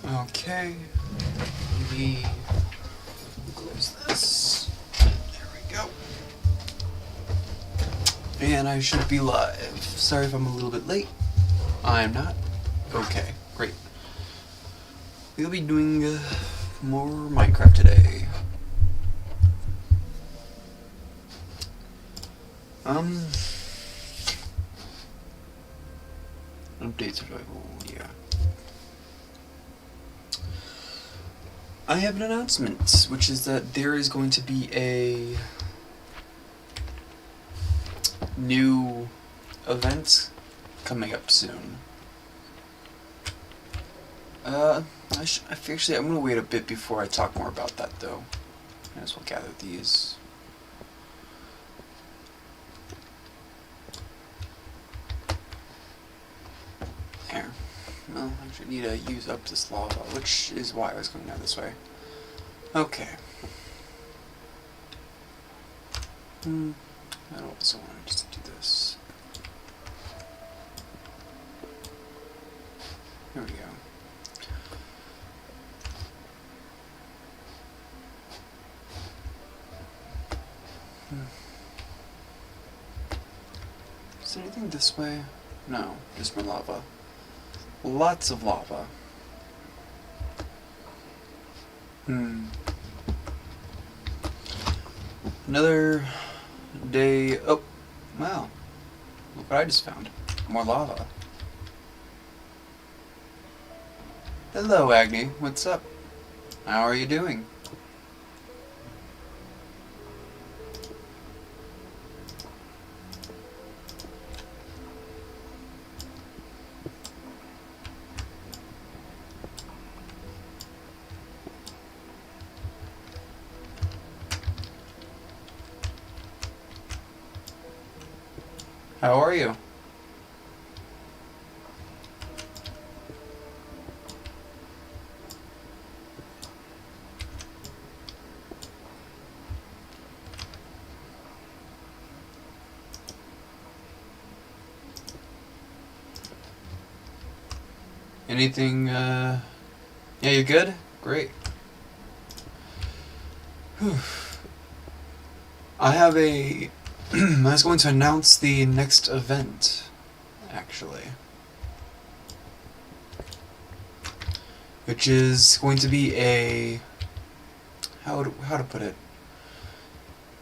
Okay, let me close this. There we go. And I should be live. Sorry if I'm a little bit late. I'm not. Okay, great. We'll be doing more Minecraft today. Update survival, yeah. I have an announcement, which is that there is going to be a new event coming up soon. Actually, I'm gonna wait a bit before I talk more about that, though. Might as well gather these. There. Well, I actually need to use up this lava, which is why I was going down this way. Okay. I also want to just do this. There we go. Is there anything this way? No, just more lava. Lots of lava. Another day. Oh, wow. Look what I just found. More lava. Hello, Agni. What's up? How are you doing? How are you? Anything, yeah, you good? Great. Whew. I have a... I was going to announce the next event, actually. Which is going to be a... How to put it?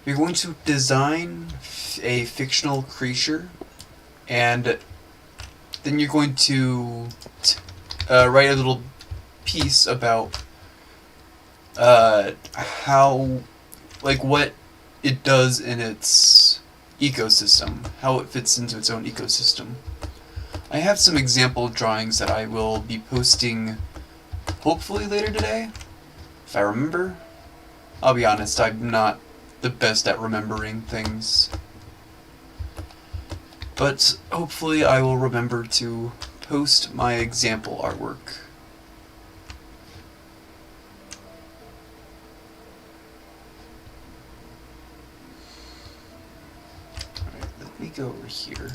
You're going to design a fictional creature, and then you're going to write a little piece about how, like, what it does in its ecosystem, how it fits into its own ecosystem. I have some example drawings that I will be posting hopefully later today, if I remember. I'll be honest, I'm not the best at remembering things. But hopefully I will remember to post my example artwork. Alright, let me go over here.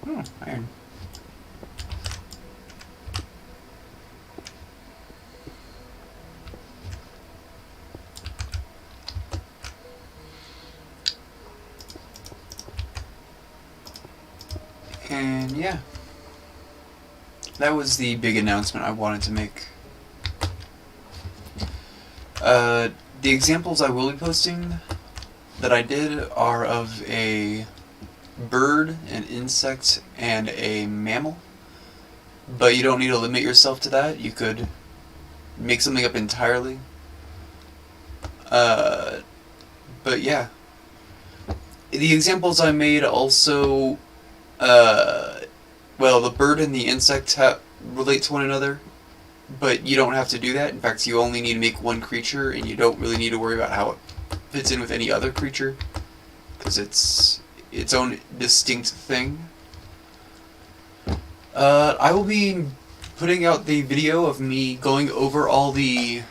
Oh, iron. And yeah, that was the big announcement I wanted to make. The examples I will be posting that I did are of a bird, an insect, and a mammal. But you don't need to limit yourself to that. You could make something up entirely. But yeah. The examples I made also, well, the bird and the insect relate to one another, but you don't have to do that. In fact, you only need to make one creature, and you don't really need to worry about how it fits in with any other creature, because it's its own distinct thing. I will be putting out the video of me going over all the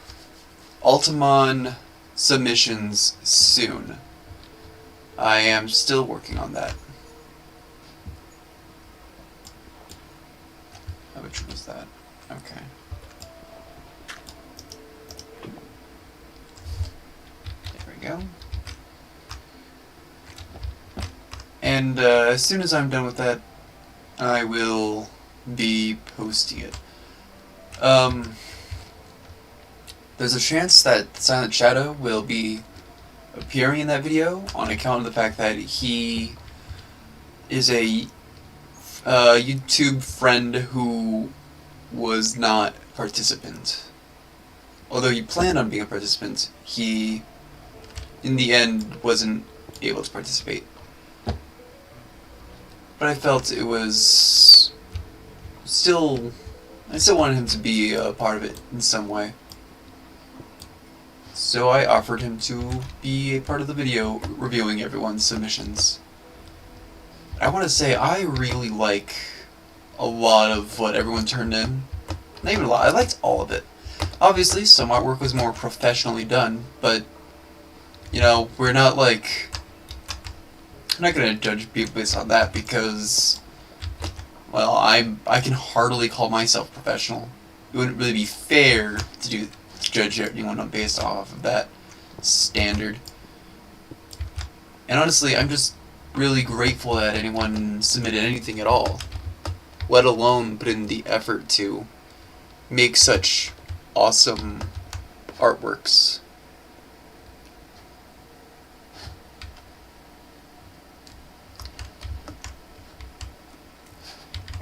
Altamon submissions soon. I am still working on that. Which was that? Okay. There we go. And as soon as I'm done with that, I will be posting it. There's a chance that Silent Shadow will be appearing in that video on account of the fact that he is a YouTube friend who was not a participant. Although he planned on being a participant, he, in the end, wasn't able to participate. But I felt it was I still wanted him to be a part of it in some way. So I offered him to be a part of the video reviewing everyone's submissions. I want to say I really like a lot of what everyone turned in. Not even a lot, I liked all of it. Obviously, some artwork was more professionally done, but, you know, we're not like... I'm not going to judge people based on that because, well, I can hardly call myself professional. It wouldn't really be fair to judge anyone based off of that standard. And honestly, I'm just really grateful that anyone submitted anything at all, let alone put in the effort to make such awesome artworks.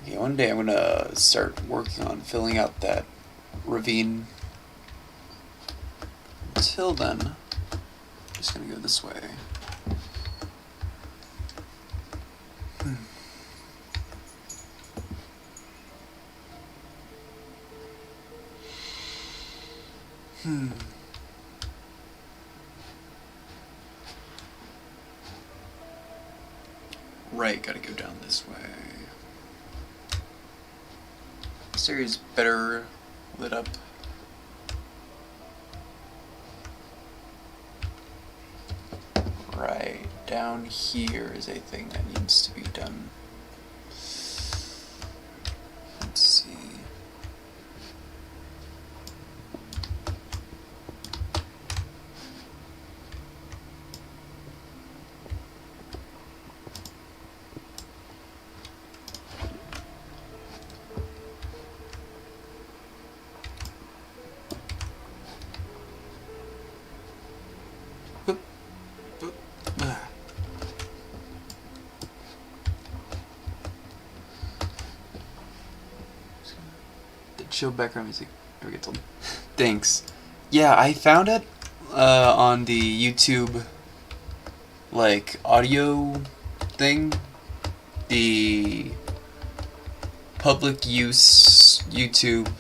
Okay, one day I'm gonna start working on filling out that ravine. Until then, I'm just gonna go this way. Right, gotta go down this way. This area's better lit up. Right, down here is a thing that needs to be done. Let's see. Chill background music. There we go. Thanks. Yeah, I found it on the YouTube like audio thing, the public use YouTube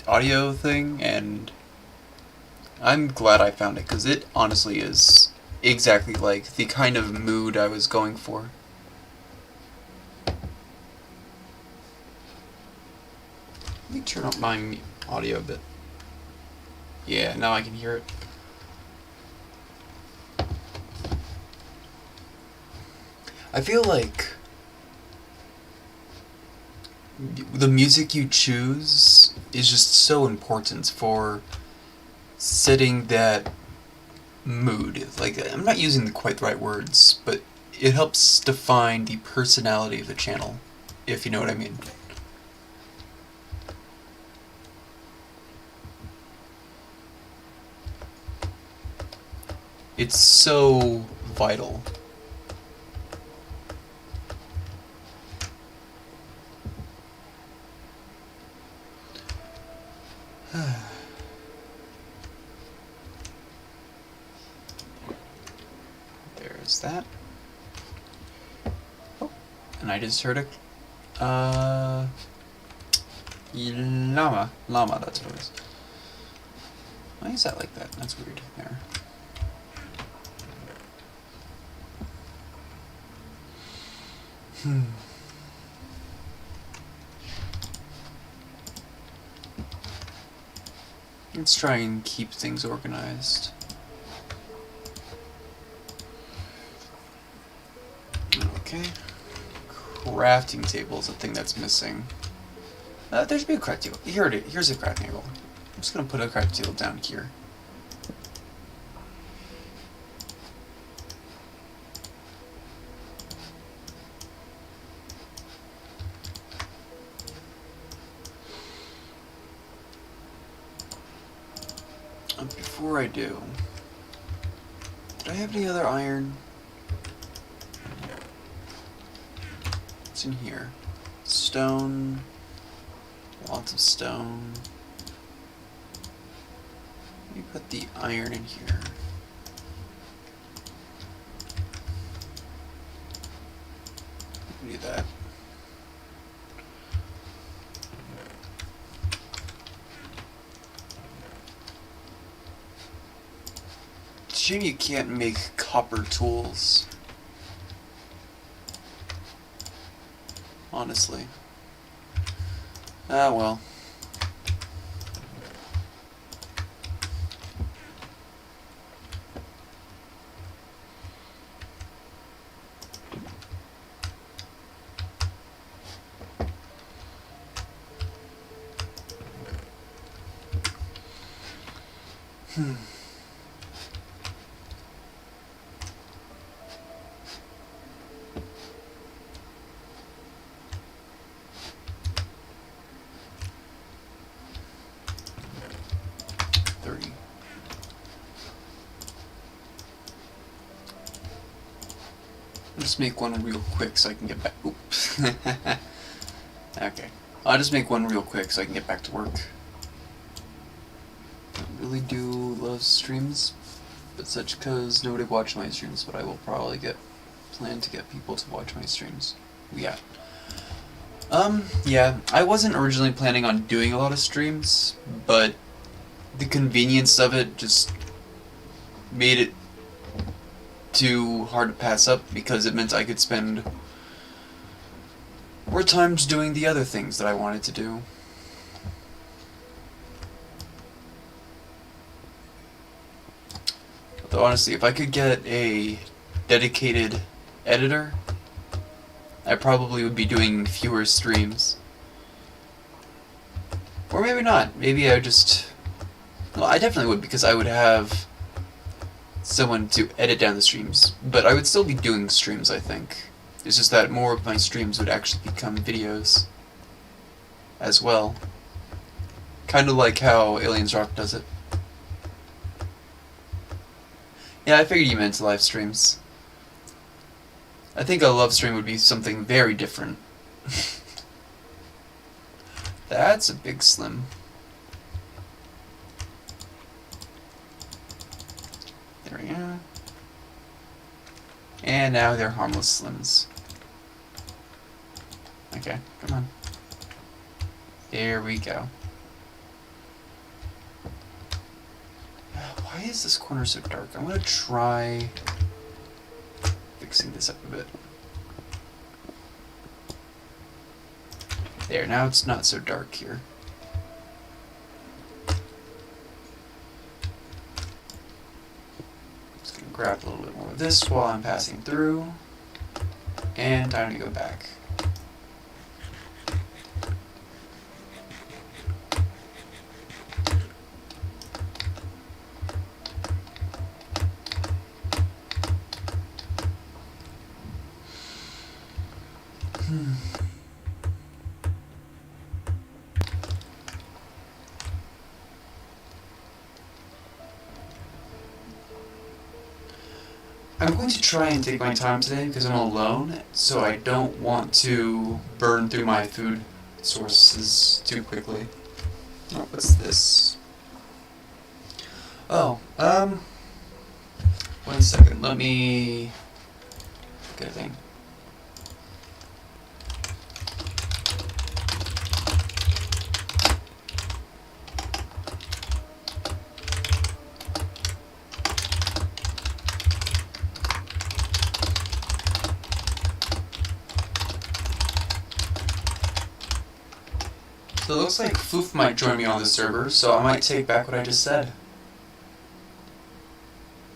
audio thing, and I'm glad I found it because it honestly is exactly like the kind of mood I was going for. Let me turn up my audio a bit. Yeah, now I can hear it. I feel like the music you choose is just so important for setting that mood. Like, I'm not using quite the right words, but it helps define the personality of the channel, if you know what I mean. It's so vital. There's that. Oh, and I just heard a llama, that's what it is. Why is that like that? That's weird. There. Let's try and keep things organized. Okay. Crafting table is the thing that's missing. There should be a crafting table. Here it is. Here's a crafting table. I'm just gonna put a crafting table down here. Before I do, did I have any other iron? What's in here? Stone. Lots of stone. Let me put the iron in here. Do that. Shame you can't make copper tools. Honestly. Ah, well. Hmm. I'll just make one real quick so I can get back. Oops. Okay. I'll just make one real quick so I can get back to work. I don't really do love streams, but such because nobody watched my streams, but I will probably plan to get people to watch my streams. Yeah. Yeah, I wasn't originally planning on doing a lot of streams, but the convenience of it just made it too hard to pass up because it meant I could spend more time just doing the other things that I wanted to do. Though honestly, if I could get a dedicated editor, I probably would be doing fewer streams. Or maybe not. Maybe I would just... Well, I definitely would, because I would have someone to edit down the streams. But I would still be doing streams, I think. It's just that more of my streams would actually become videos as well. Kind of like how Aliens Rock does it. Yeah, I figured you meant live streams. I think a love stream would be something very different. That's a big slim. There we go. And now they're harmless slims. Okay, come on. There we go. Why is this corner so dark? I'm gonna try fixing this up a bit. There, now it's not so dark here. Just gonna grab a little bit more of this while I'm passing through. And time to go back. I'm going to try and take my time today because I'm alone, so I don't want to burn through my food sources too quickly. Oh, what's this? Oh, 1 second, let me get a thing. So it looks like Foof might join me on the server, so I might take back what I just said.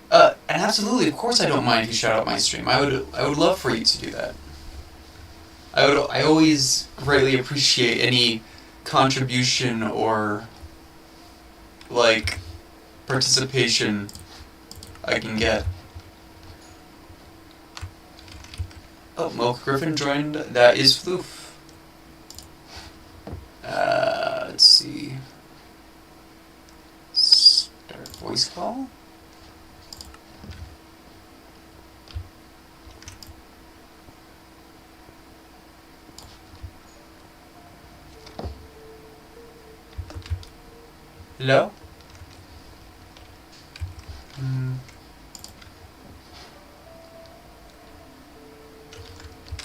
And absolutely, of course I don't mind if you shout out my stream. I would love for you to do that. I always greatly appreciate any contribution or, like, participation I can get. Oh, Mocha Griffin joined. That is Floof. Let's see. Start voice call? Hello?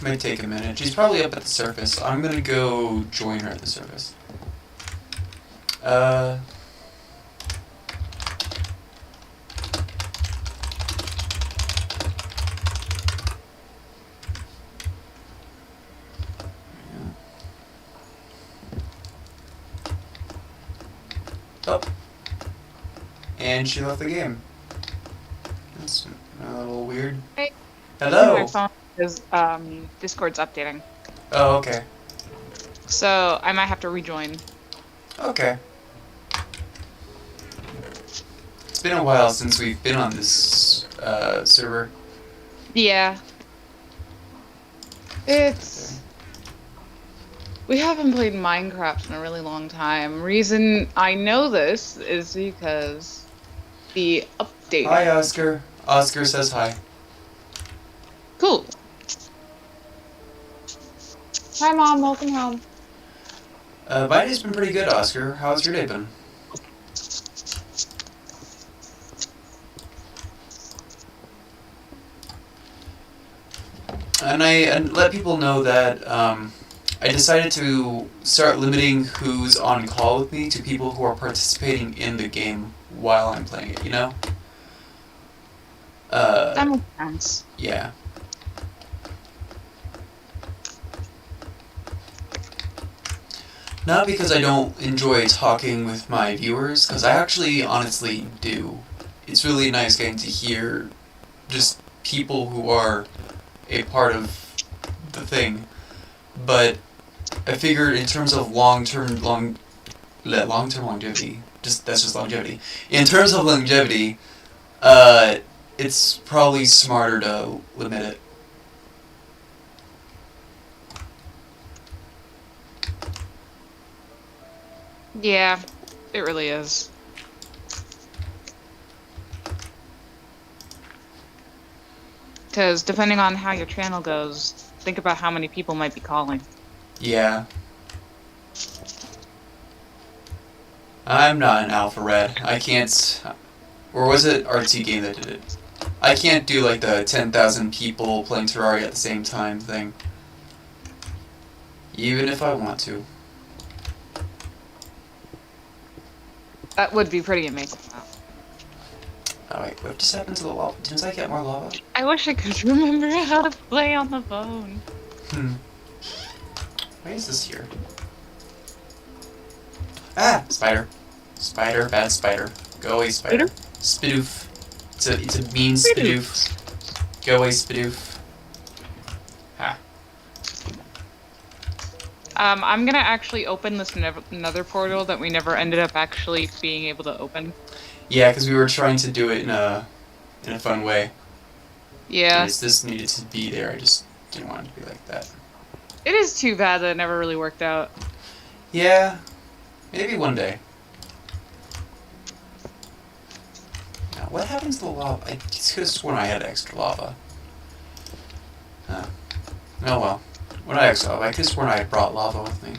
Might take a minute. She's probably up at the surface. I'm gonna go join her at the surface. Oh. And she left the game. That's a little weird. Hey. Hello! My phone is, Discord's updating. Oh, okay. So, I might have to rejoin. Okay. It's been a while since we've been on this, server. Yeah. We haven't played Minecraft in a really long time. Reason I know this is because the update. Hi, Oscar. Oscar says hi. Cool. Hi, Mom. Welcome home. My day's been pretty good, Oscar. How's your day been? And I let people know that, I decided to start limiting who's on call with me to people who are participating in the game while I'm playing it, you know? That makes sense. Yeah. Not because I don't enjoy talking with my viewers, because I actually honestly do. It's really nice getting to hear just people who are a part of the thing. But I figured in terms of long-term longevity, that's just longevity. In terms of longevity, it's probably smarter to limit it. Yeah, it really is. Because depending on how your channel goes, think about how many people might be calling. Yeah. I'm not an alpha red. I can't... Or was it RT Game that did it? I can't do like the 10,000 people playing Terraria at the same time thing. Even if I want to. That would be pretty amazing. Oh wait, what just happened to the lava? Didn't I get more lava? I wish I could remember how to play on the phone. Why is this here? Ah! Spider. Spider, bad spider. Go away, spider. Spidoof. It's a mean spidoof. Go away, spidoof. Ha. I'm gonna actually open this nether portal that we never ended up actually being able to open. Yeah, because we were trying to do it in a fun way. Yeah. This needed to be there. I just didn't want it to be like that. It is too bad that it never really worked out. Yeah, maybe one day. Now, what happened to the lava? I just could have sworn I had extra lava. Oh well. When I extra lava, I could have sworn I had brought lava with me.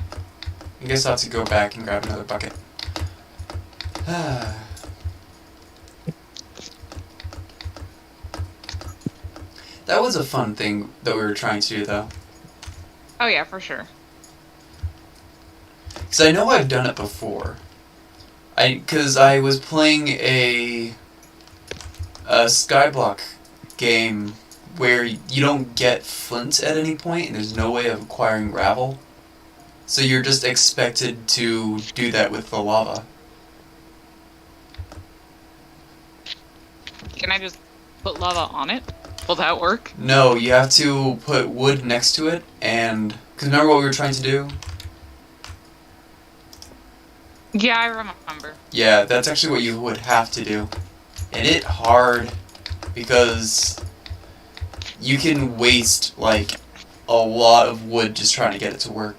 I guess I'll have to go back and grab another bucket. That was a fun thing that we were trying to do, though. Oh yeah, for sure. Because I know I've done it before. Because I was playing a Skyblock game where you don't get flint at any point, and there's no way of acquiring gravel. So you're just expected to do that with the lava. Can I just put lava on it? Will that work? No, you have to put wood next to it, and... Because remember what we were trying to do? Yeah, I remember. Yeah, that's actually what you would have to do. And it's hard, because you can waste, like, a lot of wood just trying to get it to work.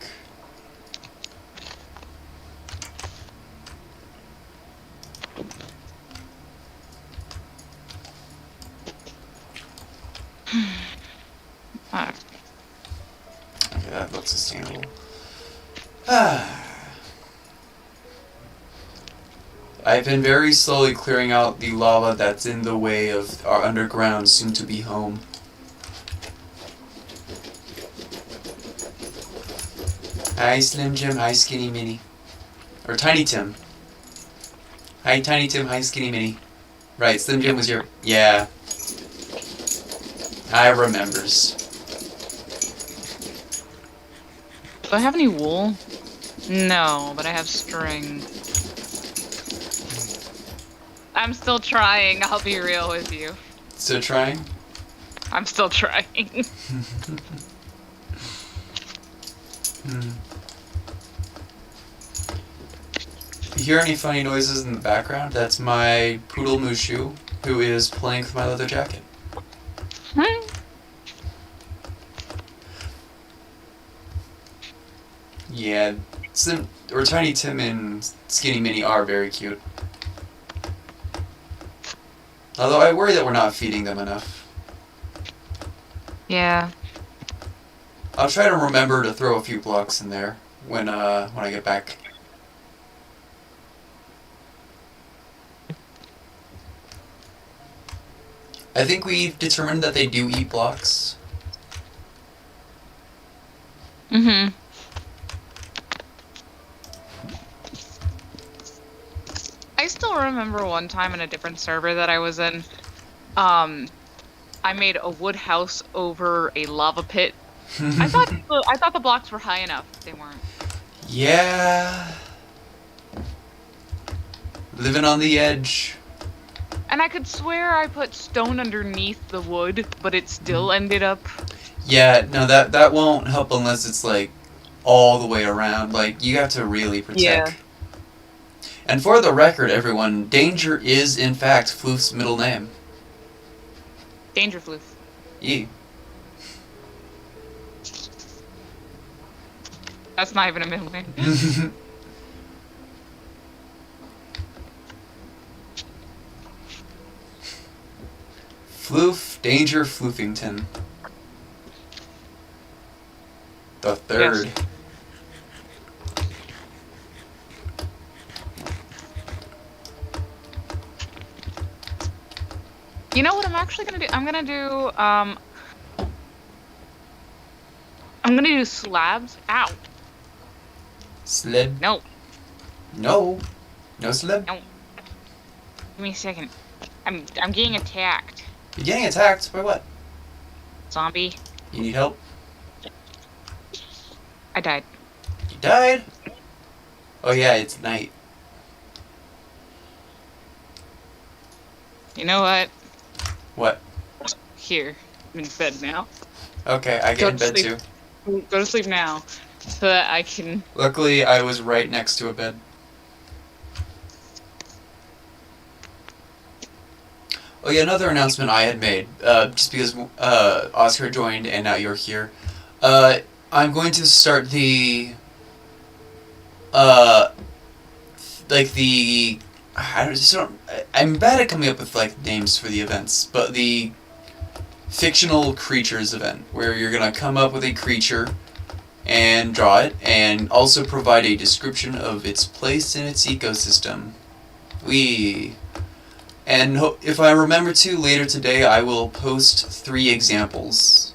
Ah. Okay, that looks sustainable. I've been very slowly clearing out the lava that's in the way of our underground soon-to-be home. Hi, Slim Jim. Hi, Skinny Minnie. Or Tiny Tim. Hi, Tiny Tim. Hi, Skinny Minnie. Right, Slim Jim was your... Yeah. I remembers. Do I have any wool? No, but I have string. I'm still trying, I'll be real with you. Still trying? I'm still trying. If you hear any funny noises in the background, that's my poodle Mushu, who is playing with my leather jacket. Yeah, Tiny Tim and Skinny Minnie are very cute. Although I worry that we're not feeding them enough. Yeah. I'll try to remember to throw a few blocks in there when I get back. I think we've determined that they do eat blocks. Mm-hmm. I still remember one time in a different server that I was in, I made a wood house over a lava pit. I thought the blocks were high enough. They weren't. Yeah. Living on the edge. And I could swear I put stone underneath the wood, but it still ended up... Yeah, no, that won't help unless it's, like, all the way around. Like, you have to really protect. Yeah. And for the record, everyone, Danger is, in fact, Floof's middle name. Danger Floof. Yeah. That's not even a middle name. Floof, Danger Floofington. The third. Yes. You know what I'm actually gonna do? I'm gonna do slabs. Ow. Sled? No. No. No sled? No. Give me a second. I'm getting attacked. You're getting attacked? By what? Zombie. You need help? I died. You died? Oh yeah, it's night. You know what? What? Here. I'm in bed now. Okay, I get in bed too. Go to sleep now. So that I can... Luckily, I was right next to a bed. Oh yeah, another announcement I had made, just because Oscar joined and now you're here. I'm going to start the, I'm bad at coming up with, like, names for the events, but the fictional creatures event, where you're gonna come up with a creature and draw it, and also provide a description of its place in its ecosystem. And if I remember to, later today I will post 3 examples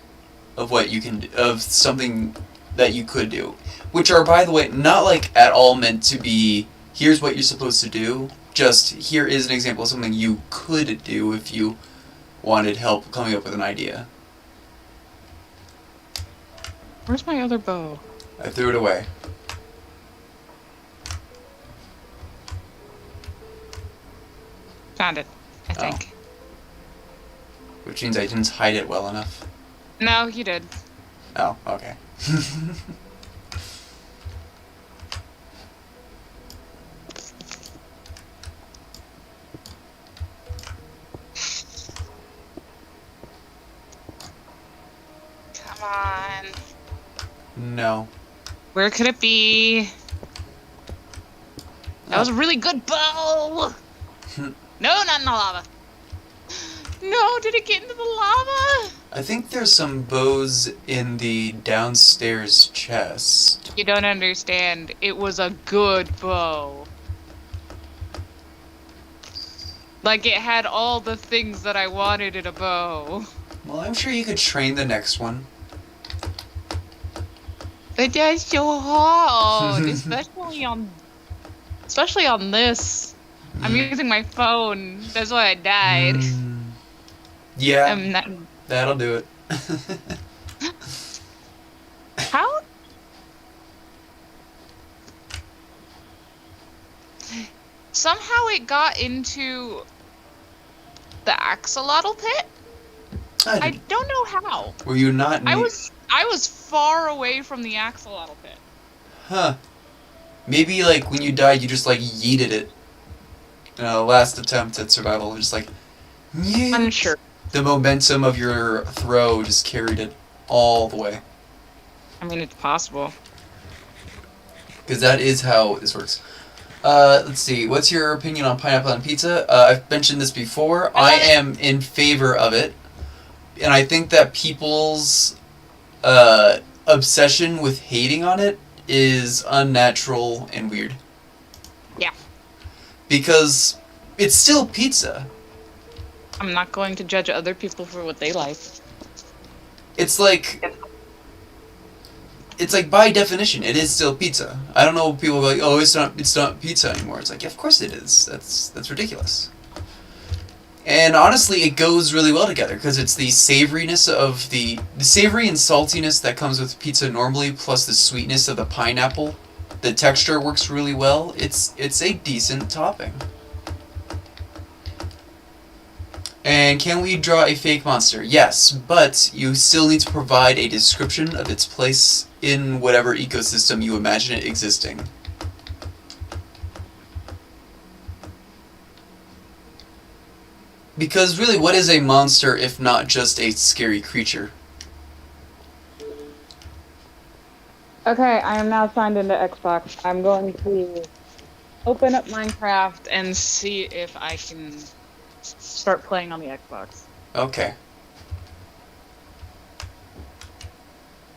of what you can of something that you could do, which are, by the way, not like at all meant to be here's what you're supposed to do, just here is an example of something you could do if you wanted help coming up with an idea. Where's my other bow? I threw it away. Found it, I Oh. think. Which means I didn't hide it well enough. No, you did. Oh, okay. Come on. No. Where could it be? That was a really good bow! No, not in the lava. No, did it get into the lava? I think there's some bows in the downstairs chest. You don't understand. It was a good bow. Like, it had all the things that I wanted in a bow. Well, I'm sure you could train the next one. But that's so hard, especially on this. I'm using my phone. That's why I died. Yeah, I'm not. that'll do it. How? Somehow it got into the axolotl pit. I don't know how. Were you not? I was far away from the axolotl pit. Huh. Maybe like when you died, you just like yeeted it. Last attempt at survival, just like. Yeet. I'm sure. The momentum of your throw just carried it all the way. I mean, it's possible. Because that is how this works. Let's see. What's your opinion on pineapple on pizza? I've mentioned this before. I am in favor of it. And I think that people's obsession with hating on it is unnatural and weird. Yeah. Because it's still pizza. I'm not going to judge other people for what they like. It's like by definition, it is still pizza. I don't know, people go like, oh, it's not pizza anymore. It's like, yeah, of course it is. That's ridiculous. And honestly, it goes really well together because it's the savoriness of the savory and saltiness that comes with pizza normally, plus the sweetness of the pineapple. The texture works really well. It's a decent topping. And can we draw a fake monster? Yes, but you still need to provide a description of its place in whatever ecosystem you imagine it existing. Because really, what is a monster if not just a scary creature? Okay, I am now signed into Xbox. I'm going to open up Minecraft and see if I can start playing on the Xbox. Okay.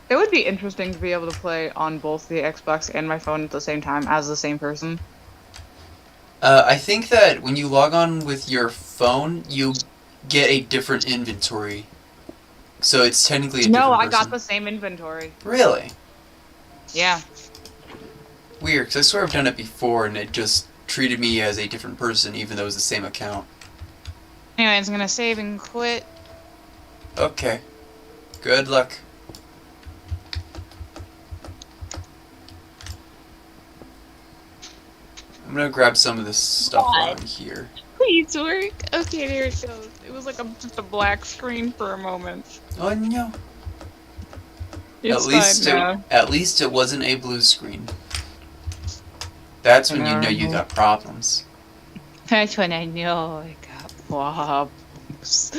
It would be interesting to be able to play on both the Xbox and my phone at the same time as the same person. I think that when you log on with your phone, you get a different inventory. So it's technically a different person. No, I got the same inventory. Really? Yeah. Weird, because I swear I've done it before and it just treated me as a different person even though it was the same account. Anyways, I'm gonna save and quit. Okay. Good luck. I'm gonna grab some of this stuff around here. Please work. Okay, there it goes. It was like just a black screen for a moment. Oh no. It's fine now. At least it wasn't a blue screen. That's when you know you got problems. That's when I know I got problems.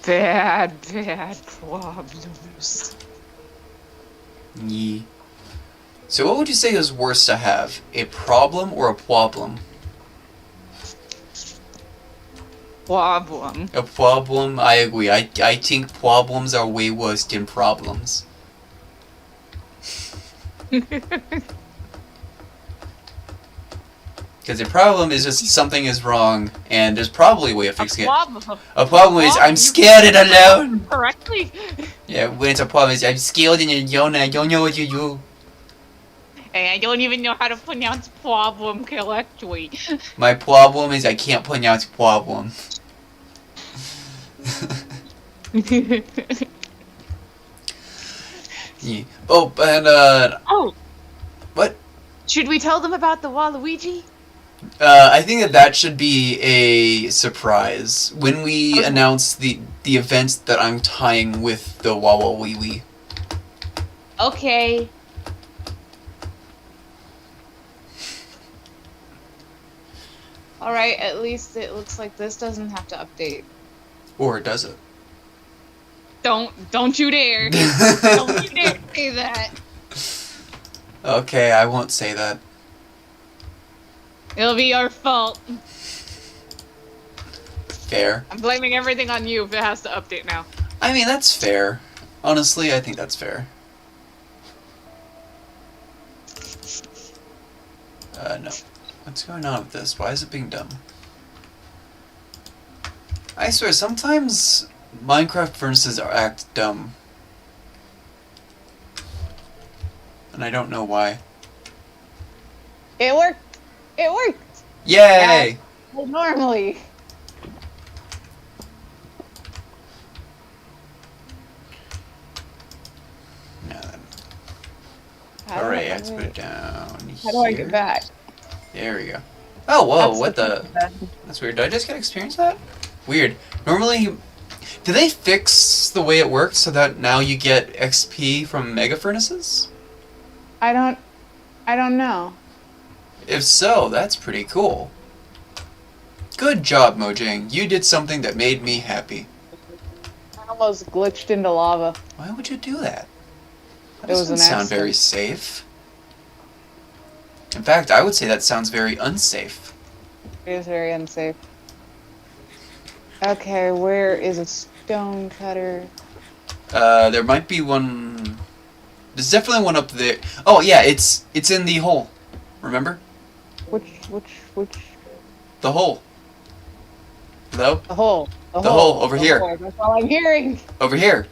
Bad problems. Yeah. So what would you say is worse to have? A problem or a problem? Problem. A problem, I agree. I think problems are way worse than problems. Because a problem is just something is wrong, and there's probably a way of fixing it. A problem is I'm scared and alone. Correctly. Yeah, when it's a problem, is I'm scared and alone and I don't know what to do. Hey, I don't even know how to pronounce problem correctly. My problem is I can't pronounce problem. Yeah. Oh, and Oh. What? Should we tell them about the Waluigi? I think that should be a surprise when we Okay. announce the event that I'm tying with the Wawa Wee Wee. Okay. All right. At least it looks like this doesn't have to update. Or does it? Don't you dare! Don't you dare say that. Okay, I won't say that. It'll be your fault. Fair. I'm blaming everything on you if it has to update now. I mean, that's fair. Honestly, I think that's fair. No. What's going on with this? Why is it being dumb? I swear, sometimes Minecraft furnaces act dumb. And I don't know why. It worked. It worked. Yay! Well, normally. No, then. How do Alright, I- I have to put it down here. How do I get back? There we go. Oh, whoa, That's what the... That's weird. Did I just get experience that? Weird. Normally... Did they fix the way it works so that now you get XP from mega furnaces? I don't know. If so, that's pretty cool. Good job, Mojang. You did something that made me happy. I almost glitched into lava. Why would you do that? That It was doesn't an sound accident. very safe. In fact, I would say that sounds very unsafe. It is very unsafe. Okay, where is a stone cutter? There might be one... There's definitely one up there. Oh, yeah, it's in the hole. Remember? Which? The hole. Hello? The hole. The hole, over The here. hole. That's all I'm hearing. Over here.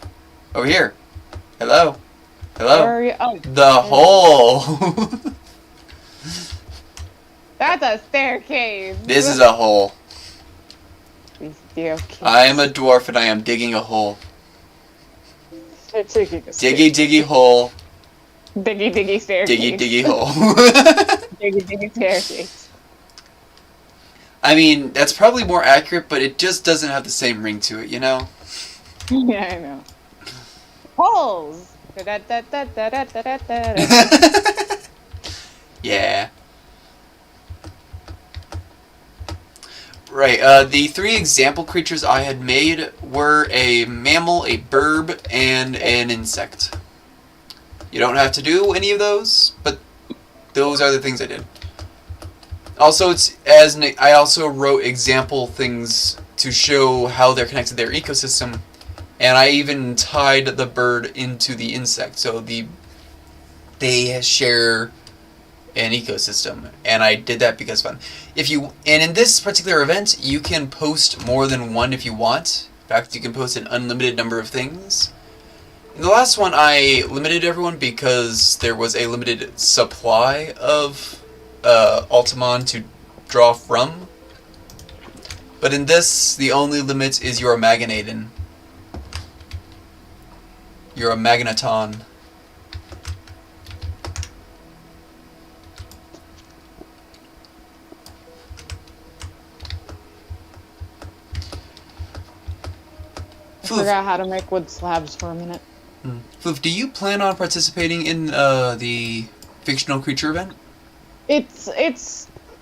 Over here. Hello? Hello? Where are you? Oh, The hole! that's a staircase. This is a hole. Okay. I am a dwarf and I am digging a hole. Diggy Diggy hole. diggy staircase. Diggy hole. diggy staircase. I mean, that's probably more accurate, but it just doesn't have the same ring to it, you know? Yeah, I know. Holes. Da-da-da-da-da-da-da-da-da. Yeah. Right, the three example creatures I had made were a mammal, a burb, and an insect. You don't have to do any of those, but those are the things I did. Also, I also wrote example things to show how they're connected to their ecosystem, and I even tied the bird into the insect, so they share an ecosystem, and I did that because fun. And in this particular event, you can post more than one if you want. In fact, you can post an unlimited number of things. In the last one, I limited everyone because there was a limited supply of Altamon to draw from. But in this, the only limit is your Maganaton. You're a Magneton. I forgot how to make wood slabs for a minute. Floof, do you plan on participating in the fictional creature event? It's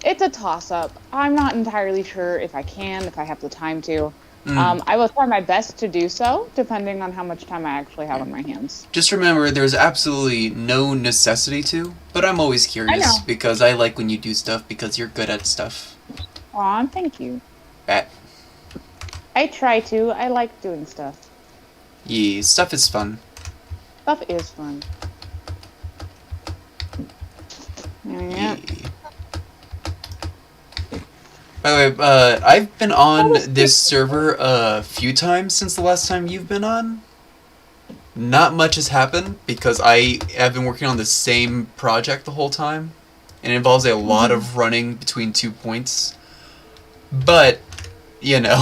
a toss-up. I'm not entirely sure if I can, if I have the time to. I will try my best to do so, depending on how much time I actually have on my hands. Just remember, there's absolutely no necessity to, but I'm always curious because I like when you do stuff because you're good at stuff. Aw, thank you. Bat. I try to. I like doing stuff. Yeah, stuff is fun. Stuff is fun. Yeah. By the way, I've been on this server a few times since the last time you've been on. Not much has happened because I have been working on the same project the whole time. And it involves a lot of running between 2 points. But, you know.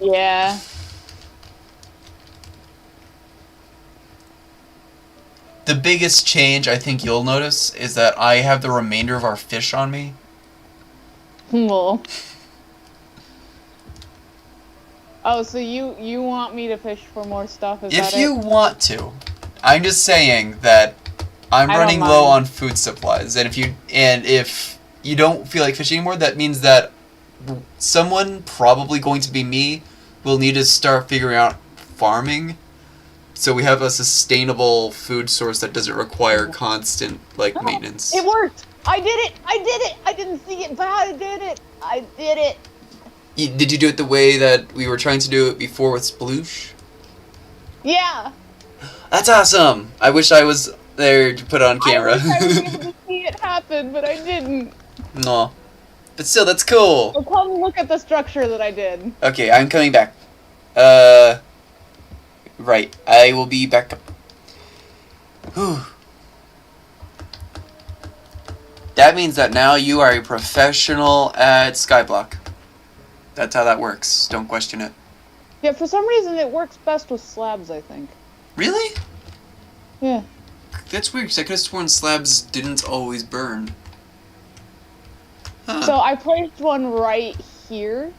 Yeah. The biggest change I think you'll notice is that I have the remainder of our fish on me. Well. Oh, so you want me to fish for more stuff? Is If that you it? want to. I'm just saying that I'm I don't running low mind. on food supplies, and if you don't feel like fishing anymore, that means that someone, probably going to be me, will need to start figuring out farming, so we have a sustainable food source that doesn't require constant maintenance. It worked! I did it! I did it! I didn't see it, but I did it! I did it! Did you do it the way that we were trying to do it before with Sploosh? Yeah! That's awesome! I wish I was there to put it on camera. I wish I was able to see it happen, but I didn't. No. But still, that's cool! Well, come look at the structure that I did. Okay, I'm coming back. Right. I will be back up. Whew. That means that now you are a professional at Skyblock. That's how that works. Don't question it. Yeah, for some reason it works best with slabs, I think. Really? Yeah. That's weird, because I could have sworn slabs didn't always burn. Huh. So I placed one right here.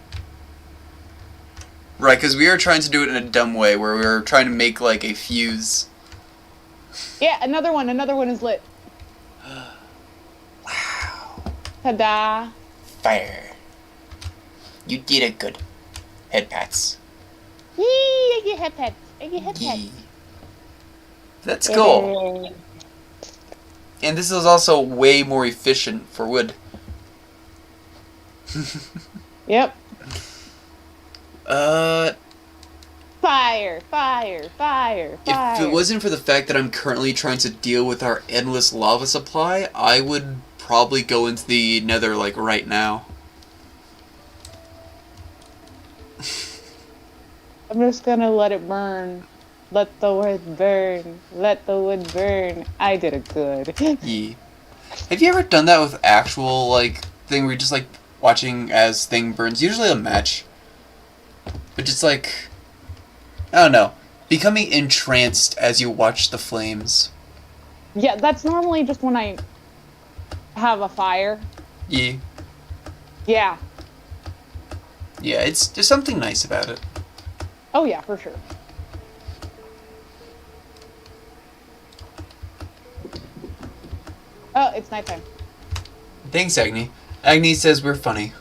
Right, because we were trying to do it in a dumb way, where we were trying to make, like, a fuse. Yeah, another one is lit. Wow. Ta-da! Fire. You did it good. Head pats. Yee! I get head pets. I get head pets. Yee. That's cool. And this is also way more efficient for wood. Yep. Fire! Fire! Fire! Fire! If it wasn't for the fact that I'm currently trying to deal with our endless lava supply, I would probably go into the nether, like, right now. I'm just gonna let it burn. Let the wood burn. Let the wood burn. I did it good. Yeah. Have you ever done that with actual, like, thing where you're just, like, watching as thing burns? Usually a match. But just, like, I don't know. Becoming entranced as you watch the flames. Yeah, that's normally just when I have a fire. Yeah. Yeah. Yeah, there's something nice about it. Oh yeah, for sure. Oh, it's nighttime. Thanks, Agni. Agni says we're funny.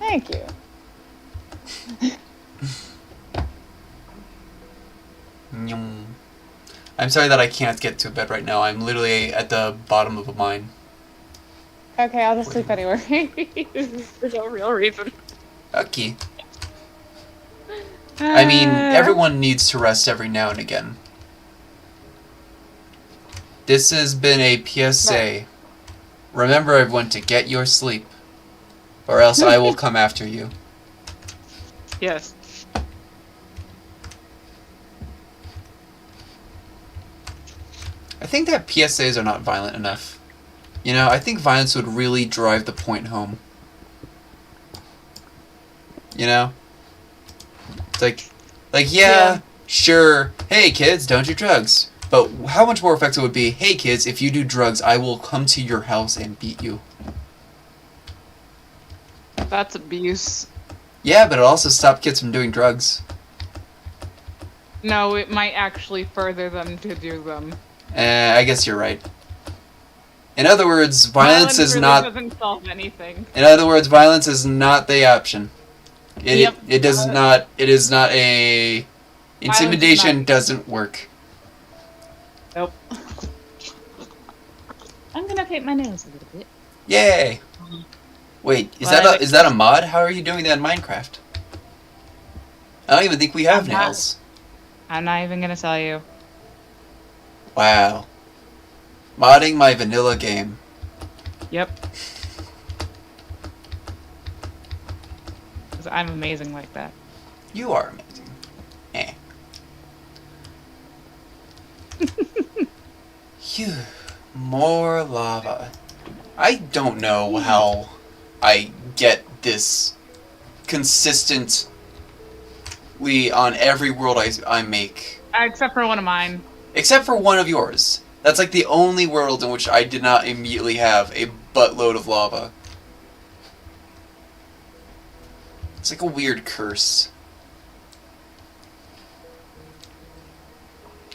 Thank you. Nyum. I'm sorry that I can't get to bed right now. I'm literally at the bottom of a mine. Okay, I'll just sleep anywhere. There's no real reason. Okay. I mean, everyone needs to rest every now and again. This has been a PSA. Remember, everyone, to get your sleep, or else I will come after you. Yes. I think that PSAs are not violent enough. You know, I think violence would really drive the point home. You know? It's like, yeah, sure, hey kids, don't do drugs. But how much more effective would be, hey kids, if you do drugs, I will come to your house and beat you. That's abuse. Yeah, but it also stopped kids from doing drugs. No, it might actually further them to do them. I guess you're right. In other words, violence is really not. Doesn't solve anything. In other words, violence is not the option. Yep. It does not. It is not a. Intimidation doesn't work. Nope. I'm gonna paint my nails a little bit. Yay! Wait, is that a mod? How are you doing that in Minecraft? I don't even think we have nails. I'm not even gonna tell you. Wow. Modding my vanilla game. Yep. Because I'm amazing like that. You are amazing. Eh. Phew. More lava. I don't know how I get this consistently on every world I make. Except for one of mine. Except for one of yours. That's like the only world in which I did not immediately have a buttload of lava. It's like a weird curse.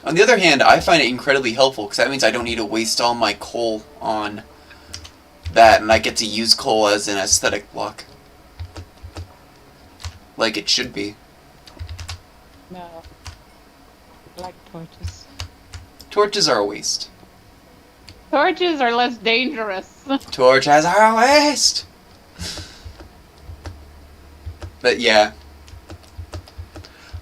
On the other hand, I find it incredibly helpful because that means I don't need to waste all my coal on that, and I get to use coal as an aesthetic block. Like it should be. No. I like torches. Torches are a waste. Torches are less dangerous. Torches are a waste! But yeah.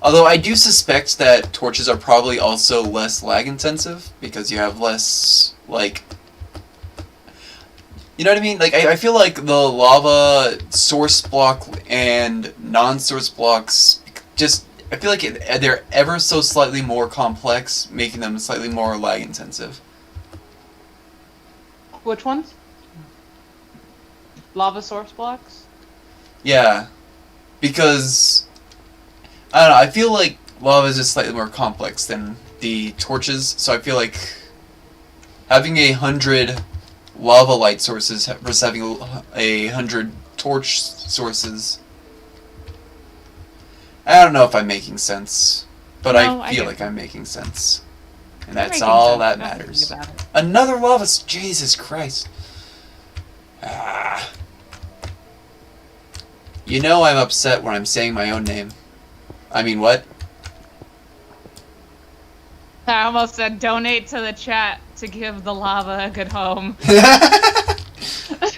Although I do suspect that torches are probably also less lag intensive because you have less, like... You know what I mean? Like, I feel like the lava source block and non-source blocks just... I feel like they're ever so slightly more complex, making them slightly more lag intensive. Which ones? Lava source blocks? Yeah. Because... I don't know, I feel like lava is just slightly more complex than the torches, so I feel like having 100 lava light sources versus having 100 torch sources. I don't know if I'm making sense, but No, I I feel get like it. I'm making sense. And You're that's making all sense. that Don't matters. think about it. Another lava... Jesus Christ. Ah. You know I'm upset when I'm saying my own name. I mean, what? I almost said donate to the chat to give the lava a good home.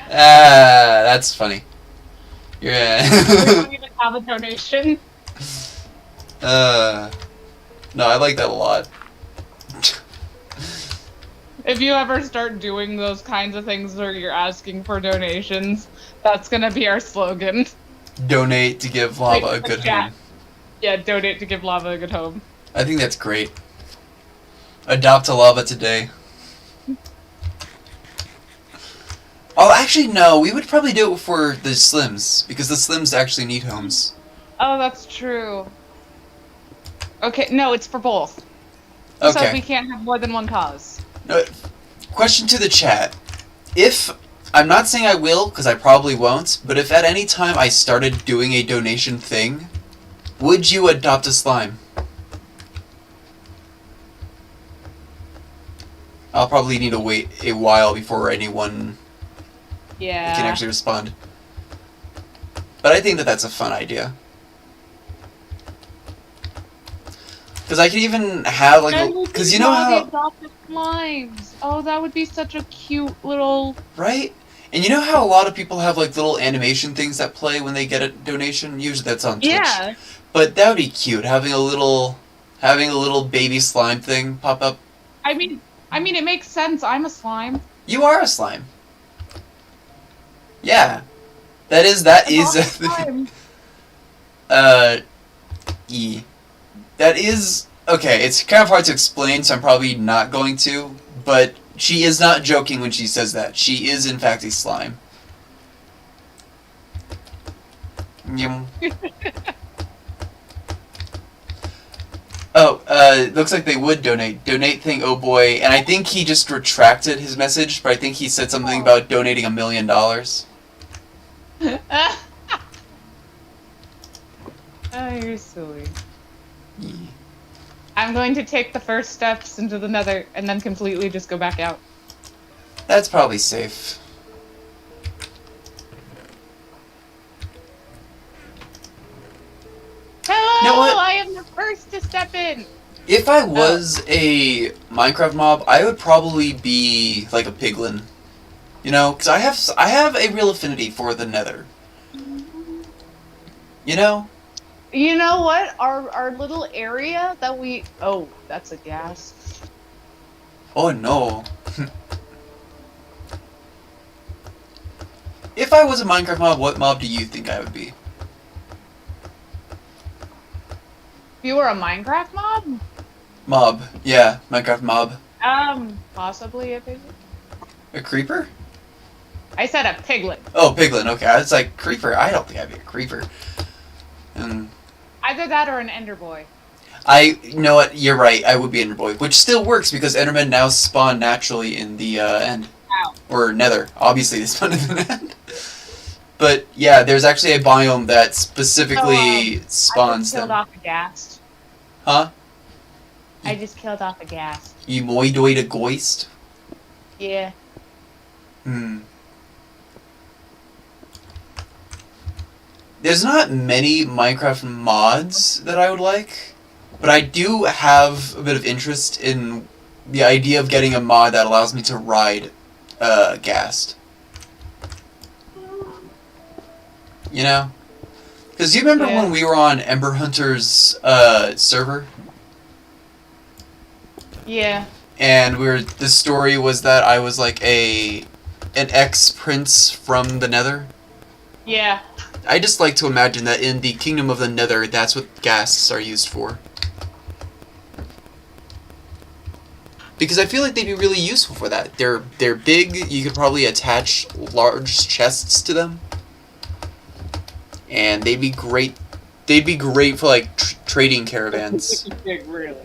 That's funny. We Yeah. don't even have a donation. No, I like that a lot. If you ever start doing those kinds of things where you're asking for donations, that's gonna be our slogan. Donate to give lava a Like, good yeah. home. Yeah, donate to give lava a good home. I think that's great. Adopt a lava today. Oh, actually, no. We would probably do it for the Slims, because the Slims actually need homes. Oh, that's true. Okay, no, it's for both. So we Okay. can't have more than one cause. No, question to the chat. If... I'm not saying I will, because I probably won't, but if at any time I started doing a donation thing, would you adopt a slime? I'll probably need to wait a while before anyone Yeah. can actually respond. But I think that that's a fun idea. Because I could even have like... Because you know how... adopted slimes. Oh, that would be such a cute little... Right? And you know how a lot of people have like little animation things that play when they get a donation? Usually that's on Twitch. Yeah. But that would be cute, having a little baby slime thing pop up. I mean, it makes sense. I'm a slime. You are a slime. Yeah. That is I'm a a slime. That is... Okay, it's kind of hard to explain, so I'm probably not going to, but she is not joking when she says that. She is, in fact, a slime. Yum. Oh, looks like they would donate. Donate thing, oh boy. And I think he just retracted his message, but I think he said something about donating $1 million. Oh, you're silly. I'm going to take the first steps into the nether and then completely just go back out. That's probably safe. Hello! You know what? I am the first to step in! If I was a Minecraft mob, I would probably be like a piglin. You know, because I have a real affinity for the nether. You know? You know what? Our little area that we... Oh, that's a gas. Oh no. If I was a Minecraft mob, what mob do you think I would be? If you were a Minecraft mob? Mob. Yeah, Minecraft mob. Possibly a piglet. A creeper? I said a piglet. Oh, piglin. Okay, I was like, creeper. I don't think I'd be a creeper. Either that or an ender boy. You know what? You're right. I would be Ender Boy, which still works because Endermen now spawn naturally in the end. Ow. Or Nether. Obviously, they spawn in the end. But yeah, there's actually a biome that specifically I spawns just killed them. off a ghast. Huh? I just killed off a ghast. You moidoid a goist? Yeah. Hmm. There's not many Minecraft mods that I would like, but I do have a bit of interest in the idea of getting a mod that allows me to ride Ghast. You know? Because you remember Yeah. when we were on Ember Hunter's server? Yeah. And the story was that I was like an ex-prince from the Nether? Yeah. I just like to imagine that in the Kingdom of the Nether, that's what ghasts are used for. Because I feel like they'd be really useful for that. They're big, you could probably attach large chests to them. And they'd be great for like trading caravans. Really?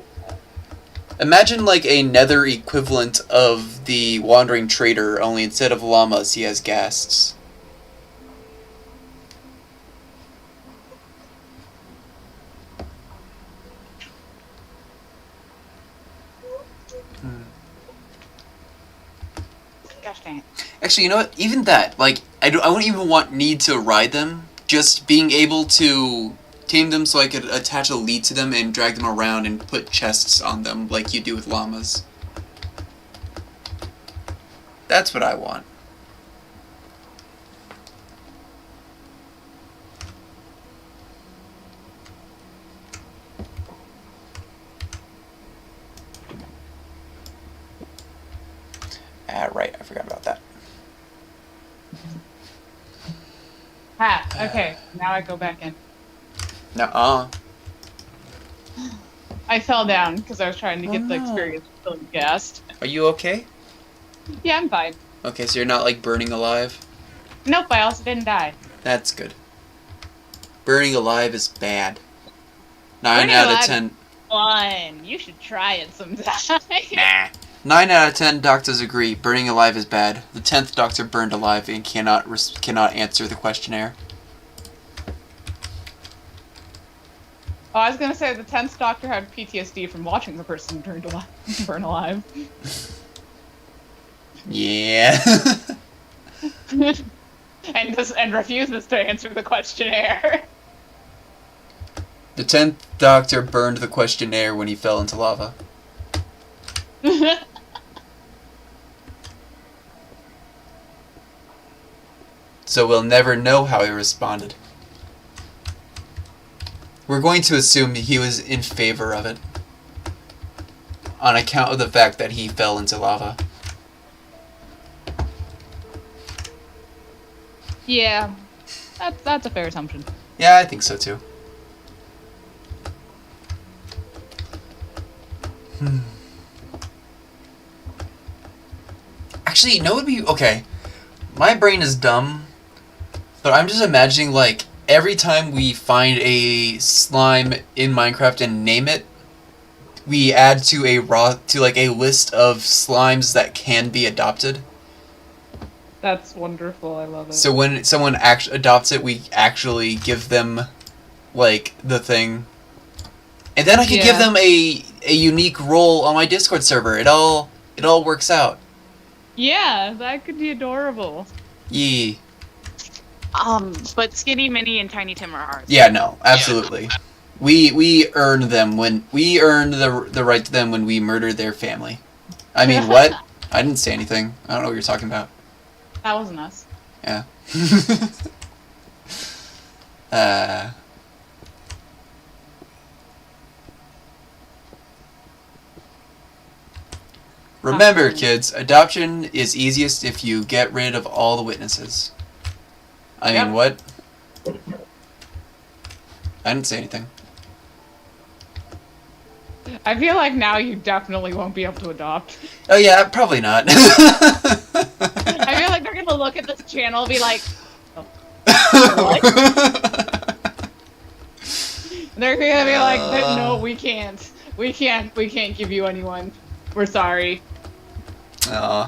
Imagine like a Nether equivalent of the Wandering Trader, only instead of llamas, he has ghasts. Gosh dang it. Actually, you know what? Even that, like, I wouldn't even need to ride them. Just being able to tame them so I could attach a lead to them and drag them around and put chests on them like you do with llamas. That's what I want. Ah, right, I forgot about that. Okay, now I go back in. Nuh-uh. I fell down because I was trying to get the no. experience of killing ghast. Are you okay? Yeah, I'm fine. Okay, so you're not, like, burning alive? Nope, I also didn't die. That's good. Burning alive is bad. 9 Burning out of alive 10... Fun. You should try it sometime. Nah. 9 out of 10 doctors agree. Burning alive is bad. The 10th doctor burned alive and cannot answer the questionnaire. Oh, I was gonna say the 10th Doctor had PTSD from watching the person burn alive. Yeah. and refuses to answer the questionnaire. The 10th doctor burned the questionnaire when he fell into lava. So we'll never know how he responded. We're going to assume he was in favor of it, on account of the fact that he fell into lava. Yeah, that's a fair assumption. Yeah, I think so too. Actually, you know what would be... Okay, my brain is dumb, but I'm just imagining, like, every time we find a slime in Minecraft and name it, we add to a list of slimes that can be adopted. That's wonderful. I love it. So when someone adopts it, we actually give them, like, the thing. And then I could give them a unique role on my Discord server. It all works out. Yeah, that could be adorable. Yee. But Skinny, Mini, and Tiny Tim are ours. Yeah, no, absolutely. We earned them when we earned the right to them when we murdered their family. I mean, what? I didn't say anything. I don't know what you're talking about. That wasn't us. Yeah. Remember, kids, adoption is easiest if you get rid of all the witnesses. I mean, what? I didn't say anything. I feel like now you definitely won't be able to adopt. Oh yeah, probably not. I feel like they're gonna look at this channel and be like, oh, what? They're gonna be like, no, we can't. We can't give you anyone. We're sorry. Aw.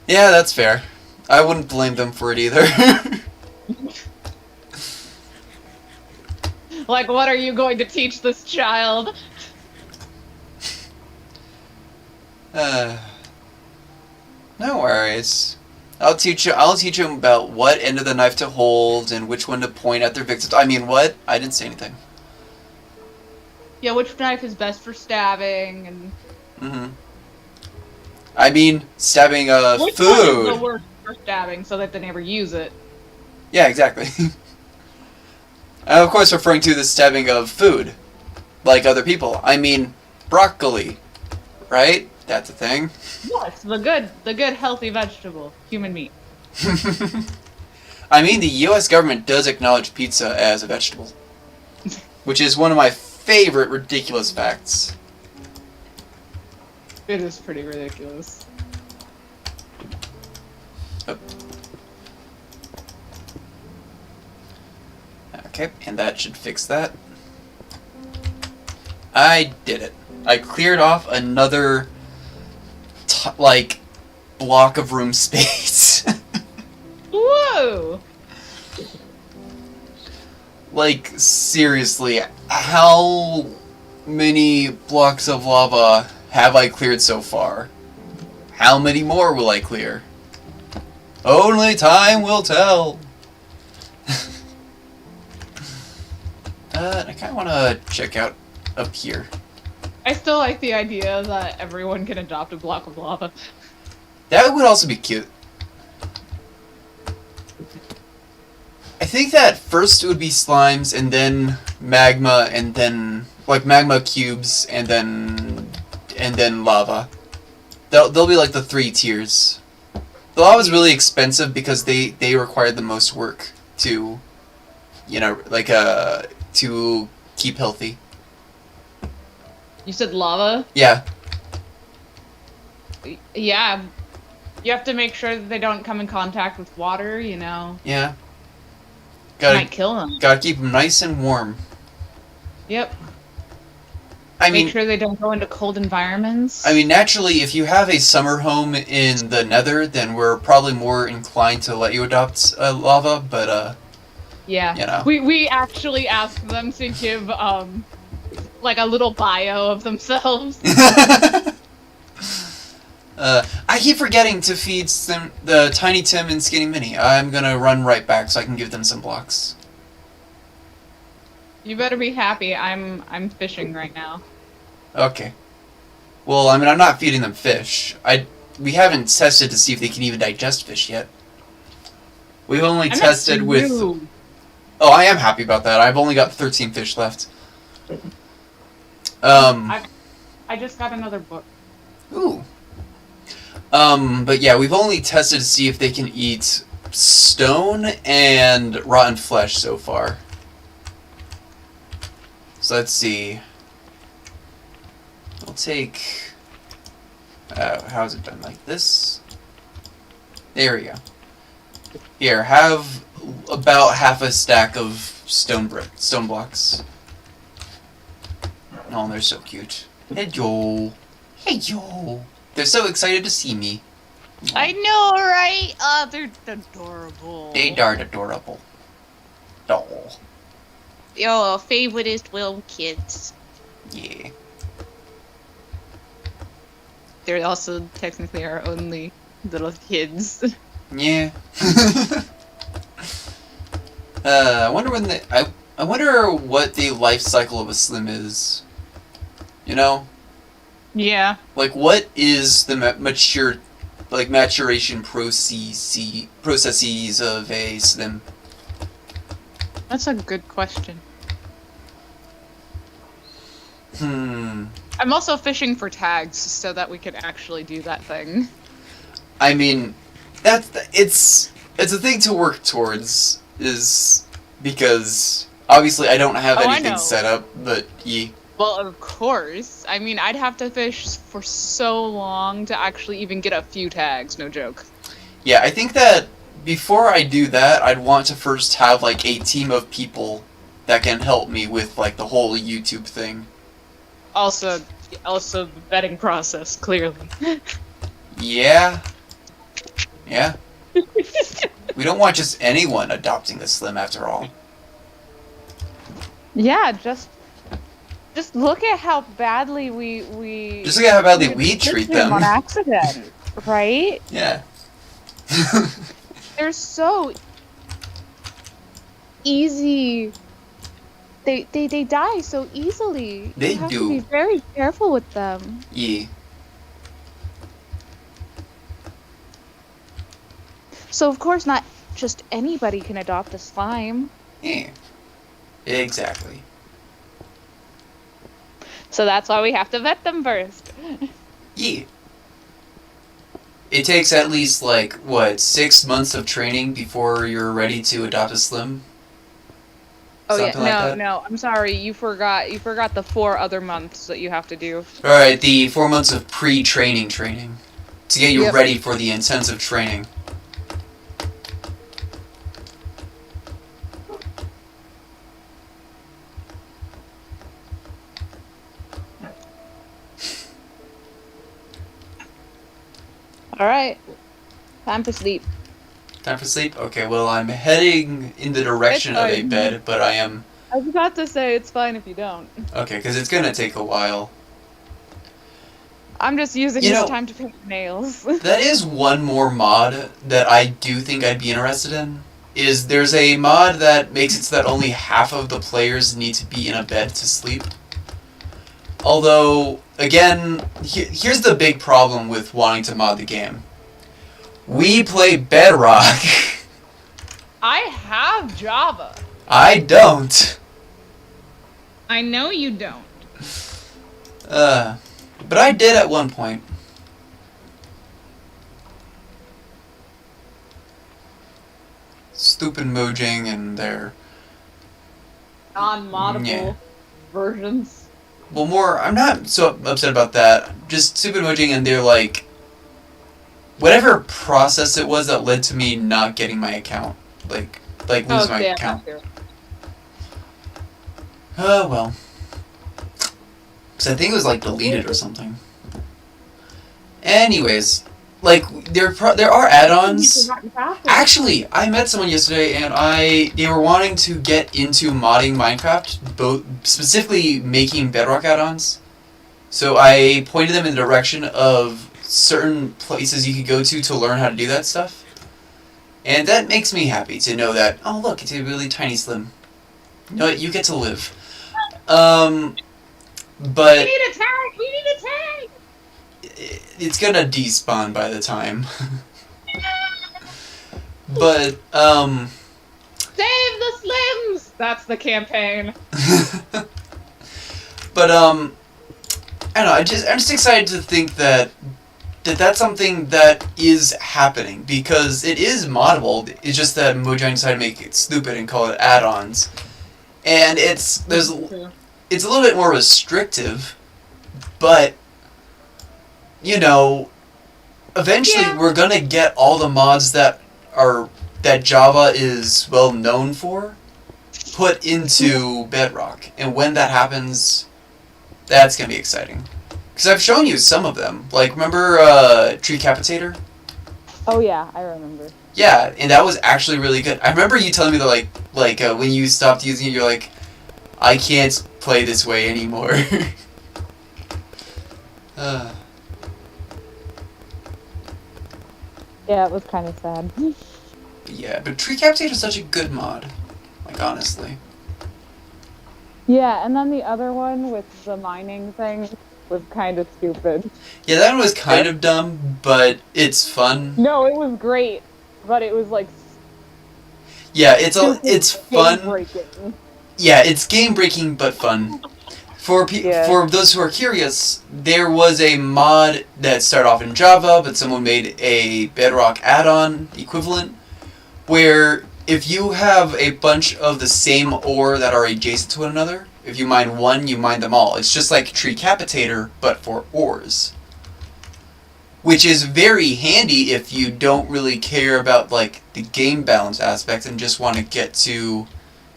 Yeah, that's fair. I wouldn't blame them for it either. Like, what are you going to teach this child? No worries. I'll teach him about what end of the knife to hold and which one to point at their victims. I mean, what? I didn't say anything. Yeah, which knife is best for stabbing and. Mm-hmm. I mean, stabbing Which food. one is the worst for stabbing, so that they never use it. Yeah, exactly. I'm of course referring to the stabbing of food, like other people. I mean, broccoli, right? That's a thing. Yes, the good healthy vegetable, human meat. I mean, the U.S. government does acknowledge pizza as a vegetable, which is one of my favorite ridiculous facts. It is pretty ridiculous. Oh. Okay, and that should fix that. I did it. I cleared off another, block of room space. Whoa! Like, seriously, how many blocks of lava have I cleared so far? How many more will I clear? Only time will tell. I kind of want to check out up here. I still like the idea that everyone can adopt a block of lava. That would also be cute. I think that first it would be slimes, and then magma, and then magma cubes, and then lava. They'll be like the 3 tiers. The lava's really expensive because they require the most work to, to keep healthy. You said lava? Yeah. Yeah. You have to make sure that they don't come in contact with water, you know. Yeah. Might kill them. Gotta keep them nice and warm. Yep. Make sure they don't go into cold environments. I mean, naturally, if you have a summer home in the Nether, then we're probably more inclined to let you adopt lava. But yeah, you know, we actually asked them to give like a little bio of themselves. I keep forgetting to feed the Tiny Tim and Skinny Minnie. I'm gonna run right back so I can give them some blocks. You better be happy. I'm fishing right now. Okay. Well, I mean, I'm not feeding them fish. We haven't tested to see if they can even digest fish yet. We've only tested with. Oh, I am happy about that. I've only got 13 fish left. I just got another book. Ooh. But yeah, we've only tested to see if they can eat stone and rotten flesh so far. So let's see. We'll take... how is it done? Like this? There we go. Here, have about half a stack of stone blocks. Oh, they're so cute. Hey, yo. Hey, yo. They're so excited to see me. I know, right? They're adorable. They are adorable. Doll. Your favoriteest little kids. Yeah. They're also technically our only little kids. Yeah. I wonder when I wonder what the life cycle of a Slim is. You know? Yeah. Like, what is the maturation processes of a Slim? That's a good question. I'm also fishing for tags so that we can actually do that thing. I mean, it's a thing to work towards, is because obviously I don't have anything set up, but yeah. Well, of course. I mean, I'd have to fish for so long to actually even get a few tags, no joke. Yeah, I think that before I do that, I'd want to first have like a team of people that can help me with like the whole YouTube thing. Also the vetting process, clearly. Yeah. Yeah. We don't want just anyone adopting the Slim after all. Yeah, just look at how badly we Just look at how badly we treat them. on accident, right? Yeah. They're so easy. They die so easily. They you have do. to be very careful with them. Yeah. So of course not just anybody can adopt a slime. Yeah. Exactly. So that's why we have to vet them first. Yeah. It takes at least, like, what, 6 months of training before you're ready to adopt a Slim? Oh Something yeah, like that? no, I'm sorry, you forgot the 4 other months that you have to do. Alright, the 4 months of pre-training training. To get you Yep. ready for the intensive training. Alright. Time for sleep. Time for sleep? Okay, well, I'm heading in the direction of a fine. bed, but I am... I was about to say it's fine if you don't. Okay, because it's gonna take a while. I'm just using You this know- time to paint nails. That is one more mod that I do think I'd be interested in. Is there's a mod that makes it so that only half of the players need to be in a bed to sleep. Although, again, here's the big problem with wanting to mod the game. We play Bedrock. I have Java. I don't. I know you don't. But I did at one point. Stupid Mojang and their... Non-moddable Yeah. versions. Well, more... I'm not so upset about that. Just Stupid Mojang and their, like... Whatever process it was that led to me not getting my account. Like losing my account. Oh, well. Because I think it was, like, deleted or something. Anyways, like, there are add-ons. Actually, I met someone yesterday, and they were wanting to get into modding Minecraft, both specifically making Bedrock add-ons. So I pointed them in the direction of certain places you could go to learn how to do that stuff. And that makes me happy to know that, oh look, it's a really tiny Slim. You know what, you get to live. But... We need a tag! We need a tag! It's gonna despawn by the time. But, Save the Slims! That's the campaign. But, I don't know, I'm just excited to think that that's something that is happening, because it is moddable. It's just that Mojang decided to make it stupid and call it add-ons. And it's a little bit more restrictive, but, you know, eventually we're gonna get all the mods that Java is well known for put into Bedrock. And when that happens, that's gonna be exciting. Because I've shown you some of them. Like, remember Tree Capitator? Oh yeah, I remember. Yeah, and that was actually really good. I remember you telling me that, like when you stopped using it, you're like, I can't play this way anymore. Yeah, it was kind of sad. Yeah, but Tree Capitator is such a good mod. Like, honestly. Yeah, and then the other one with the mining thing was kind of stupid. Yeah, that one was kind of dumb, but it's fun. No, it was great, but it was like Yeah, it's fun. game-breaking. Yeah, it's game-breaking, but fun. For those who are curious, there was a mod that started off in Java, but someone made a Bedrock add-on equivalent, where if you have a bunch of the same ore that are adjacent to one another, if you mine one, you mine them all. It's just like Tree Capitator, but for ores. Which is very handy if you don't really care about, like, the game balance aspect and just want to get to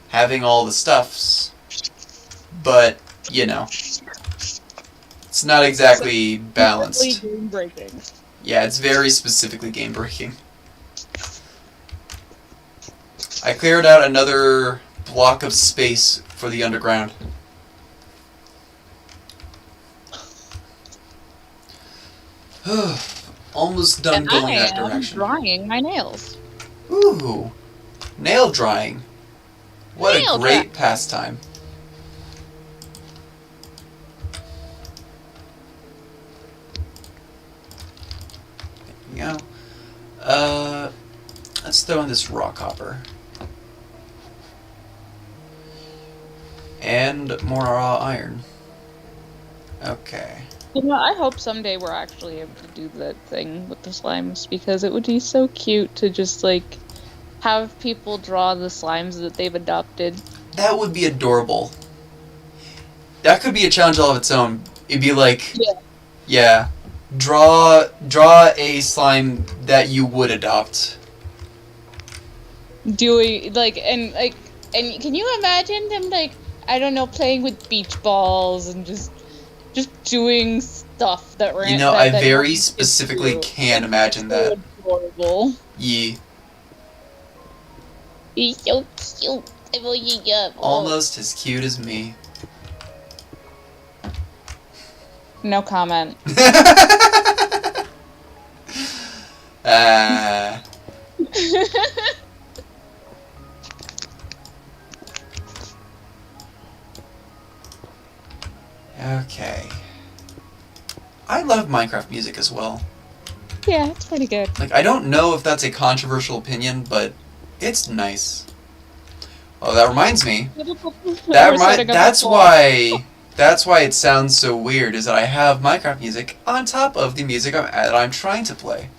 having all the stuffs. But, you know, it's not exactly balanced. Game-breaking. Yeah, it's very specifically game-breaking. I cleared out another block of space for the underground. Almost done And going I that am direction. drying my nails. Ooh, nail drying. What Nail a great dry- pastime. There you go. Let's throw in this rock hopper. And more raw iron. Okay. You know, I hope someday we're actually able to do that thing with the slimes because it would be so cute to just like have people draw the slimes that they've adopted. That would be adorable. That could be a challenge all of its own. It'd be like, yeah, draw a slime that you would adopt. Doing and can you imagine them like, I don't know, playing with beach balls and just doing stuff that ran. You know, that I very kids specifically do. can imagine So that. adorable. Ye. He's so cute. I will eat up. Almost as cute as me. No comment. Okay. I love Minecraft music as well. Yeah, it's pretty good. Like, I don't know if that's a controversial opinion, but it's nice. Oh, that reminds me. That's why it sounds so weird, is that I have Minecraft music on top of the music that I'm trying to play.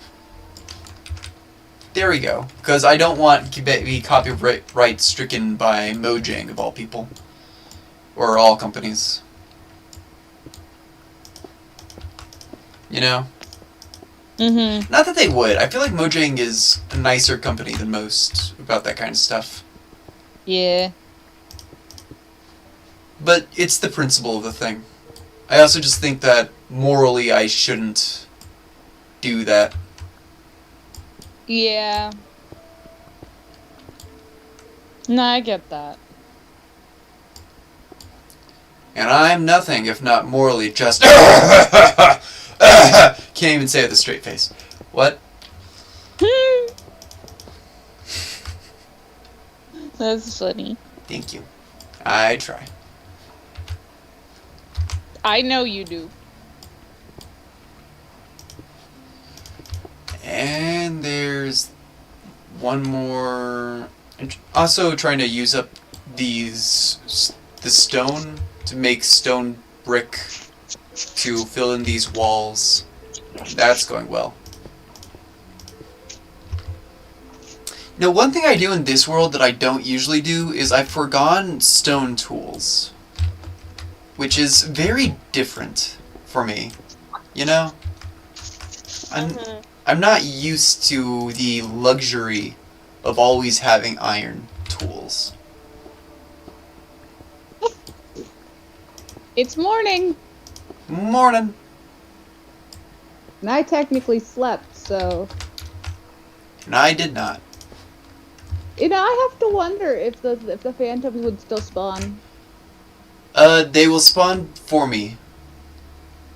There we go. Because I don't want to be copyright stricken by Mojang, of all people. Or all companies. You know? Mm-hmm. Not that they would. I feel like Mojang is a nicer company than most about that kind of stuff. Yeah. But it's the principle of the thing. I also just think that morally I shouldn't do that. Yeah. No, I get that. And I'm nothing if not morally just... Can't even say it with a straight face. What? That's funny. Thank you. I try. I know you do. And there's one more... Also trying to use up the stone to make stone brick to fill in these walls. That's going well. Now, one thing I do in this world that I don't usually do is I've forgone stone tools. Which is very different for me. You know? I'm not used to the luxury of always having iron tools. It's morning. Morning. And I technically slept, so... And I did not. You know, I have to wonder if the phantoms would still spawn. They will spawn for me.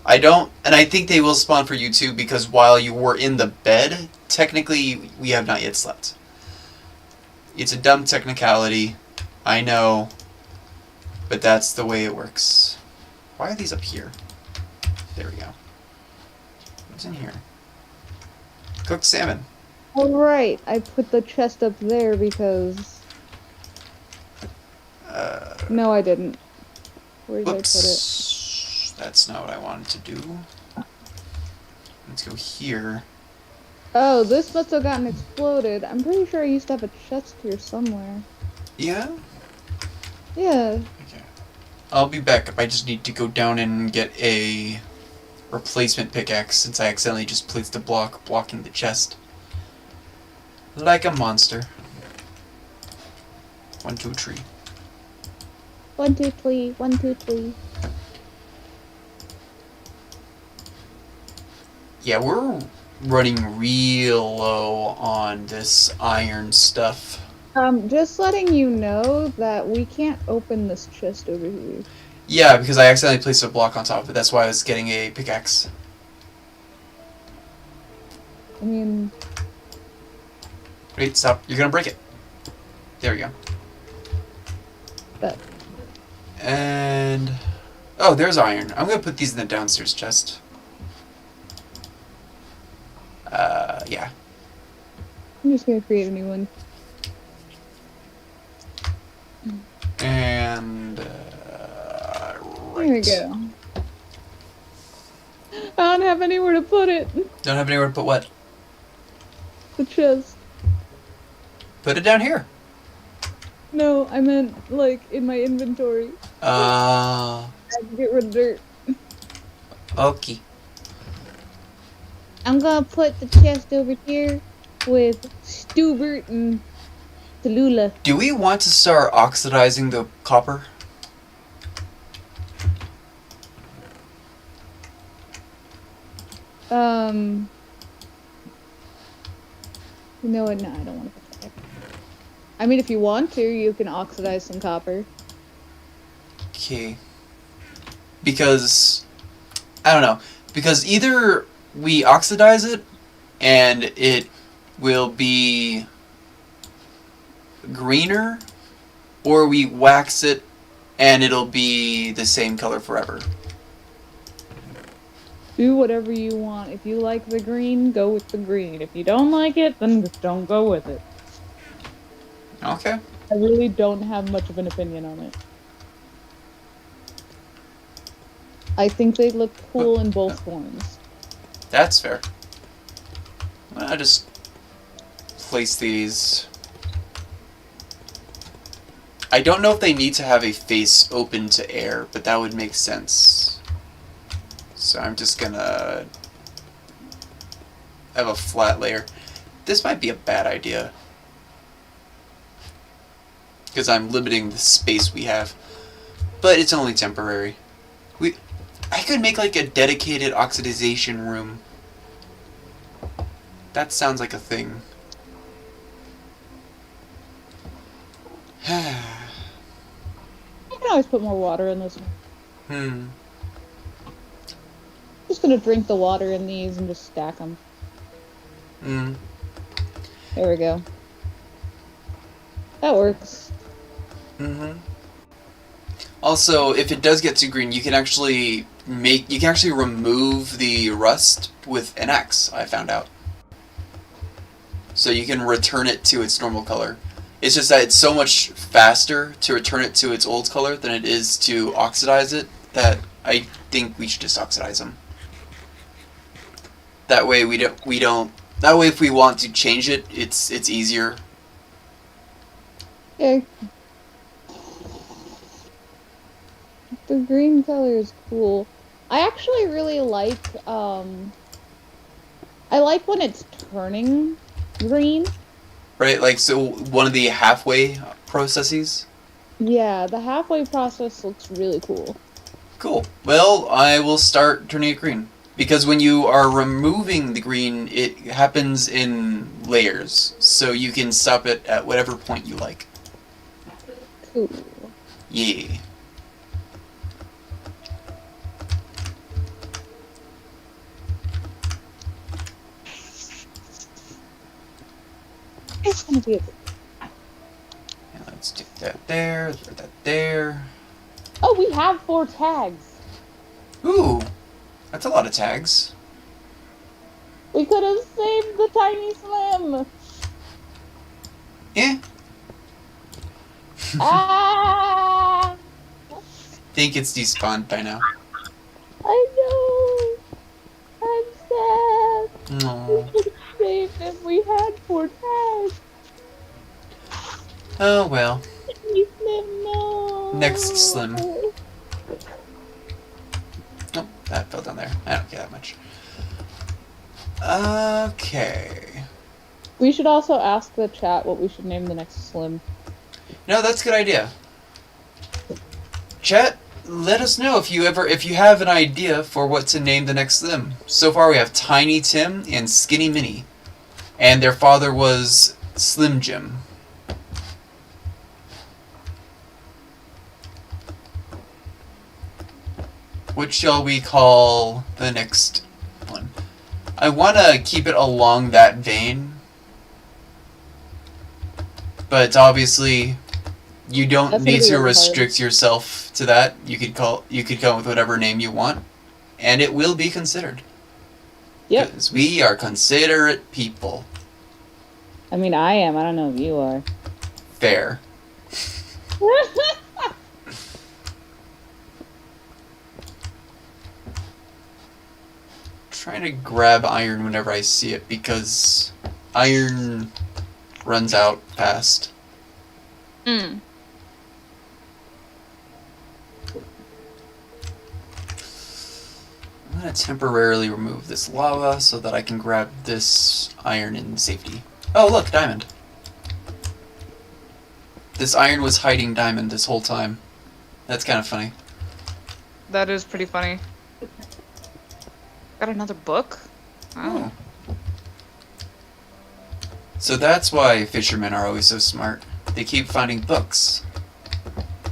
I don't, and I think they will spawn for you too, because while you were in the bed, technically, we have not yet slept. It's a dumb technicality, I know, but that's the way it works. Why are these up here? There we go. What's in here? Cooked salmon. Oh, right. I put the chest up there because... No, I didn't. Where did I put it? That's not what I wanted to do. Let's go here. Oh, this must have gotten exploded. I'm pretty sure I used to have a chest here somewhere. Yeah? Yeah. Okay. I'll be back up. I just need to go down and get a replacement pickaxe since I accidentally just placed a block blocking the chest. Like a monster. 1, 2, 3. 1, 2, 3. 1, 2, 3. Yeah, we're running real low on this iron stuff. Just letting you know that we can't open this chest over here. Yeah, because I accidentally placed a block on top of it. That's why I was getting a pickaxe. I mean, Wait, stop. You're gonna break it. There we go. but And... Oh, there's iron. I'm gonna put these in the downstairs chest. Yeah. I'm just gonna create a new one. And... right. There we go. I don't have anywhere to put it. Don't have anywhere to put what? The chest. Put it down here. No, I meant, like, in my inventory. I had to get rid of dirt. Okay. I'm gonna put the chest over here with Stubert and Tallulah. Do we want to start oxidizing the copper? You know what? No, I don't want to put that. I mean, if you want to, you can oxidize some copper. Okay. Because... I don't know. Because either we oxidize it and it will be greener, or we wax it and it'll be the same color forever. Do whatever you want. If you like the green, go with the green. If you don't like it, then just don't go with it. Okay. I really don't have much of an opinion on it. I think they look cool in both forms. That's fair. I'll just place these. I don't know if they need to have a face open to air, but that would make sense. So I'm just gonna have a flat layer. This might be a bad idea, because I'm limiting the space we have. But it's only temporary. I could make like a dedicated oxidization room. That sounds like a thing. You can always put more water in this one. Just gonna drink the water in these and just stack them. There we go. That works. Also, if it does get too green, you can actually remove the rust with an axe, I found out. So you can return it to its normal color. It's just that it's so much faster to return it to its old color than it is to oxidize it, that I think we should just oxidize them. That way that way if we want to change it, it's easier. Okay. The green color is cool. I actually really like, I like when it's turning green. Right, like, so one of the halfway processes? Yeah, the halfway process looks really cool. Cool. Well, I will start turning it green. Because when you are removing the green, it happens in layers. So you can stop it at whatever point you like. Cool. Yeah. It's gonna be a bit. And let's do that there, put that there. Oh, we have 4 tags. Ooh, that's a lot of tags. We could have saved the tiny slim. Yeah. Ah! Think it's despawned by now. I know. I'm sad. No. We could have saved if we had 4 tags. Oh well. Tiny slim, no. Next slim. Oh, that fell down there. I don't care that much. Okay. We should also ask the chat what we should name the next slim. No, that's a good idea. Chat, let us know if you have an idea for what to name the next Slim. So far we have Tiny Tim and Skinny Minnie. And their father was Slim Jim. What shall we call the next one? I want to keep it along that vein, but obviously you don't That's gonna need be to really restrict yourself to that. You could come with whatever name you want, and it will be considered. Yep. Because we are considerate people. I mean, I am. I don't know if you are. Fair. Trying to grab iron whenever I see it because iron runs out fast. Mm. I'm going to temporarily remove this lava so that I can grab this iron in safety. Oh, look, diamond. This iron was hiding diamond this whole time. That's kind of funny. That is pretty funny. Got another book? Oh. So that's why fishermen are always so smart. They keep finding books.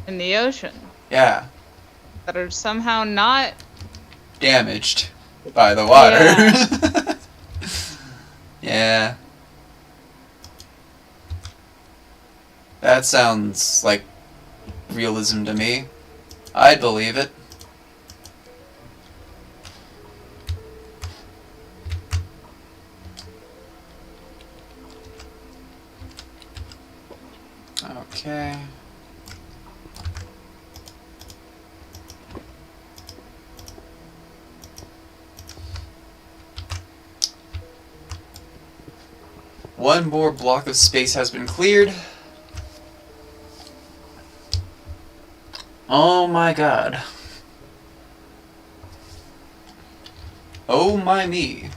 In the ocean. Yeah. That are somehow not... Damaged by the water. Yeah. That sounds like realism to me. I'd believe it. Okay. One more block of space has been cleared. Oh my god. Oh my me.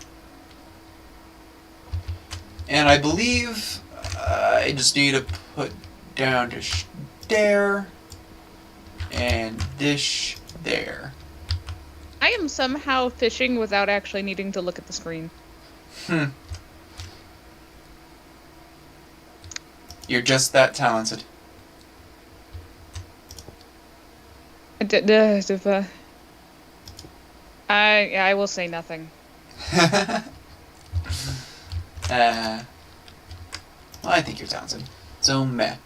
And I believe I just need to put down dish there and dish there. I am somehow fishing without actually needing to look at the screen. You're just that talented. I will say nothing. Well, I think you're talented. So meh.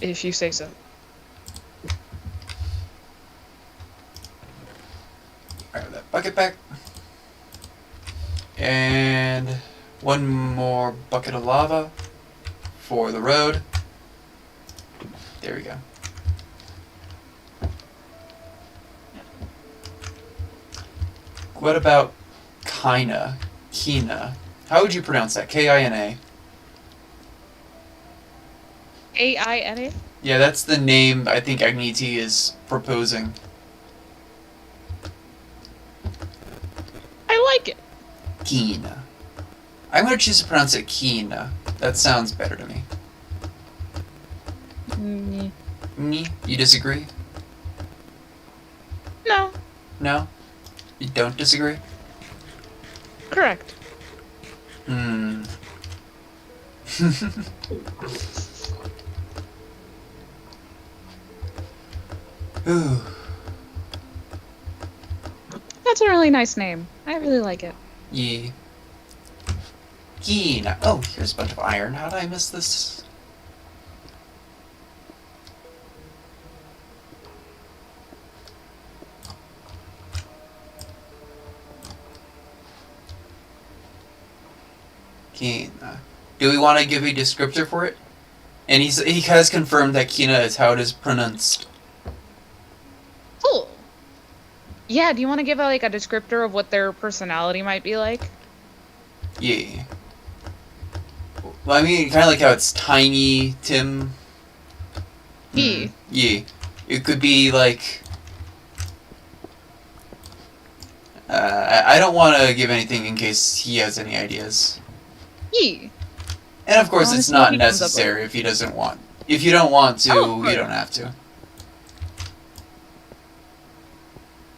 If you say so. Grab that bucket back. And one more bucket of lava for the road. There we go. What about Kina? Kina. How would you pronounce that? K-I-N-A. A-I-N-A? Yeah, that's the name I think Agniti is proposing. I like it. Kina. I'm going to choose to pronounce it Kina. That sounds better to me. You disagree? No. No? You don't disagree? Correct. Hmm. Ooh. That's a really nice name. I really like it. Yeah. Kina. Oh, here's a bunch of iron. How did I miss this? Kina. Do we want to give a descriptor for it? And he has confirmed that Kina is how it is pronounced. Cool. Yeah, do you want to give a descriptor of what their personality might be like? Yeah. Well, I mean, kind of like how it's Tiny Tim. He. Yeah. It could be like... I don't want to give anything in case he has any ideas. He. And of course, Honestly, it's not he comes up necessary if he doesn't want. If you don't want to, Oh, you don't have to.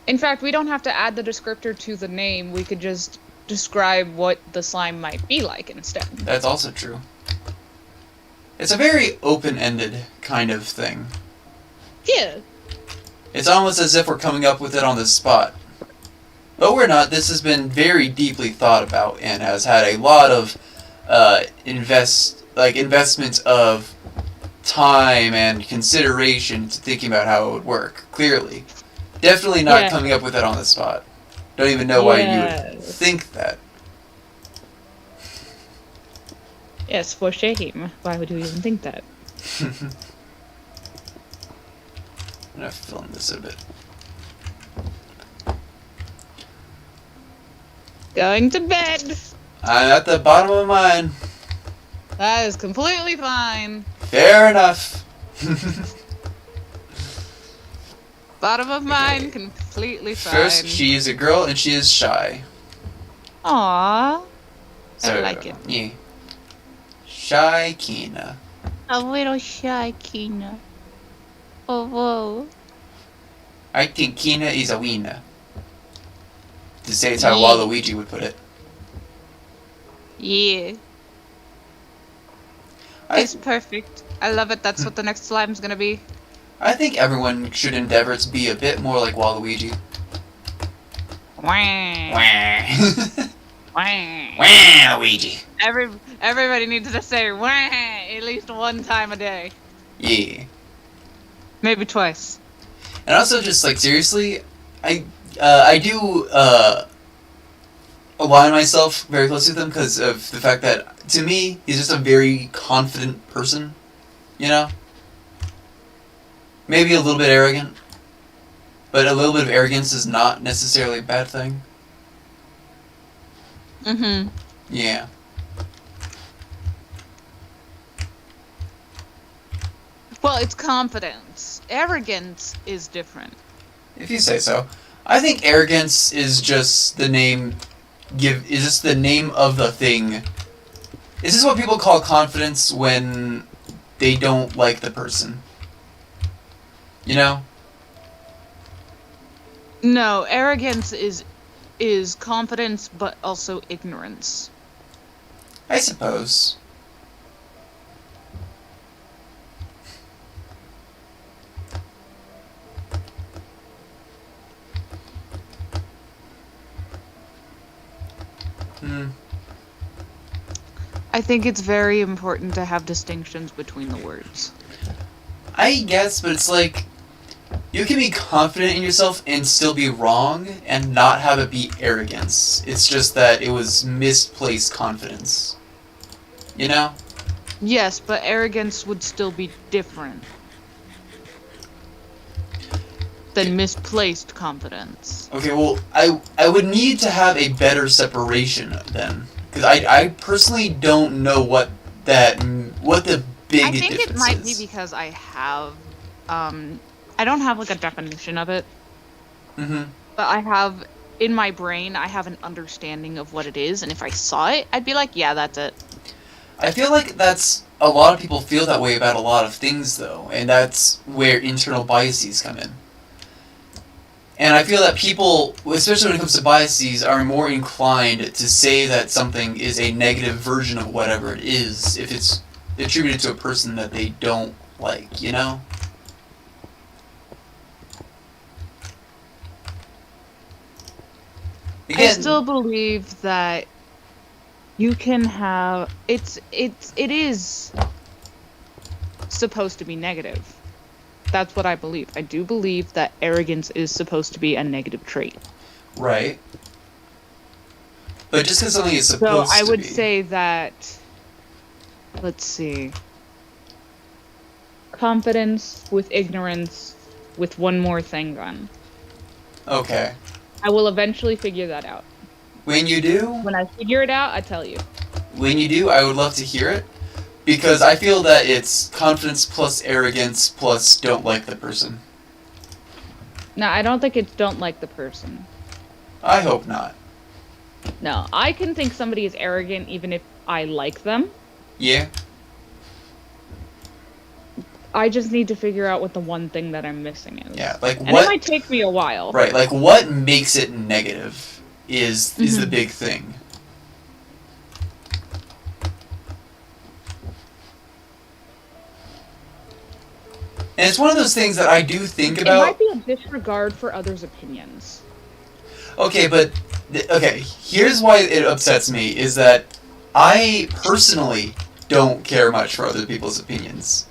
In fact, we don't have to add the descriptor to the name. We could just describe what the slime might be like instead. That's also true. It's a very open-ended kind of thing. Yeah. It's almost as if we're coming up with it on the spot. But we're not. This has been very deeply thought about and has had a lot of investments of time and consideration to thinking about how it would work. Clearly. Definitely not coming up with it on the spot. Don't even know why you would think that. Yes, for shame. Why would you even think that? I'm gonna fill in this a bit. Going to bed. I'm at the bottom of mine. That is completely fine. Fair enough. Bottom of mine, completely fine. First, she is a girl and she is shy. Aww. So, I like it. Yeah. Shy Kina. A little shy Kina. Oh, whoa. I think Kina is a wiener. To say it's how Yeah. Waluigi would put it. Yeah. It's perfect. I love it. That's what the next slime's gonna be. I think everyone should endeavor to be a bit more like Waluigi. Wah. Wah. Wah. Waluigi. Everybody needs to say wah at least one time a day. Yeah. Maybe twice. And also, just like seriously, I do align myself very closely with him because of the fact that to me he's just a very confident person. You know. Maybe a little bit arrogant, but a little bit of arrogance is not necessarily a bad thing. Mm-hmm. Yeah. Well, it's confidence. Arrogance is different. If you say so. I think arrogance is just the name is just the name of the thing. Is this what people call confidence when they don't like the person? You know? No, arrogance is confidence but also ignorance. I suppose. I think it's very important to have distinctions between the words. I guess, but it's like you can be confident in yourself and still be wrong and not have it be arrogance. It's just that it was misplaced confidence. You know? Yes, but arrogance would still be different than misplaced confidence. Okay, well, I would need to have a better separation then. Because I personally don't know what the big I think difference it might be is. because I have, I don't have like a definition of it, Mm-hmm. but I have, in my brain, I have an understanding of what it is, and if I saw it, I'd be like, yeah, that's it. I feel like that's a lot of people feel that way about a lot of things, though, and that's where internal biases come in. And I feel that people, especially when it comes to biases, are more inclined to say that something is a negative version of whatever it is if it's attributed to a person that they don't like, you know? Again, I still believe that you can have, it is supposed to be negative. That's what I believe. I do believe that arrogance is supposed to be a negative trait. right. But just because something is supposed So I to would be. say that, let's see, confidence with ignorance with one more thing on. Okay. I will eventually figure that out. When you do, When I figure it out, I tell you. I would love to hear it. Because I feel that it's confidence plus arrogance plus don't like the person. No, I don't think it's don't like the person. I hope not. No, I can think somebody is arrogant even if I like them. Yeah? I just need to figure out what the one thing that I'm missing is. Yeah, like And it what... might take me a while. Right, like what makes it negative is the Mhm. big thing. And it's one of those things that I do think It about. might be a disregard for others' opinions. Okay, but okay, here's why it upsets me is that I personally don't care much for other people's opinions.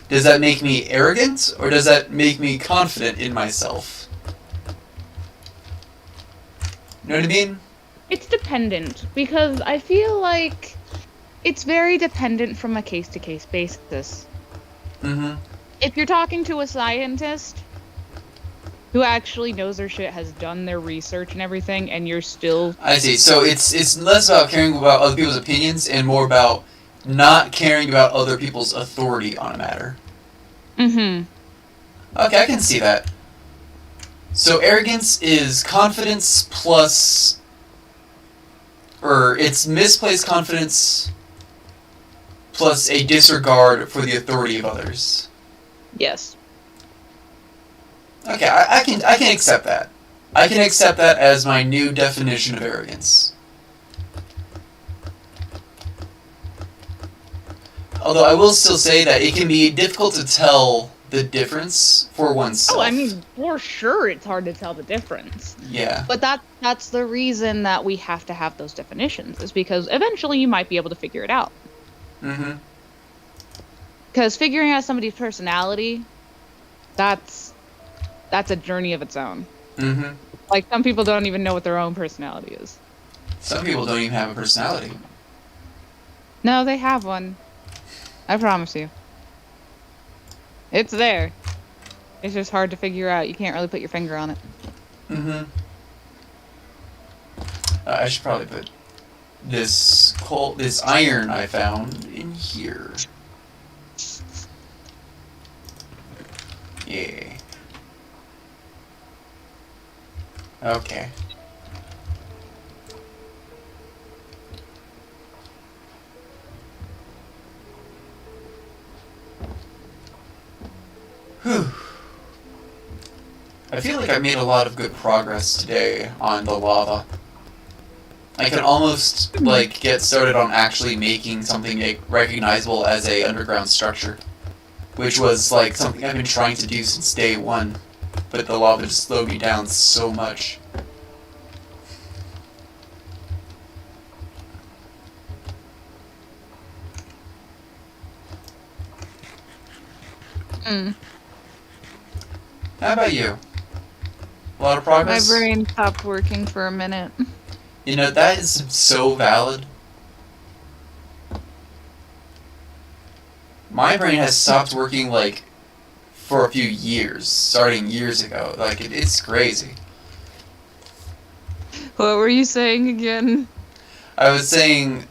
Does that make me arrogant, or does that make me confident in myself? You know what I mean? It's dependent, because I feel like it's very dependent from a case-to-case basis. Mm-hmm. If you're talking to a scientist who actually knows their shit, has done their research and everything, and you're still... I see. So it's less about caring about other people's opinions and more about not caring about other people's authority on a matter. Mm-hmm. Okay, I can see that. So arrogance is confidence plus... Or it's misplaced confidence plus a disregard for the authority of others. Yes. Okay, I can accept that. I can accept that as my new definition of arrogance. Although I will still say that it can be difficult to tell the difference for oneself. Oh, I mean, for sure it's hard to tell the difference. Yeah. But that's the reason that we have to have those definitions, is because eventually you might be able to figure it out. Mm-hmm. Because figuring out somebody's personality, that's a journey of its own. Mm-hmm. Like, some people don't even know what their own personality is. Some people don't even have a personality. No, they have one. I promise you. It's there. It's just hard to figure out. You can't really put your finger on it. Mm-hmm. I should probably put this iron I found in here. Yeah. Okay. Whew. I feel like I made a lot of good progress today on the lava. I can almost, like, get started on actually making something recognizable as a underground structure. Which was, like, something I've been trying to do since day one. But the lava just slowed me down so much. Mm. How about you? A lot of progress? My brain stopped working for a minute. You know, that is so valid. My brain has stopped working, like, for a few years, starting years ago. Like, it's crazy. What were you saying again? I was saying,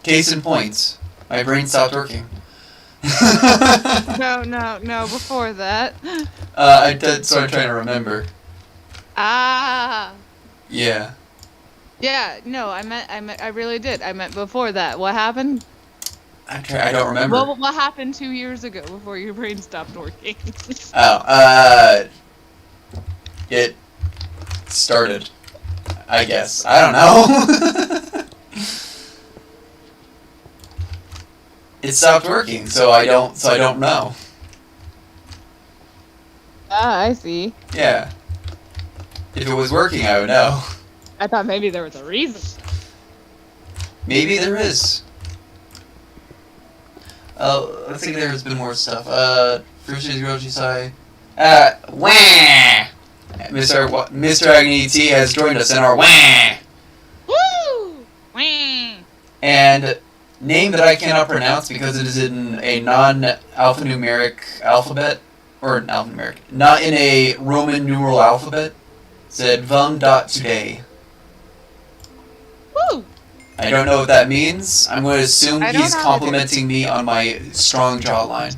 case in point, my brain stopped working. No, before that. So I'm trying to remember. Ah. Yeah. Yeah, no, I meant, I really did. I meant before that. What happened? I don't remember. What happened 2 years ago before your brain stopped working? It started, I guess. I don't know. It stopped working, so I don't know. Ah, I see. Yeah. If it was working, I would know. I thought maybe there was a reason. Maybe there is. Let's think there's been more stuff. Frushi Groshi Sai. Wah! Mr. Agni T has joined us in our wah! Woo! Wah! And name that I cannot pronounce because it is in a non-alphanumeric alphabet. Or an alphanumeric. Not in a Roman numeral alphabet. Said Vum.today. Woo! I don't know what that means. I'm going to assume I don't he's know complimenting me on my strong jawline.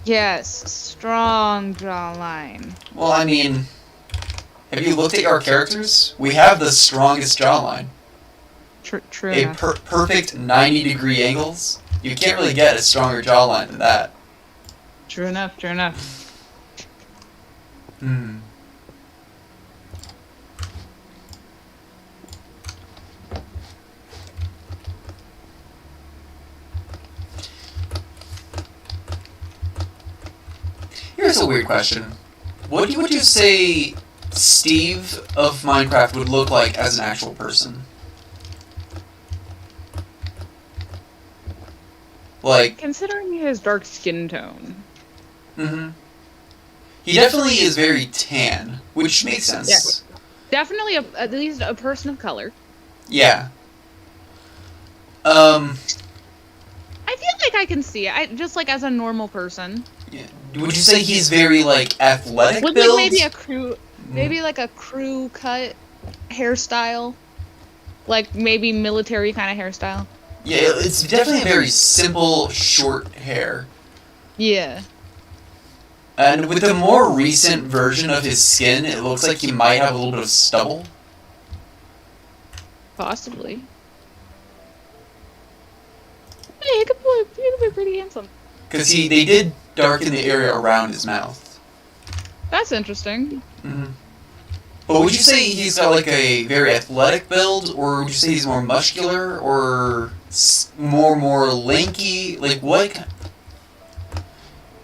Yes, strong jawline. Well, I mean, have you looked at our characters? We have the strongest jawline. True A enough. perfect 90-degree angles. You can't really get a stronger jawline than that. True enough. Hmm. here's a weird question. What would you say Steve of Minecraft would look like as an actual person? Like, considering his dark skin tone. mm-hmm. He definitely is very tan, which makes sense. Yeah. Definitely at least a person of color. Yeah. I feel like I can see it. Just like as a normal person. Yeah. Would you say he's very like athletic With build? like maybe like a crew cut hairstyle, like maybe military kind of hairstyle. Yeah, it's definitely a very simple, short hair. Yeah. And with the more recent version of his skin, it looks like he might have a little bit of stubble. Possibly. Hey, he could be pretty handsome. Because they did darken the area around his mouth. That's interesting. Mm-hmm. But would you say he's got like a very athletic build, or would you say he's more muscular, or more lanky? Like what?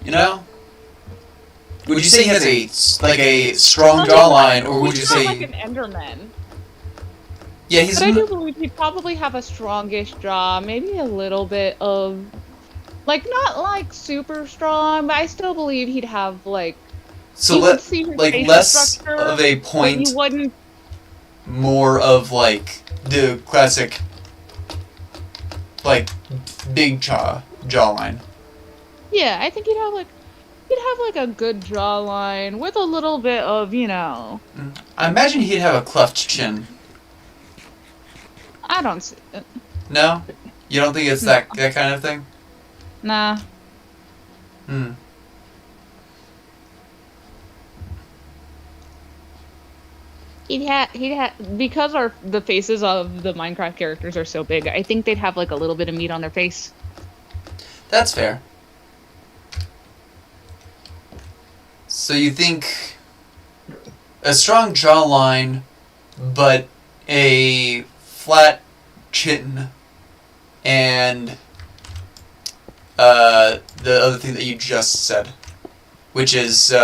You know? Would you say he has a strong jawline, or would you say like an Enderman? Yeah, he's. But I do believe he'd probably have a strongish jaw, maybe a little bit of, like, not like super strong, but I still believe he'd have like. So like less of a point, you wouldn't. More of like the classic, like big jawline. Yeah, I think he'd have like a good jawline with a little bit of, you know. I imagine he'd have a cleft chin. I don't see it. No, you don't think it's that kind of thing? Nah. Hmm. He'd have because the faces of the Minecraft characters are so big. I think they'd have like a little bit of meat on their face. That's fair. So you think a strong jawline, but a flat chin, and the other thing that you just said, which is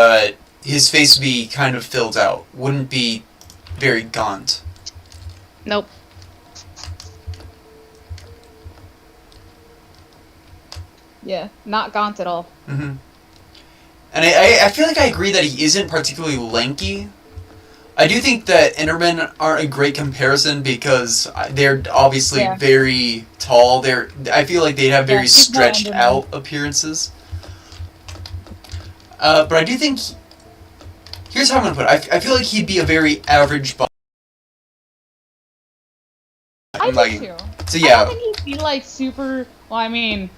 his face would be kind of filled out, wouldn't be very gaunt. Nope. Yeah, not gaunt at all. Mm-hmm. And I feel like I agree that he isn't particularly lanky. I do think that Endermen aren't a great comparison because they're obviously very tall. I feel like they'd have very stretched out appearances. But I do think... Here's how I'm going to put it. I feel like he'd be a very average body. I do too. So yeah. I don't think he'd be like super... Well, I mean...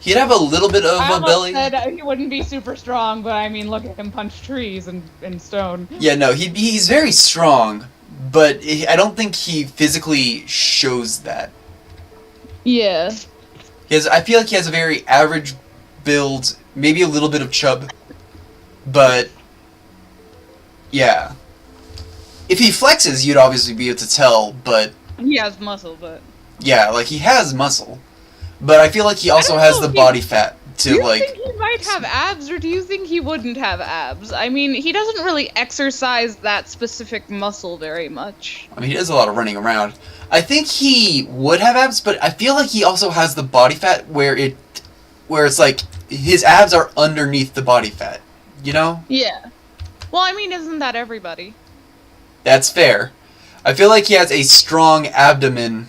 He'd have a little bit of a belly. I said he wouldn't be super strong, but I mean, look at him punch trees and stone. Yeah, no, he's very strong, but I don't think he physically shows that. Yeah. I feel like he has a very average build, maybe a little bit of chub, but yeah. If he flexes, you'd obviously be able to tell, but... He has muscle, but... Yeah, like, he has muscle. But I feel like he also has the body fat to, like... Do you think he might have abs, or do you think he wouldn't have abs? I mean, he doesn't really exercise that specific muscle very much. I mean, he does a lot of running around. I think he would have abs, but I feel like he also has the body fat where it's like, his abs are underneath the body fat, you know? Yeah. Well, I mean, isn't that everybody? That's fair. I feel like he has a strong abdomen...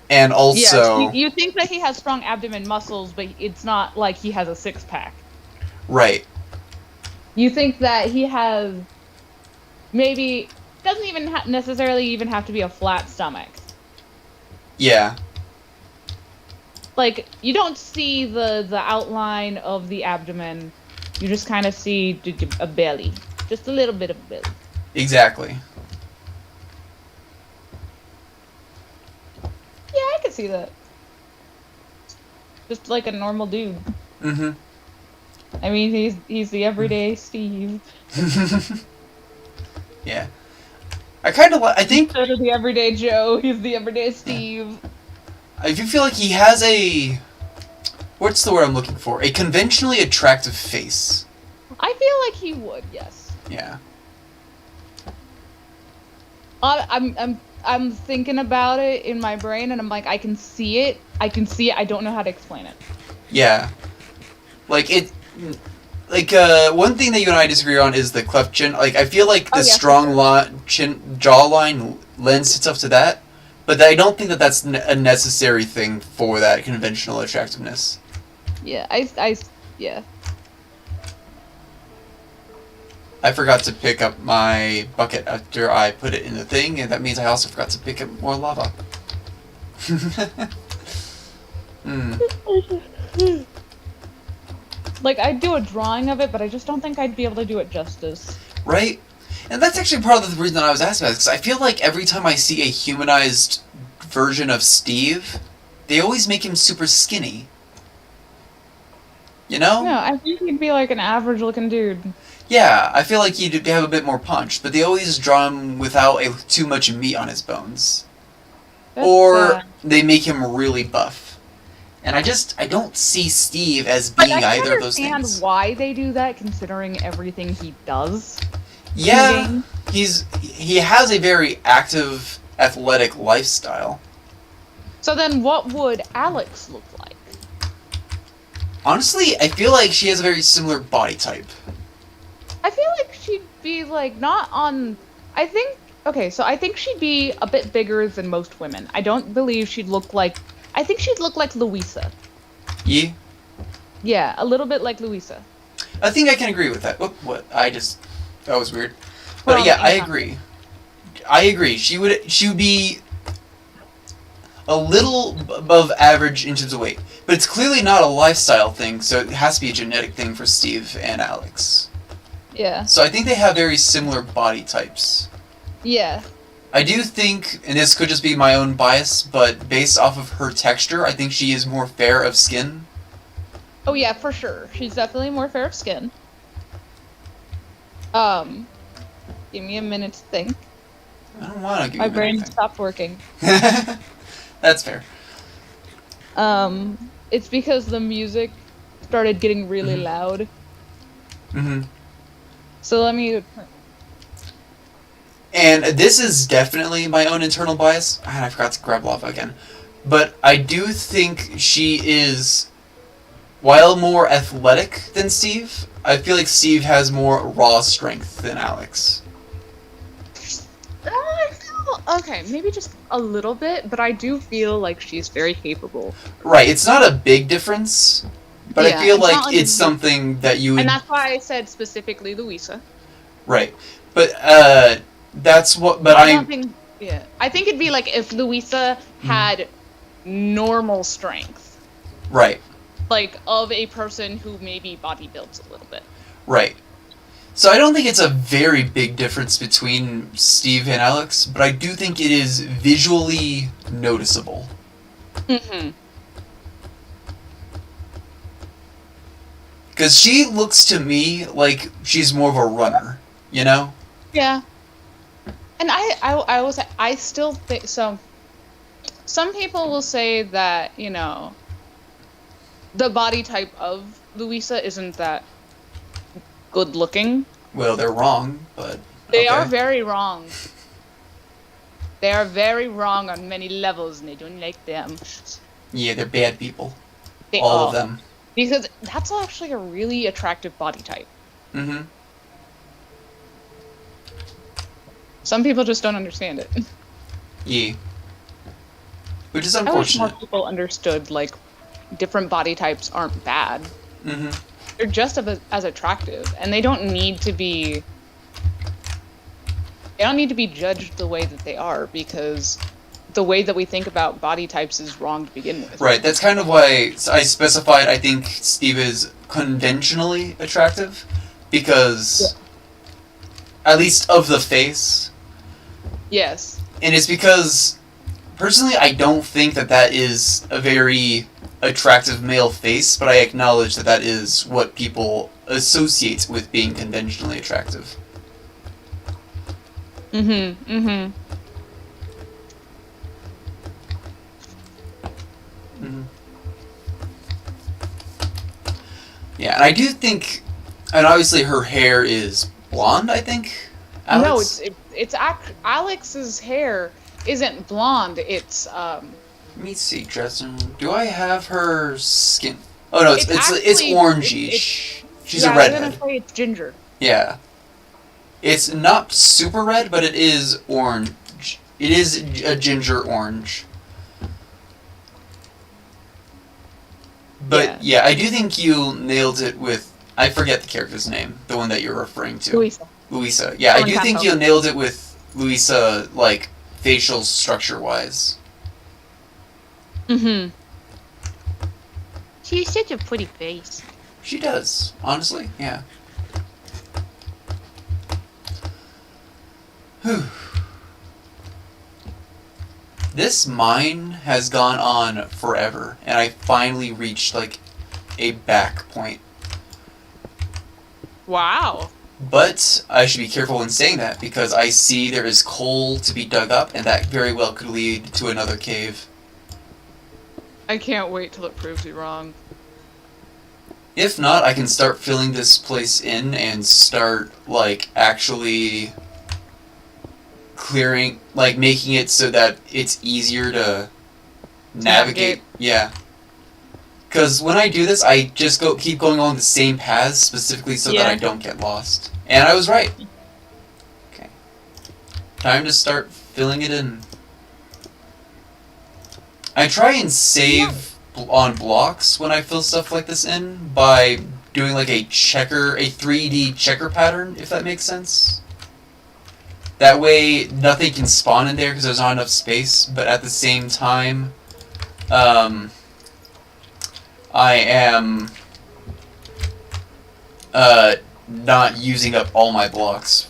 And also... Yeah, you think that he has strong abdomen muscles, but it's not like he has a six-pack. Right. You think that he has... Maybe... Doesn't even necessarily even have to be a flat stomach. Yeah. Like, you don't see the outline of the abdomen. You just kind of see a belly. Just a little bit of belly. Exactly. Yeah, I could see that. Just like a normal dude. Mm-hmm. I mean, he's the everyday Steve. Yeah. I think... Instead of the everyday Joe, he's the everyday Steve. I do feel like he has a... What's the word I'm looking for? A conventionally attractive face. I feel like he would, yes. Yeah. I'm thinking about it in my brain, and I'm like, I can see it. I can see it. I don't know how to explain it. Yeah. Like, one thing that you and I disagree on is the cleft chin. Like, I feel like the strong jawline lends itself to that, but I don't think that that's a necessary thing for that conventional attractiveness. Yeah, yeah. I forgot to pick up my bucket after I put it in the thing, and that means I also forgot to pick up more lava. Like, I'd do a drawing of it, but I just don't think I'd be able to do it justice. Right? And that's actually part of the reason that I was asking about it, because I feel like every time I see a humanized version of Steve, they always make him super skinny. You know? No, I think he'd be like an average-looking dude. Yeah, I feel like he'd have a bit more punch, but they always draw him without too much meat on his bones. Or they make him really buff. And I don't see Steve as being either of those things. I understand why they do that, considering everything he does. Yeah, he has a very active, athletic lifestyle. So then what would Alex look like? Honestly, I feel like she has a very similar body type. I feel like she'd be, like, not on... I think she'd be a bit bigger than most women. I don't believe she'd look like... I think she'd look like Louisa. Yeah? Yeah, a little bit like Louisa. I think I can agree with that. What? That was weird. But yeah, I agree. I agree. She would be a little above average in terms of weight. But it's clearly not a lifestyle thing, so it has to be a genetic thing for Steve and Alex. Yeah. So I think they have very similar body types. Yeah. I do think, and this could just be my own bias, but based off of her texture, I think she is more fair of skin. Oh yeah, for sure. She's definitely more fair of skin. Give me a minute to think. I don't want to give My you brain stopped working. That's fair. It's because the music started getting really loud. Mm-hmm. So let me... And this is definitely my own internal bias. And I forgot to grab lava again. But I do think she is, while more athletic than Steve, I feel like Steve has more raw strength than Alex. I feel... Okay, maybe just a little bit, but I do feel like she's very capable. Right, it's not a big difference, but Yeah, I feel it's like not it's something that you would... And that's why I said specifically Louisa. Right. But, that's what... But I don't think... Yeah. I think it'd be like if Louisa had normal strength. Right. Like, of a person who maybe body builds a little bit. Right. So I don't think it's a very big difference between Steve and Alex, but I do think it is visually noticeable. Mm-hmm. Because she looks to me like she's more of a runner, you know? Yeah. And I still think, so, some people will say that, you know, the body type of Louisa isn't that good looking. Well, they're wrong, but... They are very wrong. They are very wrong on many levels, and I don't like them. Yeah, they're bad people. They All are. of them. Because that's actually a really attractive body type. Mm-hmm. Some people just don't understand it. Yeah. Which is I wish more unfortunate. people understood, like, different body types aren't bad. Mm-hmm. They're just as attractive, and they don't need to be... They don't need to be judged the way that they are, because the way that we think about body types is wrong to begin with. Right, that's kind of why I specified I think Steve is conventionally attractive, because... At least of the face. Yes. And it's because, personally, I don't think that that is a very attractive male face, but I acknowledge that that is what people associate with being conventionally attractive. Mm-hmm. Mm-hmm. Mm-hmm. Yeah, and I do think And obviously her hair is blonde, I think. No, Alex? Alex's hair isn't blonde. It's Let me see, Dresden. Do I have her skin? Oh no, it's actually orangey. She's yeah, a I was gonna redhead. say it's ginger. Yeah. It's not super red, but it is orange. It is a ginger orange. But yeah, I do think you nailed it with. I forget the character's name, the one that you're referring to. Luisa. Luisa. Yeah, I do Encanto. think you nailed it with Luisa, like, facial structure-wise. Mm-hmm. She has such a pretty face. She does, honestly, yeah. Whew. This mine has gone on forever, and I finally reached, like, a back point. Wow. But I should be careful when saying that, because I see there is coal to be dug up, and that very well could lead to another cave. I can't wait till it proves you wrong. If not, I can start filling this place in and start, like, actually clearing, like, making it so that it's easier to navigate. Yeah. Because when I do this, I just keep going along the same paths, specifically so that I don't get lost. And I was right. Okay. Time to start filling it in. I try and save on blocks when I fill stuff like this in by doing like a 3D checker pattern, if that makes sense. That way, nothing can spawn in there because there's not enough space, but at the same time, I am not using up all my blocks.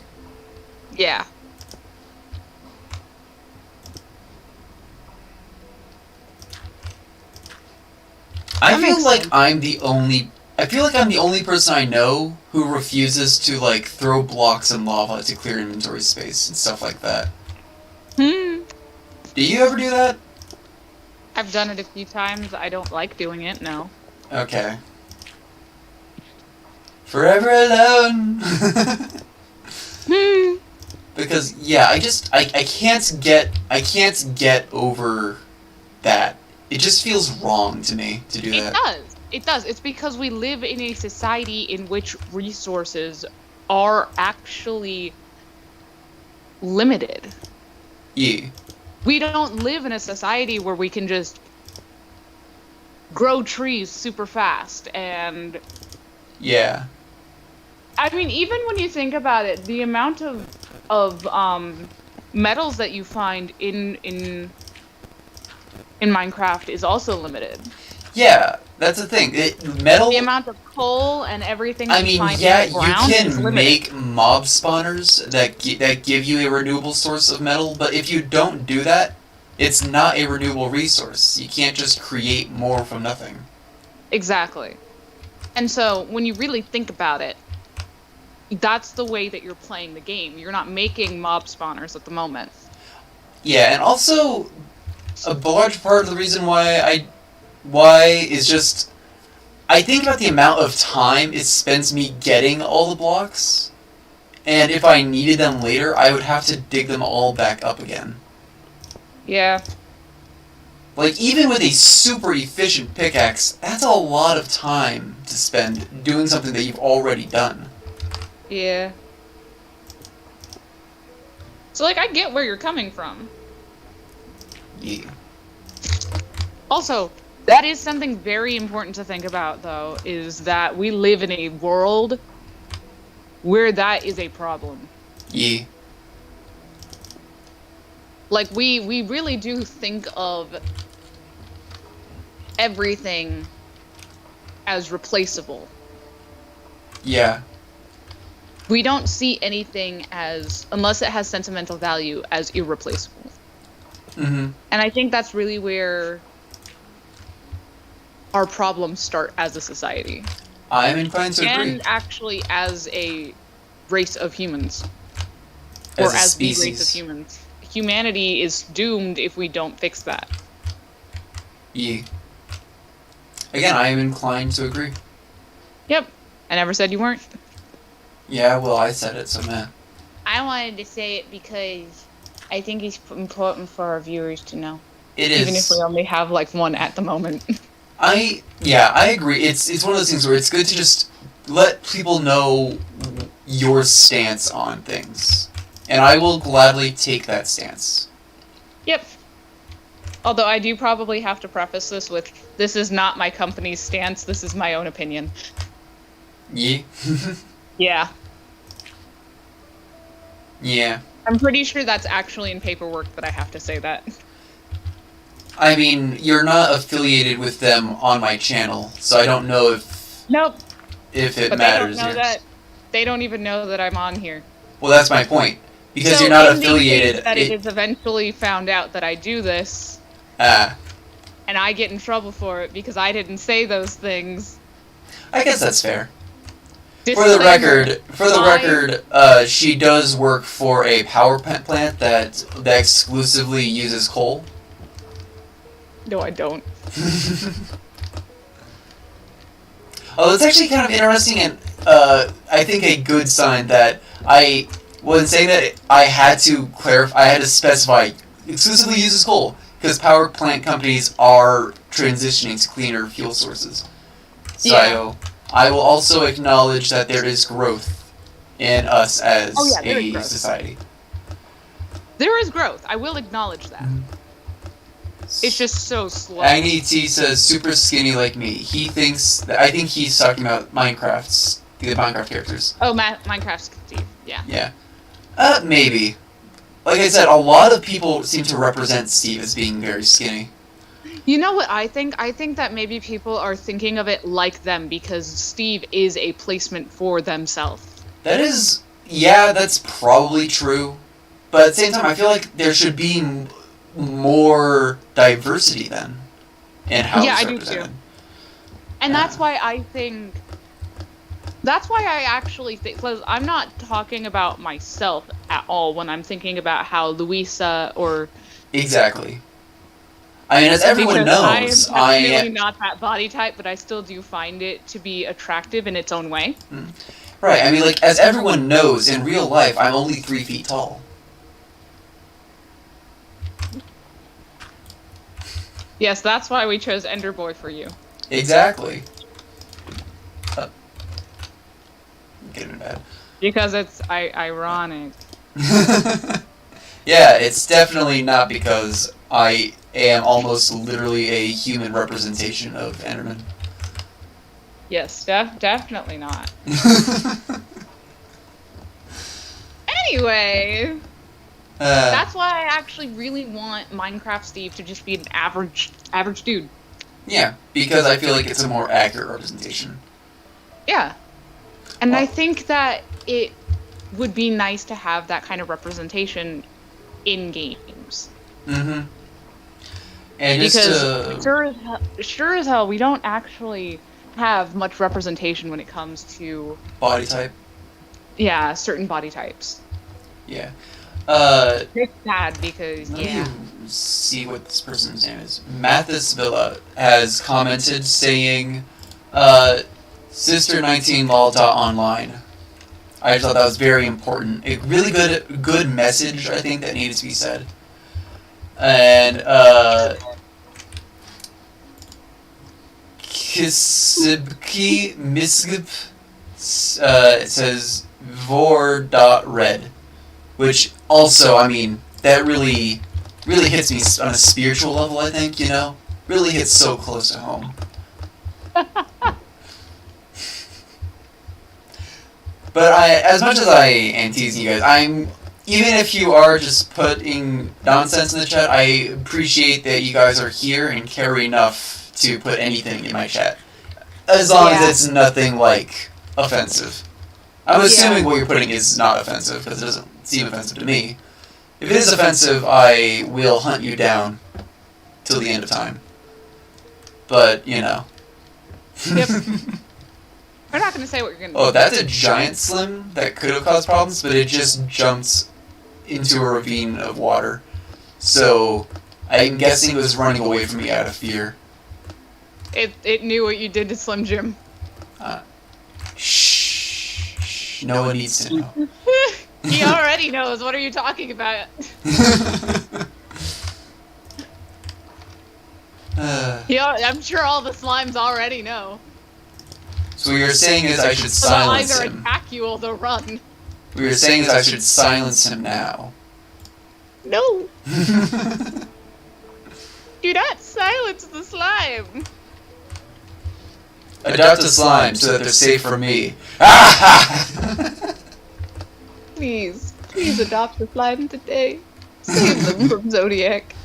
Yeah. I feel like sense. I'm the only person I know who refuses to like throw blocks in lava to clear inventory space and stuff like that. Hmm. Do you ever do that? I've done it a few times. I don't like doing it, no. Okay. Forever alone. Hmm. Because yeah, I can't get over that. It just feels wrong to me to do that. It does. It does. It's because we live in a society in which resources are actually limited. Yeah. We don't live in a society where we can just grow trees super fast. And Yeah. I mean, even when you think about it, the amount of metals that you find in Minecraft is also limited. Yeah, that's the thing. Metal. The amount of coal and everything I you mean, find yeah, in the ground you is can limited. make mob spawners that give you a renewable source of metal, but if you don't do that, it's not a renewable resource. You can't just create more from nothing. Exactly. And so when you really think about it, that's the way that you're playing the game. You're not making mob spawners at the moment. Yeah, and also a large part of the reason why is just I think about the amount of time it spends me getting all the blocks, and if I needed them later, I would have to dig them all back up again. Yeah. Like, even with a super efficient pickaxe, that's a lot of time to spend doing something that you've already done. Yeah. So, like, I get where you're coming from. Yeah. Also, that is something very important to think about, though, is that we live in a world where that is a problem. Yeah. Like, we really do think of everything as replaceable. Yeah. We don't see anything as, unless it has sentimental value, as irreplaceable. Mm-hmm. And I think that's really where our problems start as a society. I'm inclined to agree. And actually as a race of humans. As Or a as the species. race of humans. Humanity is doomed if we don't fix that. Yeah. Again, I am inclined to agree. Yep. I never said you weren't. Yeah, well, I said it, so man. I wanted to say it because I think it's important for our viewers to know. It Even if is. we only have like one at the moment. I agree. It's one of those things where it's good to just let people know your stance on things, and I will gladly take that stance. Yep. Although I do probably have to preface this with, this is not my company's stance, this is my own opinion. Yeah. Yeah. Yeah. I'm pretty sure that's actually in paperwork that I have to say that. I mean, you're not affiliated with them on my channel, so I don't know Nope. if it But matters they don't know here. that. They don't even know that I'm on here. Well, that's my point. Because So you're not in the affiliated. case that it is eventually found out that I do this, Ah, and I get in trouble for it because I didn't say those things. I guess that's fair. For Disclaimer, the my- record, she does work for a power plant that exclusively uses coal. No, I don't. Oh, it's actually kind of interesting and I think a good sign that when saying that I had to clarify, I had to specify exclusively uses coal because power plant companies are transitioning to cleaner fuel sources. So Yeah. I will also acknowledge that there is growth in us as there is a growth. society. There is growth. I will acknowledge that. It's just so slow. Agni T says super skinny like me. I think he's talking about the Minecraft characters. Oh, Minecraft Steve. Yeah. Yeah. Maybe. Like I said, a lot of people seem to represent Steve as being very skinny. You know what I think? I think that maybe people are thinking of it like them because Steve is a placement for themselves. That's probably true. But at the same time, I feel like there should be more diversity then in how Yeah, it's I do represented. too. And that's why I think... That's why I actually think... Because I'm not talking about myself at all when I'm thinking about how Louisa or... Exactly. I mean, as everyone knows, I am definitely not that body type, but I still do find it to be attractive in its own way. Right, I mean, like, as everyone knows, in real life, I'm only 3 feet tall. Yes, that's why we chose Ender Boy for you. Exactly. Getting in bed. Because it's ironic. Yeah, it's definitely not because I am almost literally a human representation of Enderman. Yes, definitely not. Anyway, that's why I actually really want Minecraft Steve to just be an average dude. Yeah, because I feel like it's a more accurate representation. Yeah. And Well- I think that it would be nice to have that kind of representation in games. Mm-hmm. And just Because sure as hell, we don't actually have much representation when it comes to, body type. yeah, certain body types. Yeah. It's sad because, Let yeah. me see what this person's name is. Mathis Villa has commented saying, Sister19lol.online. I just thought that was very important. A really good message, I think, that needed to be said. And, Kisibki Misgip, it says vor.red. Which also, I mean, that really hits me on a spiritual level, I think, you know? Really hits so close to home. But as much as I am teasing you guys, even if you are just putting nonsense in the chat, I appreciate that you guys are here and care enough to put anything in my chat. As long as it's nothing, like, offensive. I'm assuming what you're putting is not offensive, because it doesn't seem offensive to me. If it is offensive, I will hunt you down till the end of time. But, you know. Yep. We're not going to say what you're going to do. Oh, that's a giant slim that could have caused problems, but it just jumps into a ravine of water. So, I'm guessing it was running away from me out of fear. It knew what you did to Slim Jim. Shh. fish. No one needs to know. He already knows. What are you talking about? Yeah, I'm sure all the slimes already know. So what you're saying is I should silence So they'll either him. attack you or they'll run. What you're saying is I should silence him now. No, do not silence the slime. Adopt a slime so that they're safe from me. Please, please adopt the slime today. Save them from Zodiac.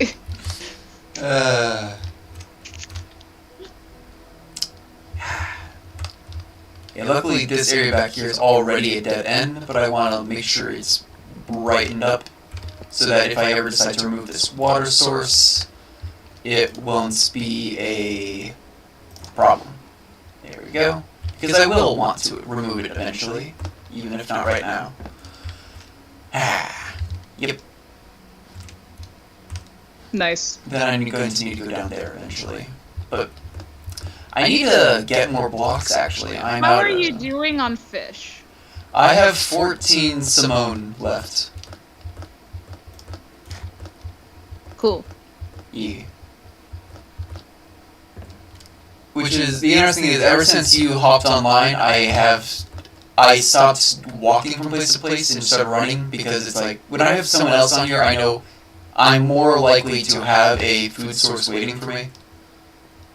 Yeah, luckily this area back here is already a dead end, but I want to make sure it's brightened up so that if I ever decide to remove this water source, it won't be a problem. There we go. Because I will want to remove it eventually, even if not right now. Yep. Nice. Then I'm going to need to go down there eventually. But I need to get more blocks, actually. How are you doing on fish? I have 14 Simone left. Cool. Yeah. Which is, the interesting thing is, ever since you hopped online, I stopped walking from place to place and started running, because it's like, when I have someone else on here, I know I'm more likely to have a food source waiting for me.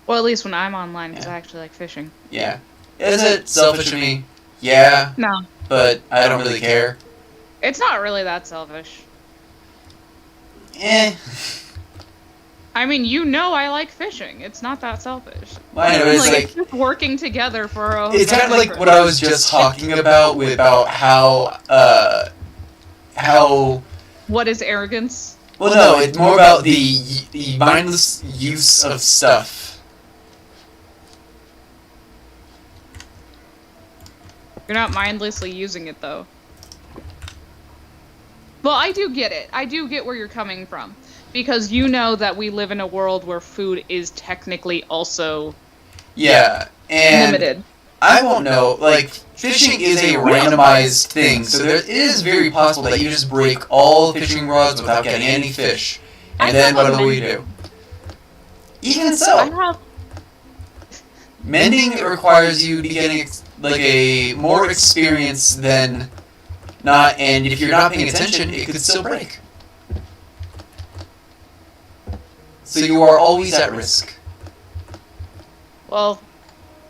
Well, at least when I'm online, because Yeah. I actually like fishing. Yeah. Is it selfish of me? Yeah, No, but I don't really care. it's not really that selfish. Eh. I mean, you know I like fishing. It's not that selfish. Well, I know, it's like, it's just working together for a... it's kind of like what I was just talking about, about how... What is arrogance? Well, no, it's more about the mindless use of stuff. You're not mindlessly using it, though. Well, I do get it. I do get where you're coming from. Because you know that we live in a world where food is technically also... Yeah, and... limited. I won't know, like, fishing is a randomized thing, so it is very possible that you just break all fishing rods without getting any fish. And then what will we do? Even I so, have... mending requires you to be getting, like, a more experience than not, and if you're not paying attention, it could still break. So you are always at risk. Well,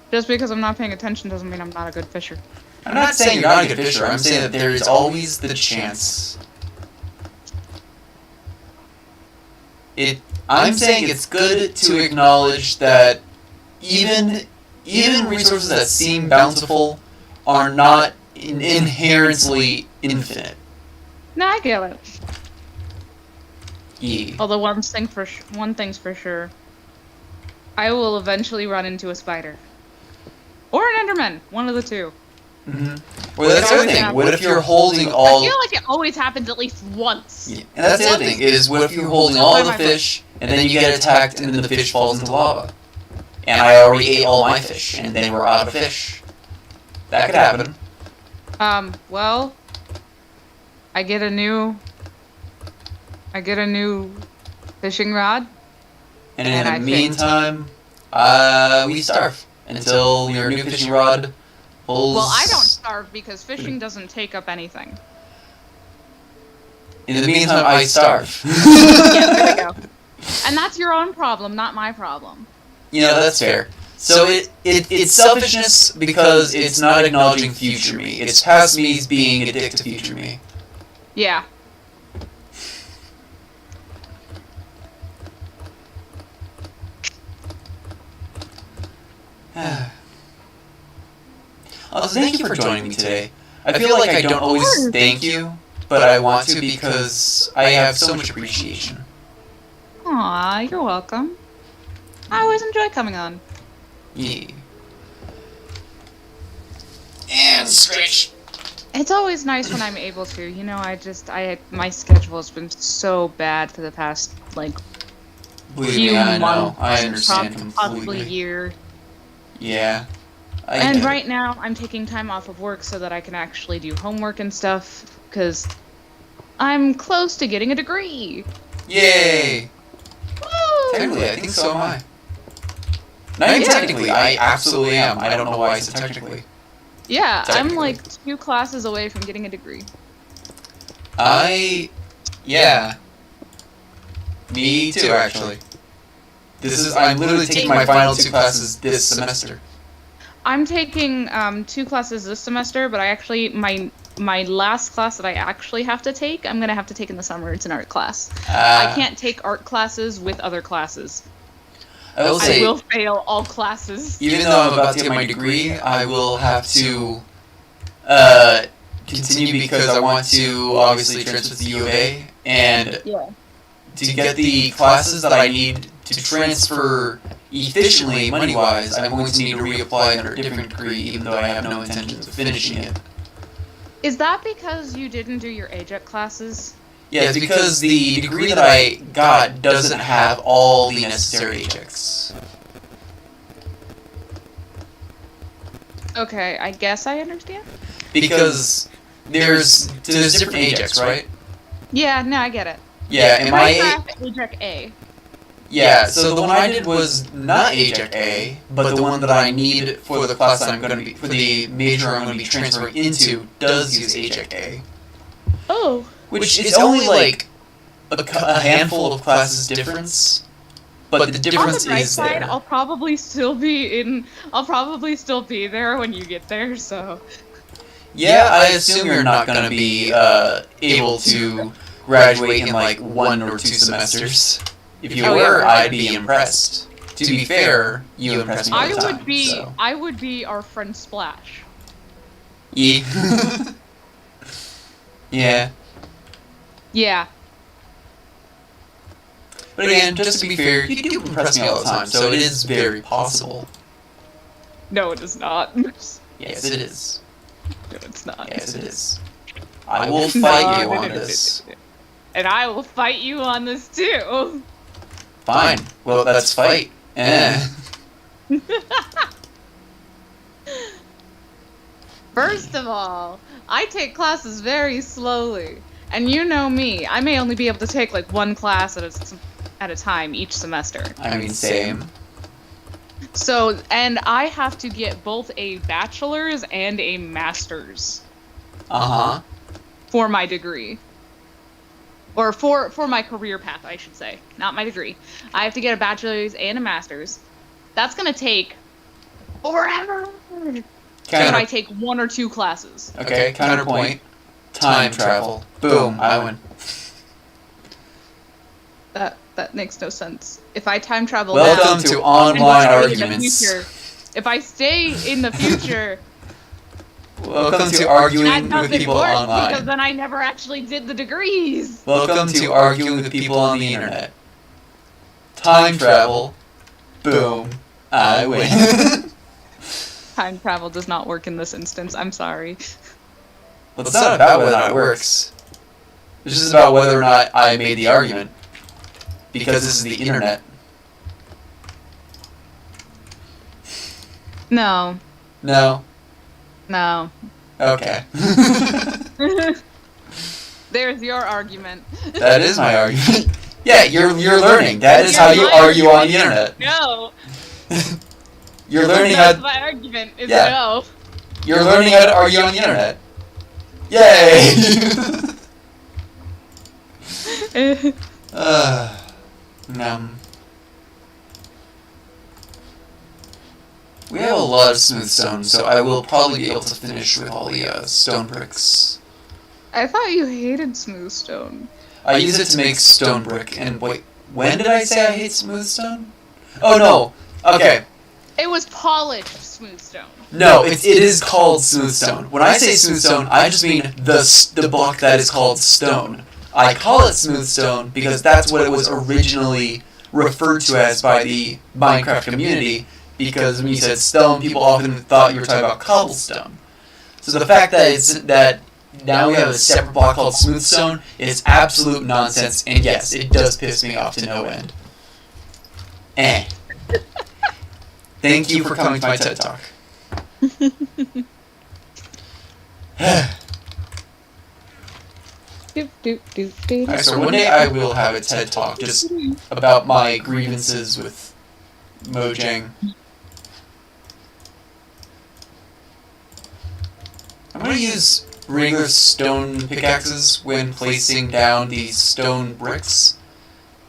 just because I'm not paying attention doesn't mean I'm not a good fisher. I'm not saying you're not a good fisher, I'm saying that there is always the chance. I'm saying it's good to acknowledge that even resources that seem bountiful are not inherently infinite. No, I get it. Yeah. Although one thing's for sure. I will eventually run into a spider. Or an Enderman. One of the two. Mm-hmm. Well, that's the other thing. What if you're holding all... I feel like it always happens at least once. Yeah. And that's the other thing, is what if you're holding all the fish, and then you get attacked, and then the fish falls into lava? And I already ate all my fish, and then we're out of fish. That could happen. Well... I get a new fishing rod. And in And the I meantime, we starve until your new fishing rod pulls... Well, I don't starve because fishing doesn't take up anything. In the meantime, I starve. Yeah, there we go. And that's your own problem, not my problem. You know, that's fair. So it's selfishness because it's not acknowledging future me. It's past me's being a dick to future me. Yeah. Also, thank you for joining me today. I feel like I don't always thank you, but I want to because I have so much appreciation. Aw, you're welcome. I always enjoy coming on. Yeah. And scratch. It's always nice when I'm able to. You know, my schedule has been so bad for the past, like, Believe few me, I know. months. I understand Possibly completely. year. Yeah. And right now, I'm taking time off of work so that I can actually do homework and stuff, because I'm close to getting a degree. Yay! Woo! Technically, I think so am I. Not even technically, I absolutely am. I don't know why I said technically. Yeah, I'm Technically. like 2 classes away from getting a degree. Yeah. Me too, actually. I'm literally taking my final 2 classes this semester. I'm taking 2 classes this semester, but I actually my last class that I actually have to take, I'm gonna have to take in the summer. It's an art class. I can't take art classes with other classes. I will fail all classes. Even though I'm about to get my degree, I will have to continue because I want to obviously transfer to the U of A, and to get the classes that I need to transfer efficiently, money-wise, I'm going to need to reapply under a different degree, even though I have no intentions of finishing it. Is that because you didn't do your AJEC classes? Yeah, it's because the degree that I got doesn't have all the necessary AJECs. Okay, I guess I understand. Because there's different AJECs, right? Yeah, no, I get it. Yeah, and my AJEC A. Yeah, so the one I did was not AJEC A, but the one that I need for the class that I'm going to be, for the major I'm going to be transferring into, does use AJEC A. Oh. Which is only like a handful of classes difference, but the difference on the bright is side, there. I'll probably still be there when you get there, so. Yeah, I assume you're not going to be able to graduate in like 1 or 2 semesters. If you were, I'd be impressed. To be fair, you impressed me all the time. I would be our friend Splash. Yeah. Yeah. Yeah. But again, just to be fair, you do impress me all the time, so it is very possible. No, it is not. Yes, it is. No, it's not. Yes, it is. I will fight you on this. And I will fight you on this too. Fine. Well, let's fight. First of all, I take classes very slowly. And you know me, I may only be able to take like 1 class at a time each semester. I mean, same. So, and I have to get both a bachelor's and a master's. Uh-huh. For my degree. Or for my career path, I should say. Not my degree. I have to get a bachelor's and a master's. That's gonna take forever. Can I take 1 or 2 classes? Okay, counterpoint. Time travel. Boom, I win. That makes no sense. If I time travel Welcome to online and arguments. If I stay in the future, Welcome to arguing that with doesn't people work online. because then I never actually did the degrees. Welcome to arguing with people on the internet. Time travel. Boom, I win. Time travel does not work in this instance. I'm sorry. Well, it's not about whether or not it works. It's just about whether or not I made the argument. Because this is the internet. No. No? No. Okay. There's your argument. That is my argument. Yeah, you're learning. That is how you argue on the internet. No. You're learning how. That's my argument. Is Yeah. no. You're learning how to argue on the internet. Yay! We have a lot of smooth stone, so I will probably be able to finish with all the stone bricks. I thought you hated smooth stone. I use it to make stone brick, and wait, when did I say I hate smooth stone? Oh no, okay. It was polished smooth stone. No, it is called smooth stone. When I say smooth stone, I just mean the block that is called stone. I call it smooth stone because that's what it was originally referred to as by the Minecraft community, because when you said stone, people often thought you were talking about cobblestone. So the fact that now we have a separate block called smooth stone is absolute nonsense, and yes, it does piss me off to no end. Thank you for coming to my TED Talk. Doop, doop, doop, doop. Alright, so one day I will have a TED Talk just about my grievances with Mojang. I'm gonna use regular stone pickaxes when placing down these stone bricks.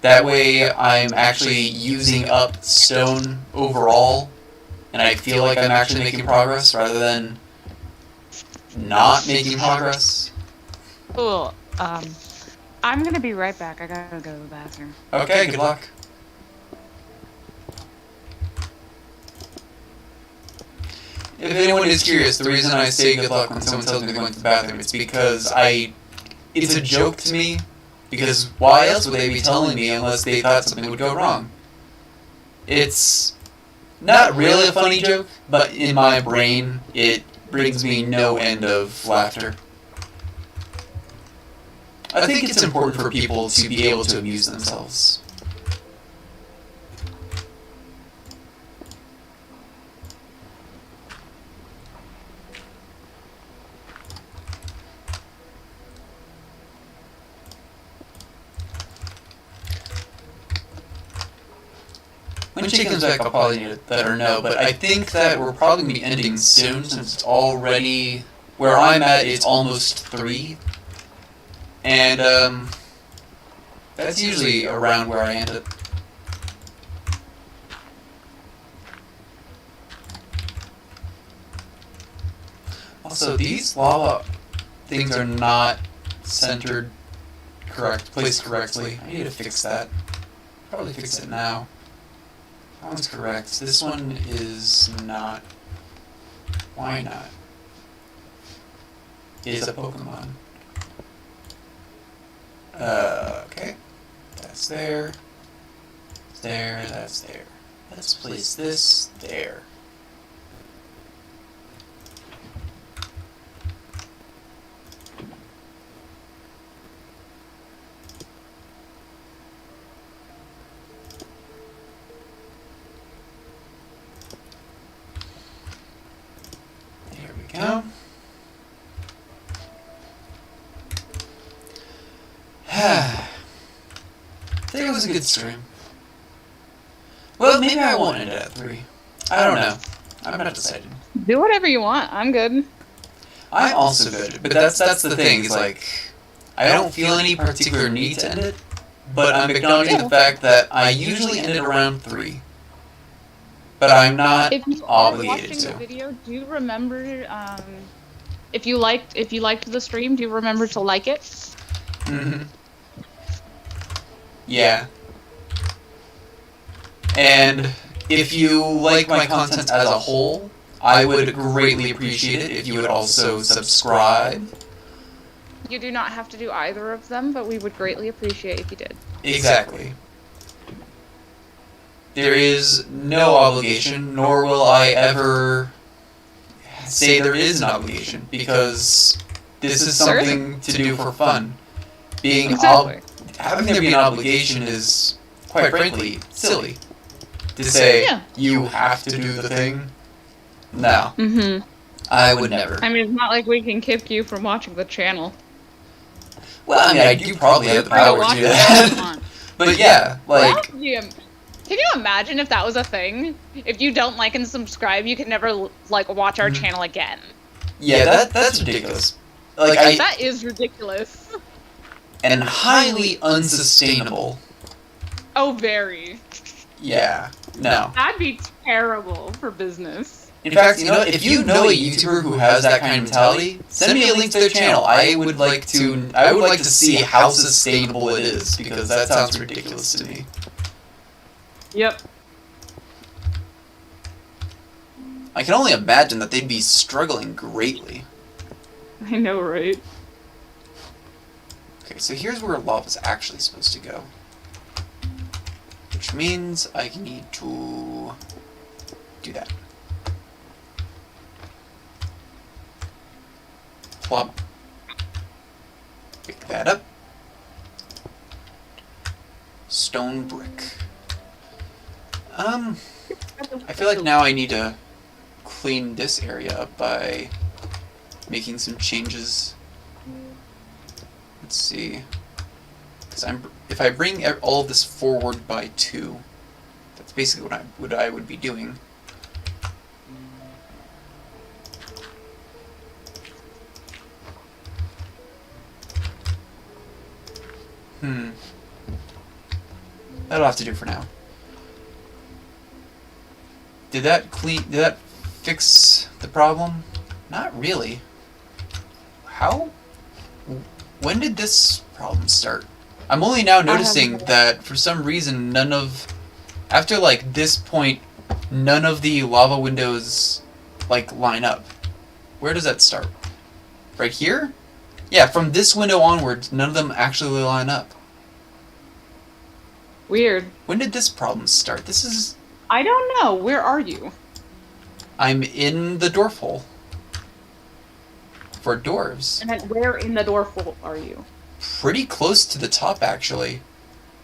That way I'm actually using up stone overall, and I feel like I'm actually making progress rather than not making progress. Cool. I'm gonna be right back. I gotta go to the bathroom. Okay, good luck. If anyone is curious, the reason I say good luck when someone tells me they're going to the bathroom is because it's a joke to me, because why else would they be telling me unless they thought something would go wrong? It's not really a funny joke, but in my brain, it brings me no end of laughter. I think it's important for people to be able to amuse themselves. When she comes back, I'll probably need to let her know, but I think that we're probably going to be ending soon, since it's already, where I'm at, it's almost 3. And, that's usually around where I end up. Also, these lava things are not centered placed correctly. I need to fix that. Probably fix it now. That one's correct. This one is not. Why not? It is a Pokemon. Okay. That's there. There, that's there. Let's place this there. There we go. Today was a good stream. Well, maybe I won't end it at 3. I don't know. I'm not decided. Do whatever you want. I'm good. I'm also good, but that's the thing. It's like I don't feel any particular need to end it, but I'm acknowledging the fact that I usually end it around 3. But I'm not If you are obligated watching to. the video, do you remember? If you liked the stream, do you remember to like it? Mm-hmm. Yeah. And if you like my content as a whole, I would greatly appreciate it if you would also subscribe. You do not have to do either of them, but we would greatly appreciate if you did. Exactly. There is no obligation, nor will I ever say there is an obligation, because this is something to do for fun. Being Exactly. having there be an obligation is, quite frankly, silly. To say, Yeah. you have to do the thing? No. Mm-hmm. I would never. I mean, it's not like we can kick you from watching the channel. Well, I mean, I do probably have the Free to power watch to do whatever you that. want. But yeah, like, Well, yeah. Can you imagine if that was a thing? If you don't like and subscribe, you can never like watch our channel again. yeah, that's ridiculous. Like, That is ridiculous. and highly unsustainable. Oh, very. Yeah, no. That'd be terrible for business. In fact, you know, if you know a YouTuber who has that kind of mentality, send me a link to their channel. I would like to see how sustainable it is, because that sounds ridiculous to me. Yep. I can only imagine that they'd be struggling greatly. I know, right? Okay, so here's where lava's actually supposed to go. Which means I need to do that. Plop. Pick that up. Stone brick. I feel like now I need to clean this area up by making some changes. Let's see. Because if I bring all of this forward by 2, that's basically what I would be doing. That'll have to do for now. Did that fix the problem? Not really. How? When did this problem start? I'm only now noticing that for some reason after like this point, none of the lava windows like line up. Where does that start? Right here? Yeah, from this window onwards, none of them actually line up. Weird. When did this problem start? I don't know. Where are you? I'm in the dwarf hole. For dwarves. And then where in the dwarf hole are you? Pretty close to the top, actually.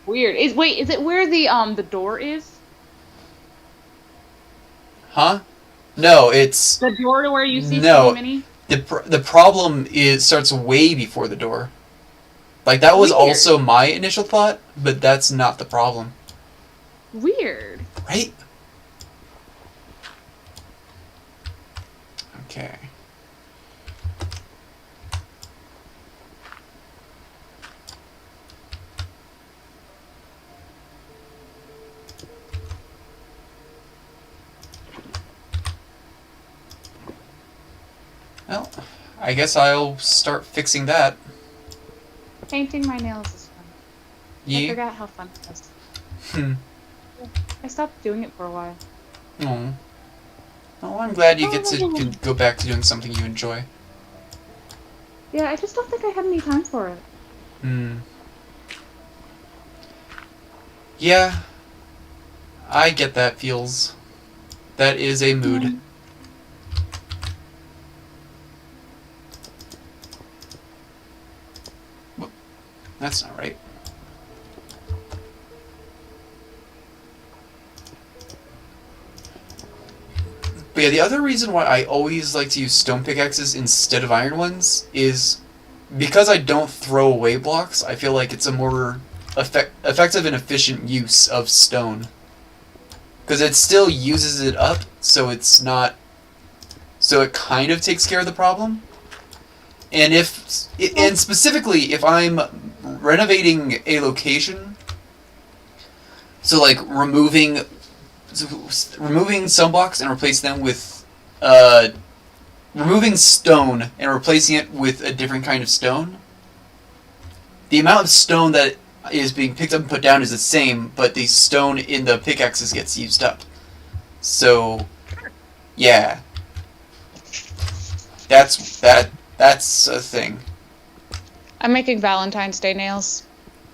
Weird. Is it where the door is? Huh? No, it's... The door to where you see No. Mini? The problem starts way before the door. Like, that was Weird. also my initial thought, but that's not the problem. Weird. Right? Okay. Well, I guess I'll start fixing that. Painting my nails is fun. I Yeah. forgot how fun it was. I stopped doing it for a while. Oh. Well, I'm glad you get to go back to doing something you enjoy. Yeah, I just don't think I had any time for it. Yeah. I get that feels. That is a mood. That's not right. But yeah, the other reason why I always like to use stone pickaxes instead of iron ones is because I don't throw away blocks. I feel like it's a more effective and efficient use of stone. Because it still uses it up, so it's not... So it kind of takes care of the problem. And and specifically, if I'm renovating a location, so like removing some blocks and replacing them with removing stone and replacing it with a different kind of stone, the amount of stone that is being picked up and put down is the same, but the stone in the pickaxes gets used up. So, yeah, that's a thing. I'm making Valentine's Day nails.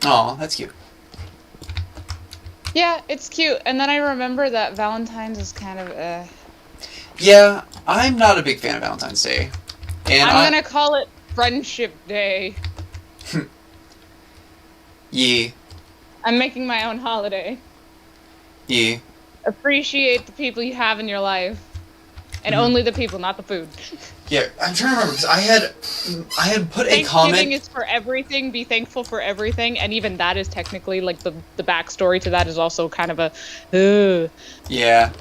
Aw, that's cute. Yeah, it's cute. And then I remember that Valentine's is kind of Yeah, I'm not a big fan of Valentine's Day. And I'm gonna call it Friendship Day. Yeah. I'm making my own holiday. Yeah. Appreciate the people you have in your life. And only the people, not the food. Yeah, I'm trying to remember, because I had put a Thanksgiving comment... is for everything, be thankful for everything, and even that is technically, like, the backstory to that is also kind of a, Yeah.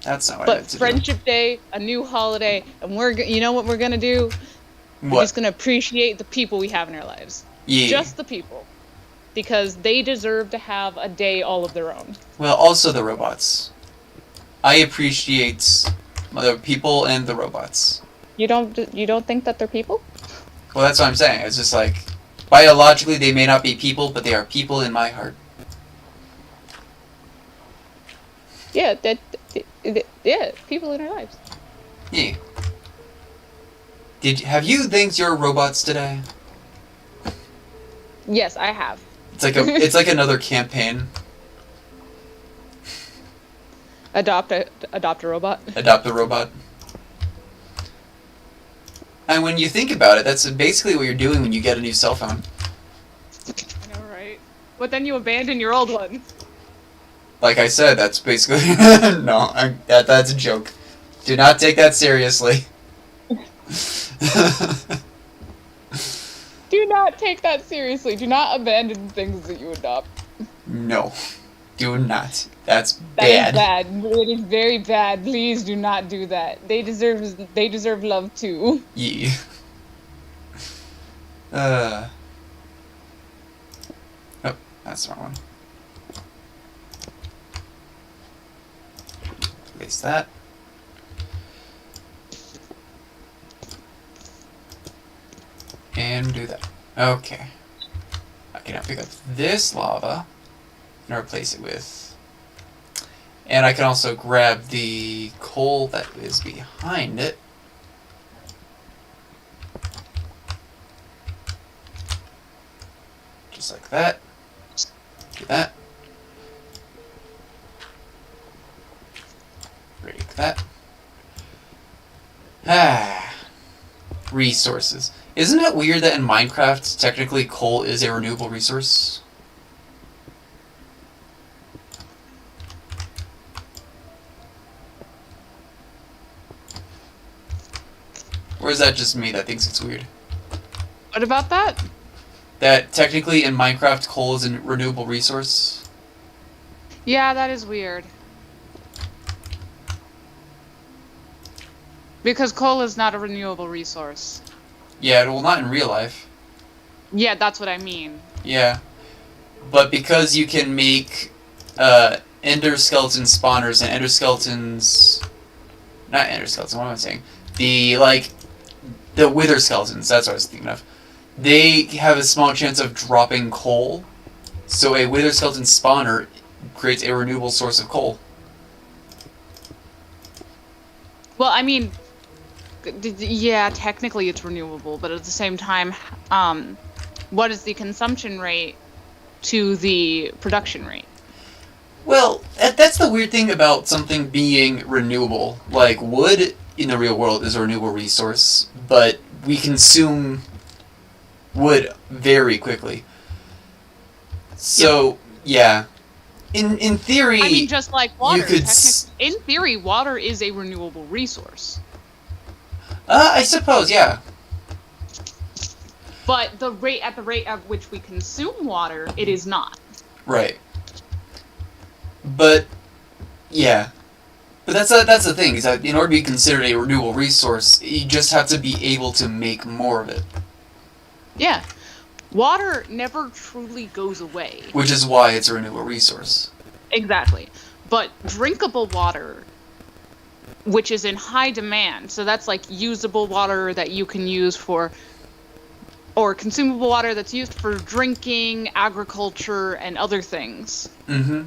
That's not what I But have to Friendship Day, a new holiday, and you know what we're gonna do? do. We're What? just gonna appreciate the people we have in our lives. Yeah. Just the people. Because they deserve to have a day all of their own. Well, also the robots. I appreciate the people and the robots. You don't think that they're people? Well, that's what I'm saying. It's just like, biologically they may not be people, but they are people in my heart. Yeah, yeah, people in our lives. Yeah. Have you thanked your robots today? Yes, I have. It's like another campaign. Adopt a robot. Adopt a robot. And when you think about it, that's basically what you're doing when you get a new cell phone. I know, right? But then you abandon your old one. Like I said, that's basically... No, that's a joke. Do not take that seriously. Do not take that seriously. Do not abandon things that you adopt. No, do not. That's That is bad. bad. It is very bad. Please do not do that. They deserve love too. Yeah. Oh, that's the wrong one. Place that. And do that. Okay. I can now pick up this lava and replace it with. And I can also grab the coal that is behind it. Just like that. Do that. Break that. Ah. Resources. Isn't it weird that in Minecraft, technically coal is a renewable resource? Or is that just me that thinks it's weird? What about that? That technically in Minecraft, coal is a renewable resource? Yeah, that is weird. Because coal is not a renewable resource. Yeah, well, not in real life. Yeah, that's what I mean. Yeah. But because you can make ender skeleton spawners and ender skeletons... Not ender skeletons, what am I saying? The wither skeletons, that's what I was thinking of. They have a small chance of dropping coal. So a wither skeleton spawner creates a renewable source of coal. Well, I mean, yeah, technically it's renewable, but at the same time, what is the consumption rate to the production rate? Well, that's the weird thing about something being renewable. Like, wood in the real world is a renewable resource, but we consume wood very quickly. So, yeah. In theory... I mean, just like water. You could in theory, water is a renewable resource. I suppose, yeah. But at the rate at which we consume water, it is not. Right. But, yeah. But that's the thing, is that in order to be considered a renewable resource, you just have to be able to make more of it. Yeah. Water never truly goes away. Which is why it's a renewable resource. Exactly. But drinkable water, which is in high demand, so that's like usable water that you can use for, or consumable water that's used for drinking, agriculture, and other things. Mm-hmm.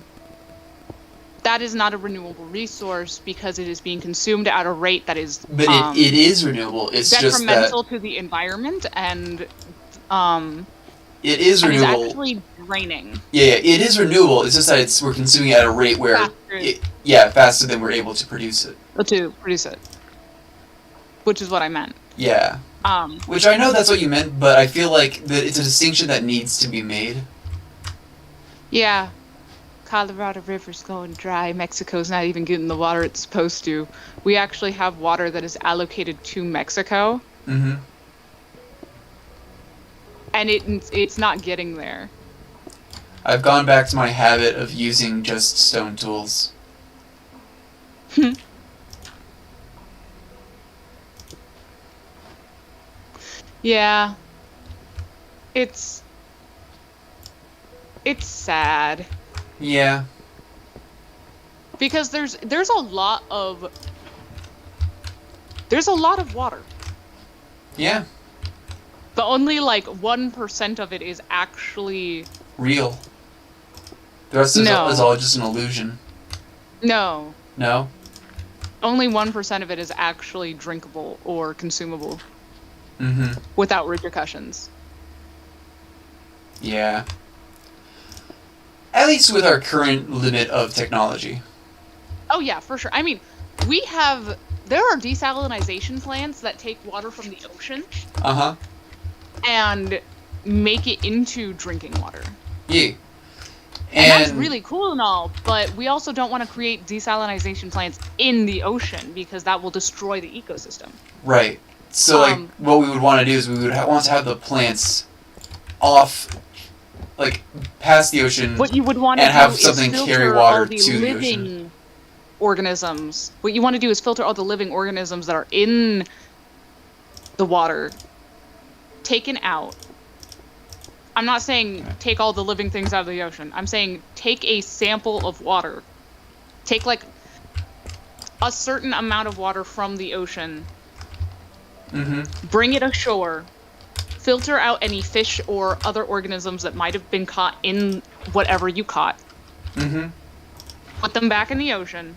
That is not a renewable resource because it is being consumed at a rate that is But it is renewable. It's just that detrimental to the environment and it is and renewable. it's actually draining. Yeah, it is renewable. It's just that we're consuming it at a rate where faster than we're able to produce it. To produce it, which is what I meant. Yeah. Which I know that's what you meant, but I feel like that it's a distinction that needs to be made. Yeah. Colorado River's going dry. Mexico's not even getting the water it's supposed to. We actually have water that is allocated to Mexico. Mm-hmm. And it's not getting there. I've gone back to my habit of using just stone tools. Yeah. It's sad. Yeah. Because there's a lot of water. Yeah. But only like 1% of it is actually Real. The rest is No. all just an illusion. no. No? Only 1% of it is actually drinkable or consumable Mm-hmm. without repercussions. Yeah. At least with our current limit of technology. Oh yeah, for sure. I mean, there are desalinization plants that take water from the ocean Uh-huh. and make it into drinking water. Yeah. And that's really cool and all, but we also don't want to create desalinization plants in the ocean because that will destroy the ecosystem. Right. So, like, what we would want to do is we would want to have the plants off, like, past the ocean. What you would want to and do have is something filter carry water all the to the living ocean. organisms. What you want to do is filter all the living organisms that are in the water, taken out. I'm not saying take all the living things out of the ocean. I'm saying take a sample of water. Take, like, a certain amount of water from the ocean. Bring it ashore. Filter out any fish or other organisms that might have been caught in whatever you caught. Put them back in the ocean.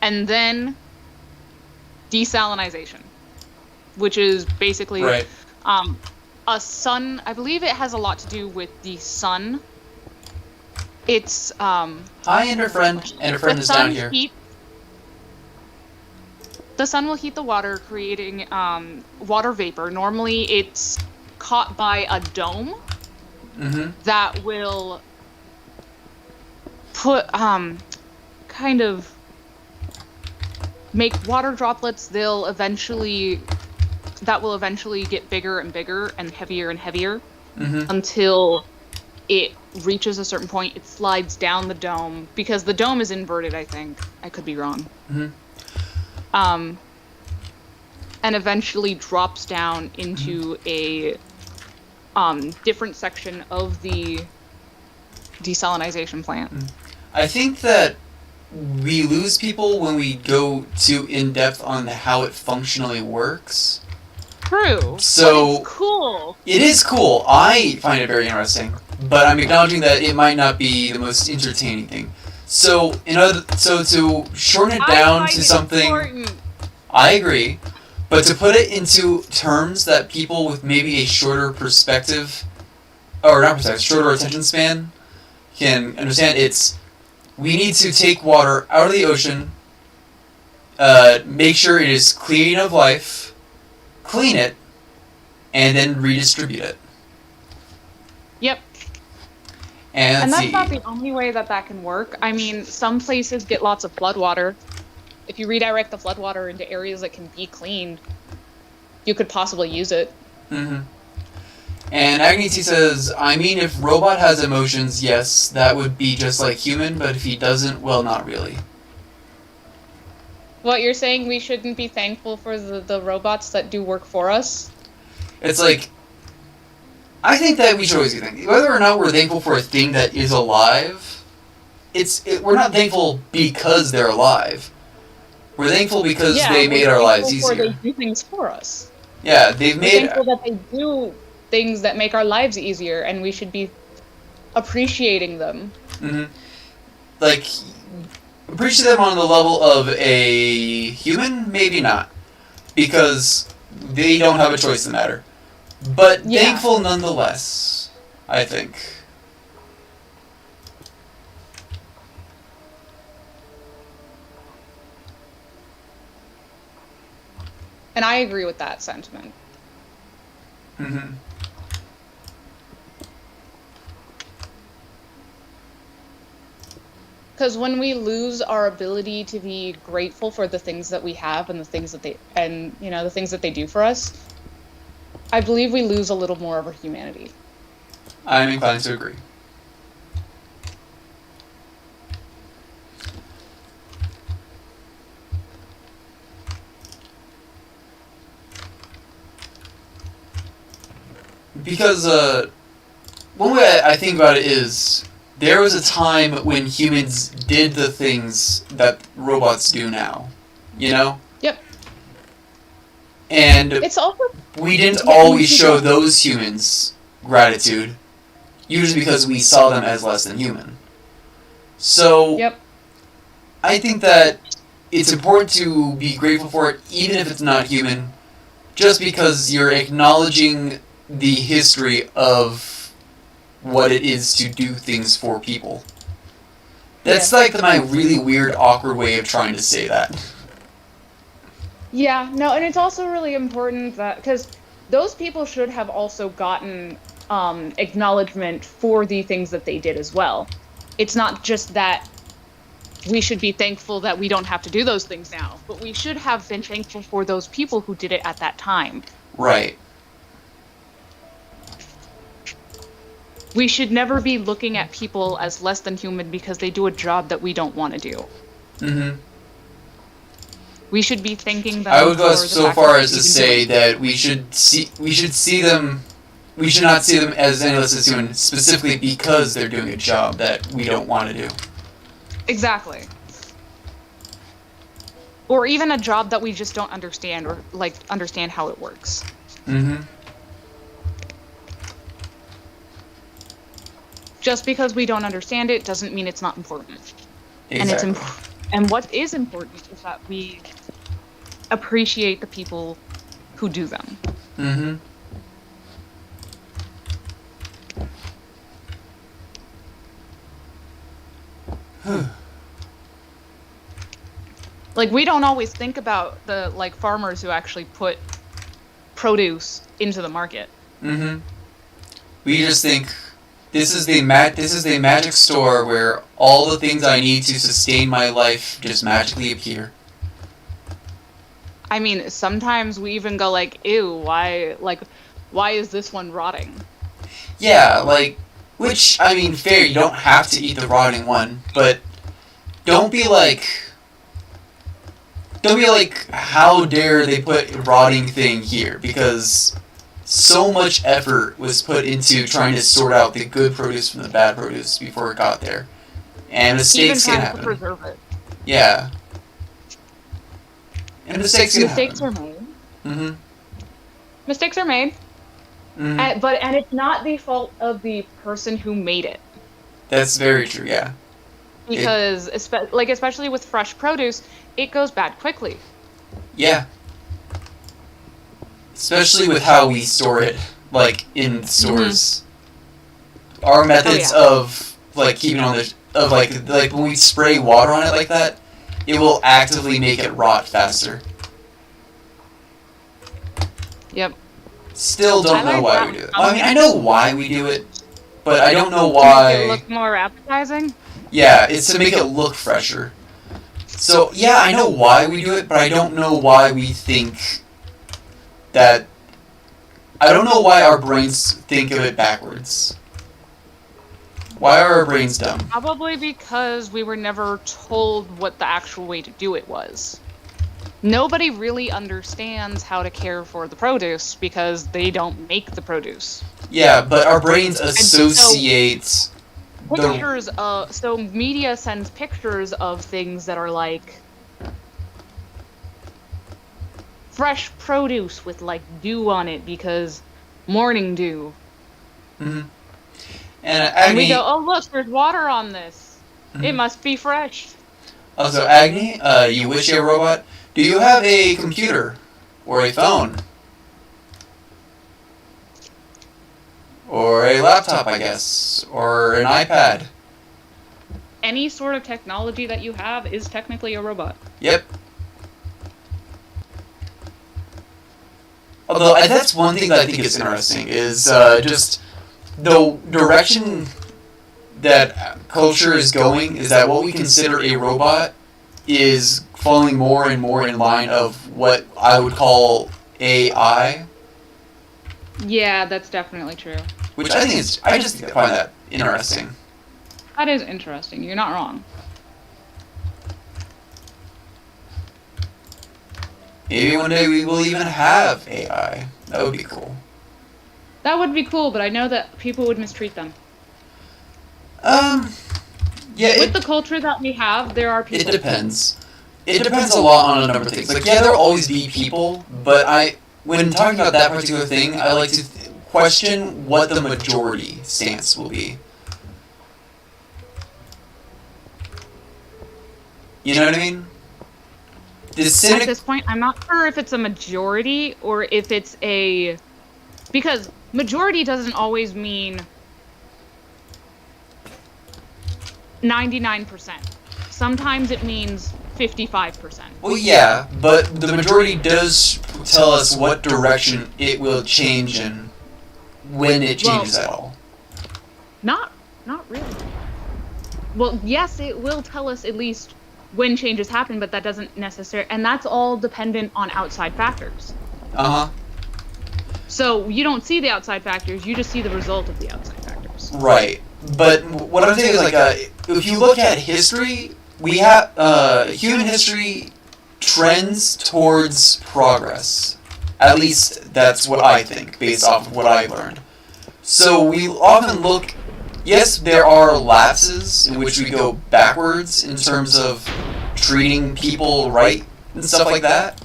And then desalinization, which is basically Right. a sun. I believe it has a lot to do with the sun. It's Hi, Ender friend. Ender friend is down here. The sun will heat the water, creating water vapor. Normally, it's caught by a dome that will put kind of make water droplets. That will eventually get bigger and bigger and heavier until it reaches a certain point. It slides down the dome because the dome is inverted. I think I could be wrong. And eventually drops down into a different section of the desalinization plant. I think that we lose people when we go too in-depth on how it functionally works. True. So but it's cool. It is cool. I find it very interesting, but I'm acknowledging that it might not be the most entertaining thing. So, to shorten it down to something, important. I agree, but to put it into terms that people with maybe a shorter perspective, or not perspective, shorter attention span, can understand, we need to take water out of the ocean, make sure it is clean of life, clean it, and then redistribute it. Yep. And that's not the only way that can work. I mean, some places get lots of floodwater. If you redirect the floodwater into areas that can be cleaned, you could possibly use it. And Agni T says, I mean, if robot has emotions, yes, that would be just like human, but if he doesn't, well, not really. What, you're saying we shouldn't be thankful for the robots that do work for us? It's like, I think that we should always be thankful. Whether or not we're thankful for a thing that is alive, we're not thankful because they're alive. We're thankful because they made our lives easier. They do things for us. Yeah, we're thankful that they do things that make our lives easier, and we should be appreciating them. Like, appreciate them on the level of a human? Maybe not. Because they don't have a choice in the matter. But thankful nonetheless, I think. And I agree with that sentiment. Because when we lose our ability to be grateful for the things that we have and the things that the things that they do for us, I believe we lose a little more of our humanity. I'm inclined to agree. Because one way I think about it is there was a time when humans did the things that robots do now. You know? Yep. And it's also we didn't always show those humans gratitude, usually because we saw them as less than human. So I think that it's important to be grateful for it, even if it's not human, just because you're acknowledging the history of what it is to do things for people. That's like my really weird, awkward way of trying to say that. Yeah, no, and it's also really important that, because those people should have also gotten acknowledgement for the things that they did as well. It's not just that we should be thankful that we don't have to do those things now. But we should have been thankful for those people who did it at that time. Right. We should never be looking at people as less than human because they do a job that we don't want to do. Mm-hmm. We should be thanking them. I would go for so the fact far that as to they even say do it. that we should see them. We should not see them as any less as human, specifically because they're doing a job that we don't want to do. Exactly. Or even a job that we just don't understand, or like understand how it works. Mm-hmm. Just because we don't understand it doesn't mean it's not important. Exactly. And what is important is that we appreciate the people who do them. Mm-hmm. Like, we don't always think about the like farmers who actually put produce into the market. Mm-hmm. We just think this is the magic store where all the things I need to sustain my life just magically appear. I mean, sometimes we even go like, ew, why is this one rotting? Yeah, like, which, I mean, fair, you don't have to eat the rotting one, but don't be like, how dare they put a rotting thing here, because so much effort was put into trying to sort out the good produce from the bad produce before it got there. And mistakes can Even trying to happen. preserve it. Yeah. And mistakes can Mistakes happen. are made. Mm-hmm. Mistakes are made. Mm-hmm. And it's not the fault of the person who made it. That's very true, yeah. Because, especially with fresh produce, it goes bad quickly. Yeah. Especially with how we store it, like, in stores. Our methods of, like, keeping on the... of, like, when we spray water on it like that, it will actively make it rot faster. Yep. Still don't know like why that we do it. one. Well, I mean, I know why we do it, but I don't know To make it why... look more appetizing? Yeah, it's to make it look fresher. So, yeah, I know why we do it, but I don't know why we think that... I don't know why our brains think of it backwards. Why are our brains dumb? Probably because we were never told what the actual way to do it was. Nobody really understands how to care for the produce because they don't make the produce. Yeah, but our brains associate... Pictures of... So media sends pictures of things that are like... fresh produce with like dew on it because morning dew. Mm-hmm. And we go, oh look, there's water on this. Mm-hmm. It must be fresh. Also, Agni, you wish you a robot. Do you have a computer? Or a phone? Or a laptop, I guess. Or an iPad. Any sort of technology that you have is technically a robot. Yep. Although, that's one thing that I think is interesting, is just the direction that culture is going, is that what we consider a robot is falling more and more in line of what I would call AI. Yeah, that's definitely true. Which I think is, I just find that interesting. That is interesting. You're not wrong. Maybe one day we will even have AI. That would be cool. That would be cool, but I know that people would mistreat them. Yeah, With the culture that we have, there are people. it depends. It depends a lot on a number of things. Like, yeah, there'll always be people, but when talking about that particular thing, I like to question what the majority stance will be. You know what I mean? The At cynic... this point, I'm not sure if it's a majority or if it's a... Because majority doesn't always mean 99%. Sometimes it means 55%. Well, yeah, but the majority does tell us what direction it will change in when it changes at all. Not really. Well, yes, it will tell us at least when changes happen, but that doesn't necessarily, and that's all dependent on outside factors. Uh-huh. So you don't see the outside factors, you just see the result of the outside factors. Right. But what I'm saying is, like, if you look at history, we have, human history trends towards progress. At least that's what I think, based off of what I've learned. So we often look, yes, there are lapses in which we go backwards in terms of treating people right and stuff like that.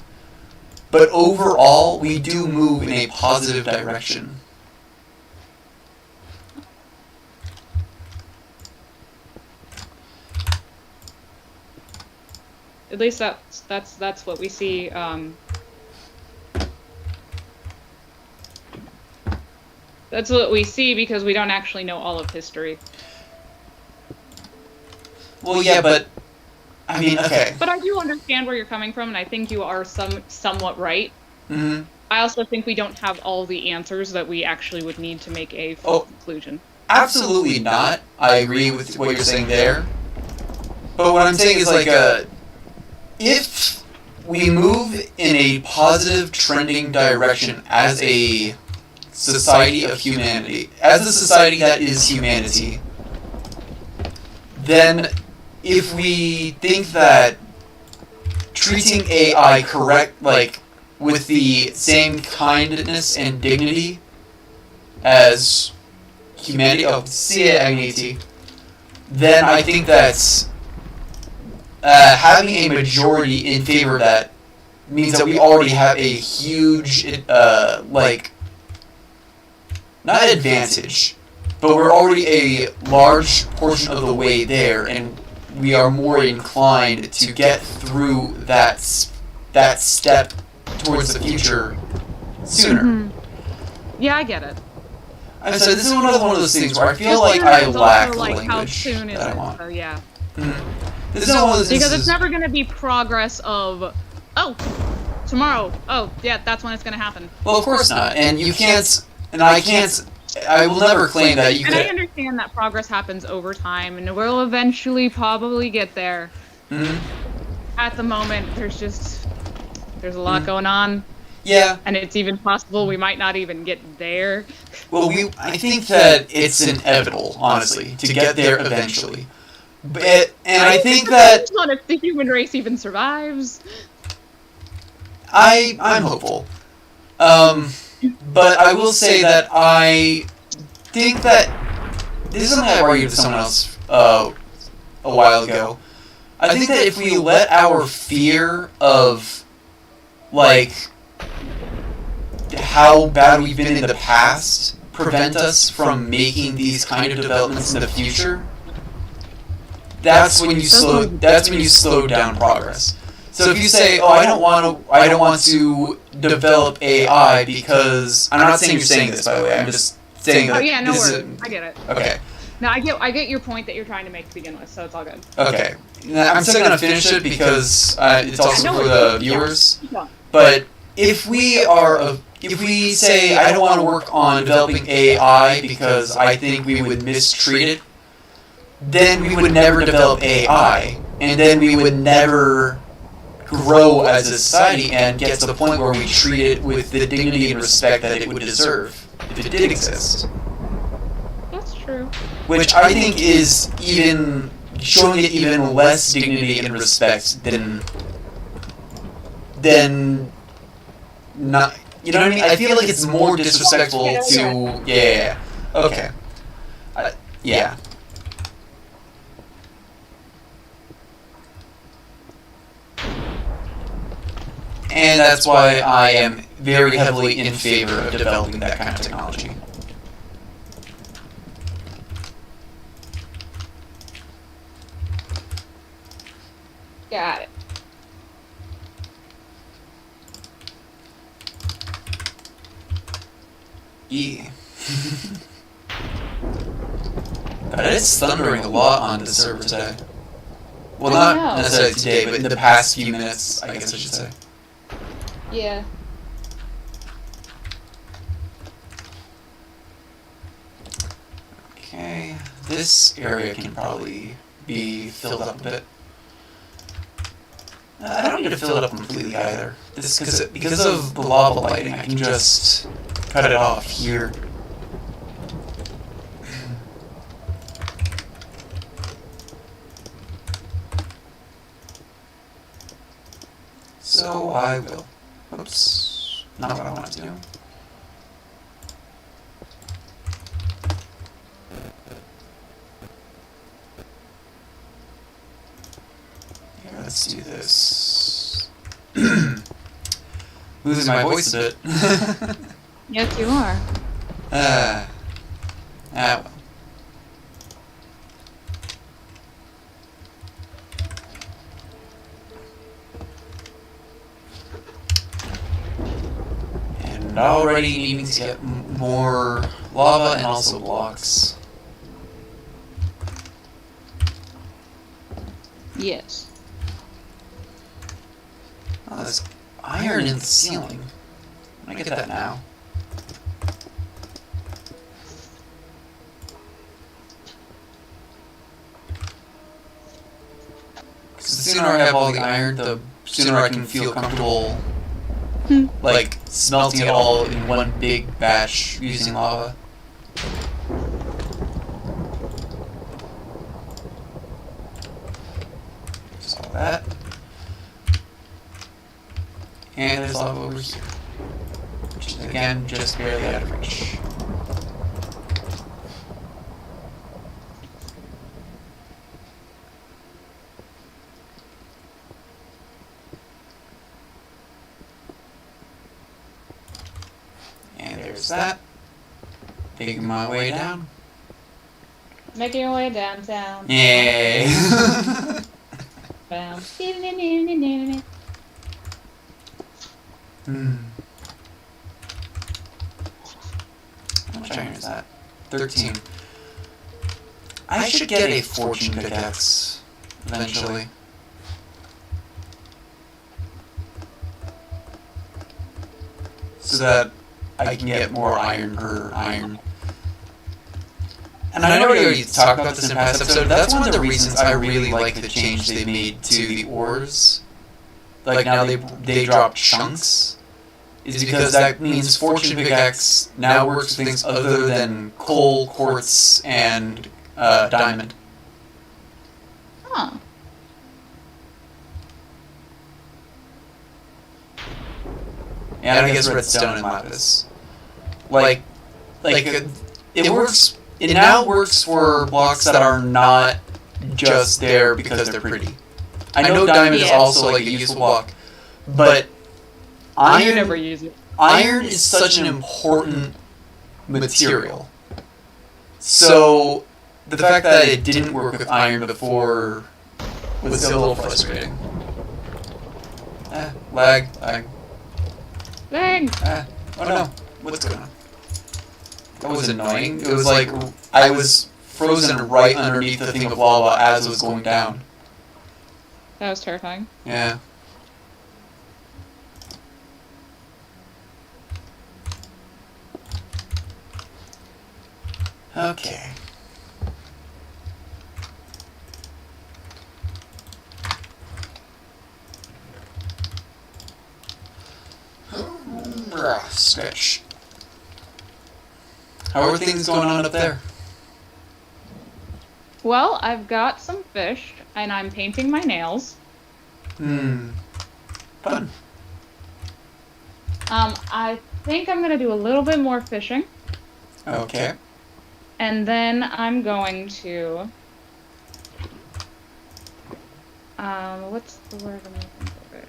But overall, we do move in a positive direction. At least that's what we see. That's what we see because we don't actually know all of history. Well, yeah, but I mean, okay. But I do understand where you're coming from, and I think you are somewhat right. Mm-hmm. I also think we don't have all the answers that we actually would need to make a full conclusion. Absolutely not. I agree with what you're saying there. But what I'm saying is, like, if we move in a positive trending direction as a society of humanity, as a society that is humanity, then if we think that treating AI with the same kindness and dignity as humanity, then I think that's having a majority in favor of that means that we already have a huge, not advantage, but we're already a large portion of the way there, and we are more inclined to get through that step towards the future sooner. Mm-hmm. Yeah, I get it. And so this is another one of those things where I feel like I lack the like language how soon is that I it? want. So yeah. Mm-hmm. This is one of those because instances, it's never going to be progress of, oh, tomorrow. Oh, yeah, that's when it's going to happen. Well, of course not. And you can't, and I can't, I will never claim that you And could. I understand that progress happens over time, and we'll eventually probably get there. Mm-hmm. At the moment, there's a lot going on. Yeah. And it's even possible we might not even get there. Well, I think that it's inevitable, honestly, to get there eventually. And I think that depends on if the human race even survives. I'm hopeful. But I will say that I think that this is something I argued with someone else a while ago. I think that if we let our fear of, like, how bad we've been in the past prevent us from making these kind of developments in the future, that's when you slow down progress. So if you say, "Oh, I don't want to develop AI because," I'm not saying you're saying this, by the way. I'm just saying that. Oh yeah, no worries. I get it. Okay. No, I get your point that you're trying to make to begin with, so it's all good. Okay. Now, I'm still gonna finish it because it's also for the viewers. But if we say, "I don't want to work on developing AI because I think we would mistreat it," then we would never develop AI, and then we would never grow as a society and get to the point where we treat it with the dignity and respect that it would deserve if it did exist. That's true. Which I think is even showing it even less dignity and respect than not. You know what I mean? I feel like it's more disrespectful to. Yeah. Okay. Yeah. And that's why I am very heavily in favor of developing that kind of technology. Got it. Yeah. But it's thundering a lot on the server today. Well, not necessarily today, but in the past few minutes, I guess I should say. Yeah. Okay, this area can probably be filled up a bit. I don't need to fill it up completely either. Because of the lava lighting, I can just cut it off here. So I will. Oops. Not what I wanted to do. Here, let's do this. Losing my voice a bit. Yes, you are. Well. And already needing to get more lava and also blocks. Yes. Oh, there's iron in the ceiling. I get that now. Because the sooner I have all the iron, the sooner I can feel comfortable, like, smelting it all in one big batch using lava. Just all that. And there's lava over here. Which is, again, just barely out of reach. And there's that. Taking my way down. Making your way downtown. Yay! Bam. How much iron is that? 13. I should get a fortune pickaxe eventually. So that I can get more iron per iron. And I know we already talked about this in a past episode, that's one of the reasons I really like the change they made to the ores. Like now they drop chunks. Is because that means fortune pickaxe now works with things other than coal, quartz, and diamond. Huh. And I guess redstone and lapis. It works. It now works for blocks that are not just there because they're pretty. I know diamond is also like a useful block, but I iron never use it. iron is such an important material. So the fact that it didn't work with iron before was still a little frustrating. Lag. Dang. Oh no, what's going on? That was annoying. It was like I was frozen right underneath the thing of lava as it was going down. That was terrifying. Yeah. Okay. Stretch. How are things going on up there? Well, I've got some fish, and I'm painting my nails. Fun. I think I'm gonna do a little bit more fishing, Okay. and then I'm going to. What's the word I'm looking for?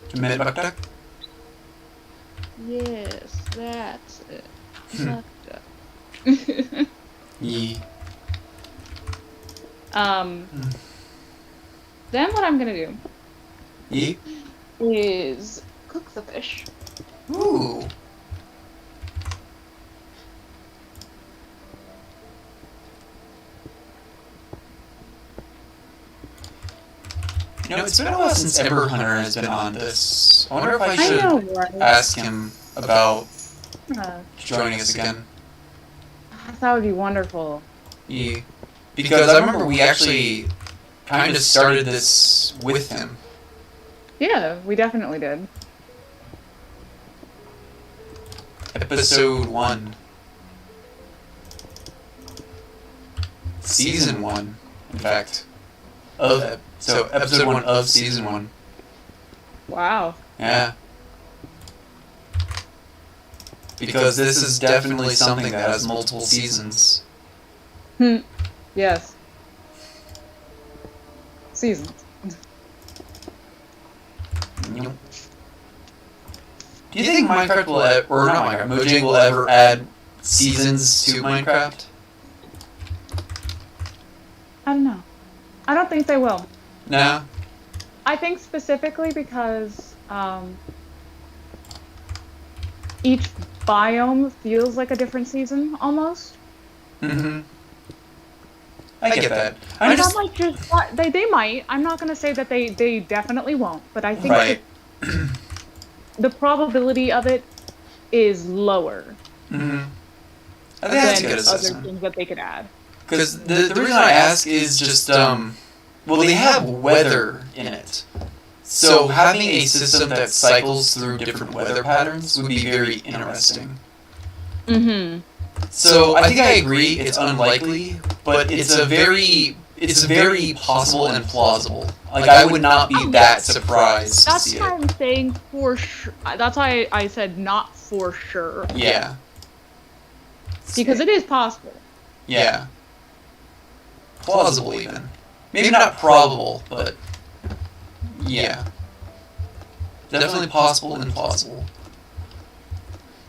Commit buck duck? Yes, that's it. Duck, duck. Yeah. Then what I'm gonna do Yeah. is cook the fish. Ooh. You know, it's been a while since Ember Hunter has been on this. I wonder if I should right? ask him about Uh, joining us again. that would be wonderful. Yeah. Because I remember we actually kind of started this with him. Yeah, we definitely did. Episode 1. Season 1, in fact. So, episode 1 of season 1. Wow. Yeah. Because this is definitely something that has multiple seasons. Yes. Seasons. Yep. Do you think Minecraft will or not Minecraft, Mojang will ever add seasons to Minecraft? I don't know. I don't think they will. No? I think specifically because each biome feels like a different season almost. Mm-hmm. I get that. And that might just they might. I'm not gonna say that they definitely won't, but I think Right. the probability of it is lower Mm-hmm. I think that's a than good other assessment. things that they could add. Because the reason I ask is just, well, they have weather in it. So having a system that cycles through different weather patterns would be very interesting. Mm-hmm. So I think I agree it's unlikely, but it's very possible and plausible. Like, I would not be that surprised to That's see why it. I'm saying for sure. That's why I said not for sure. Yeah. Because it is possible. Yeah. Plausible, even. Maybe not probable, but yeah. Definitely possible and plausible.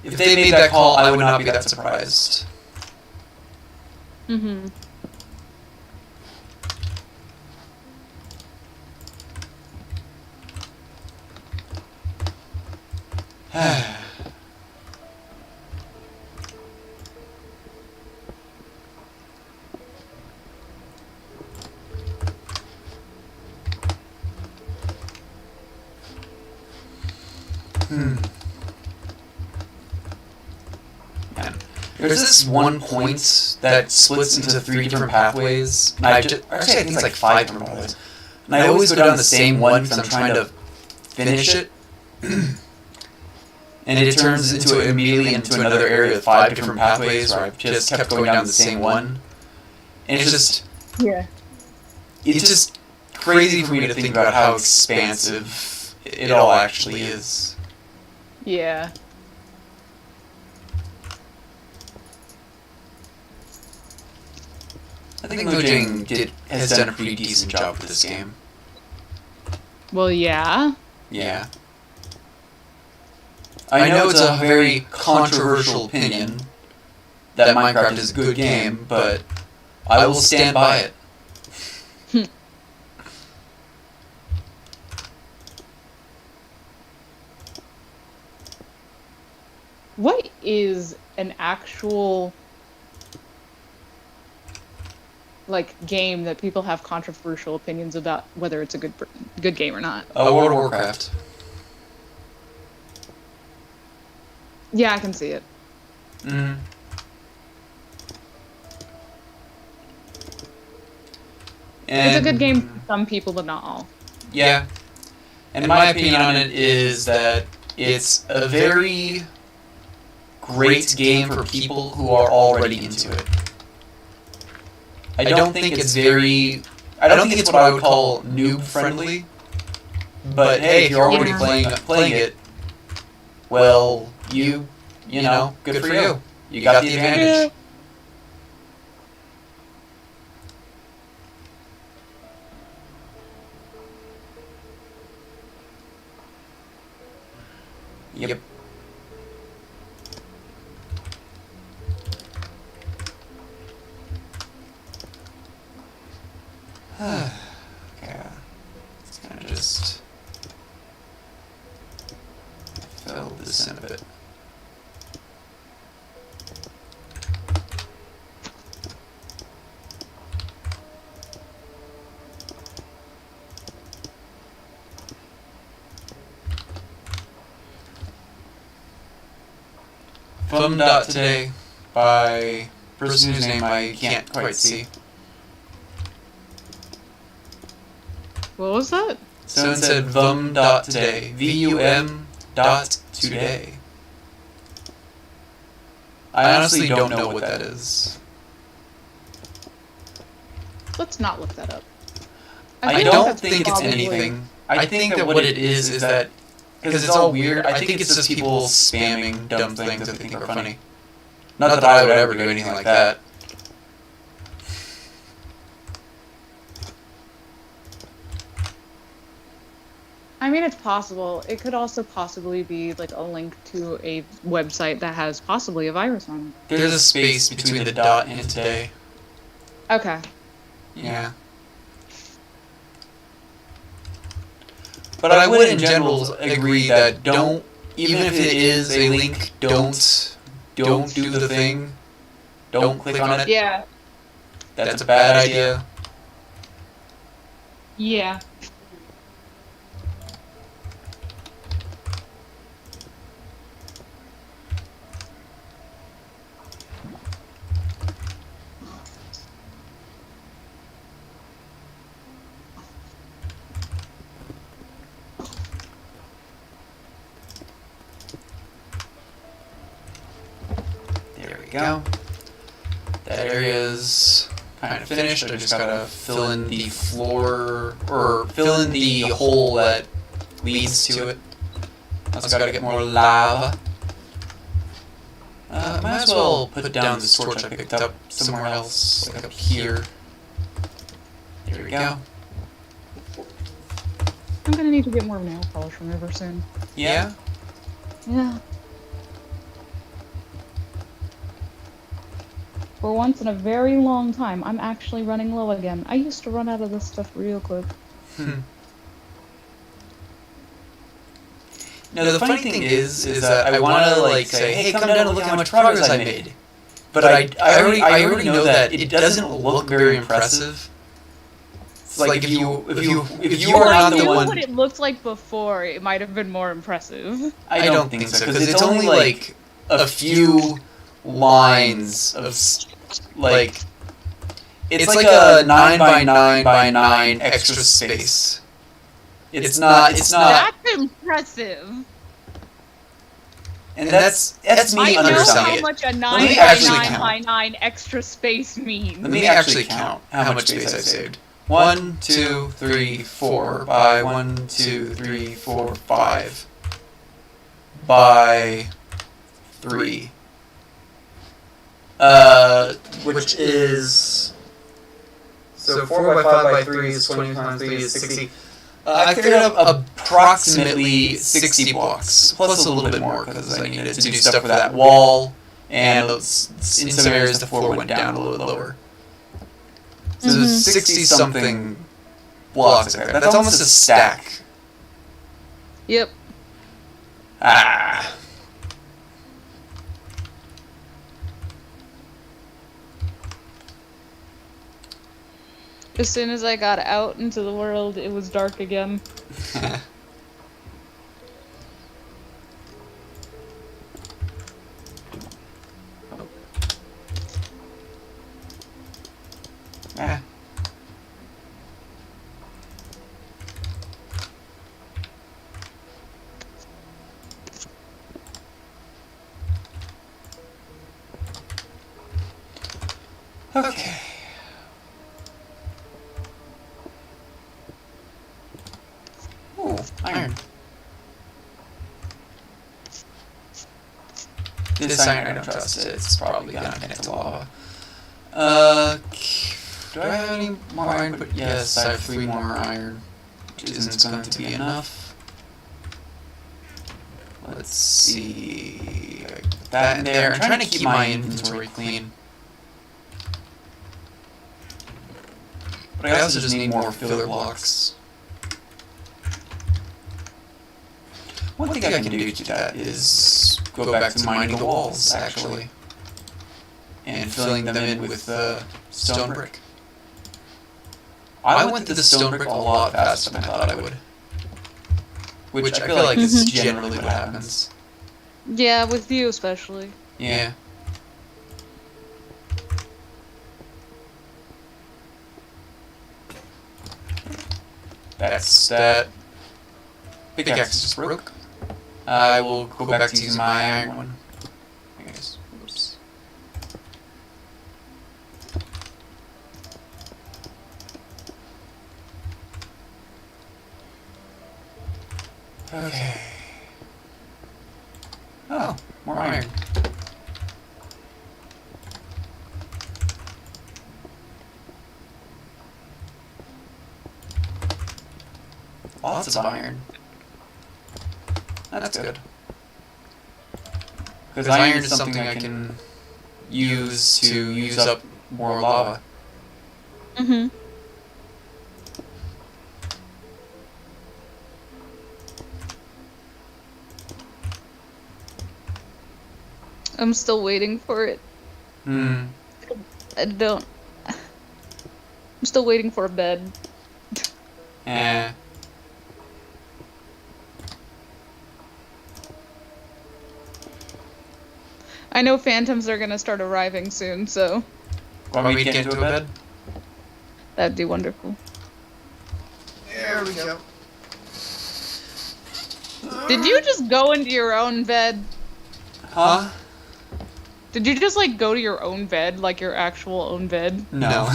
If they made that call, I would not be that surprised. Mm-hmm. Man. There's this one point that splits into 3 different pathways. And actually, I think it's like 5 different pathways. And I always go down the same one because I'm trying to finish it. And it turns immediately into another area with 5 different pathways where I've just kept going down the same one. And it's just crazy for me to think about how expansive it all actually is. Yeah. I think Mojang has done a pretty decent job with this game. Well, yeah. Yeah. I know it's a very controversial opinion that Minecraft is a good game, but I will stand by it. What is an actual game that people have controversial opinions about whether it's a good game or not? World of Warcraft. Yeah, I can see it. Mm-hmm. It's a good game for some people, but not all. Yeah. And my opinion on it is that it's a very great game for people who are already into it. I don't think it's what I would call noob friendly. But hey, if you're already playing it, well, you know, good for you. You got the advantage. Yep. Okay. Let's kind of just fill this in a bit. Today by person whose name I can't quite see. What was that? Someone said vum.today. VUM.today. I honestly don't know what that is. Let's not look that up. I feel don't that's think it's probably- anything. I think that what it is that, because it's all weird, I think it's just people spamming dumb things that they think are funny. Not that I would ever do anything like that. I mean, it's possible. It could also possibly be like a link to a website that has possibly a virus on There's a space between the dot and today. it. Okay. Yeah. But I would in general agree that don't, even if it is a link, don't do the thing. Don't click on it. Yeah. That's a bad idea. Yeah. There we go. That area is kind of finished. I just gotta fill in the floor, or fill in the hole that leads to it. Also gotta get more lava. Might as well put down this torch I picked up somewhere else, like up here. There we go. I'm gonna need to get more nail polish remover soon. Yeah? Yeah. For once in a very long time, I'm actually running low again. I used to run out of this stuff real quick. Now the funny thing is that I want to like say, hey, come down and look how much progress I made. But I already know that it doesn't look very impressive. It's like if you are not the one. What it looked like before, it might have been more impressive. I don't think so, because it's only like a few lines of like. It's like a 9 by 9 by 9 extra space. It's not. That's impressive. And that's me I know underselling how it. much a 9 me by actually 9 count. by 9 extra space means. Let me actually count how much space I saved. 1, 2, 3, 4 by 1, 2, 3, 4, 5 by 3. Which is so 4 by 5 by 3 is 20 times 3 is 60. I figured out approximately 60 blocks, plus a little bit more because I needed to do stuff with that wall, and in some areas the floor went down a little lower. So there's 60-something blocks there. That's almost a stack. Yep. Ah. As soon as I got out into the world, it was dark again. Ah. Okay. Ooh, iron. This iron I don't trust. It's probably gonna connect to lava. Do I have any more iron? But yes, I have 3 more iron, which isn't going to be enough. Let's see. I put that in there. I'm trying to keep my inventory clean. But I also just need more filler blocks. One thing I can do to that is go back to mining the walls, actually. And filling them in with stone brick. I went through the stone brick a lot faster than I thought I would. Which I feel like is generally what happens. Yeah, with you especially. Yeah. that pickaxe just broke. I will go back to using my iron one. I guess. Oops. Okay. Oh, more iron. Lots of iron. That's good. Because iron is something I can use to use up more lava. Mm-hmm. I'm still waiting for it. Hmm. I'm still waiting for a bed. Yeah. I know phantoms are gonna start arriving soon, so Want me to get into a bed? that'd be wonderful. There we go. Did you just go into your own bed? Huh? Did you just like go to your own bed, like your actual own bed? No.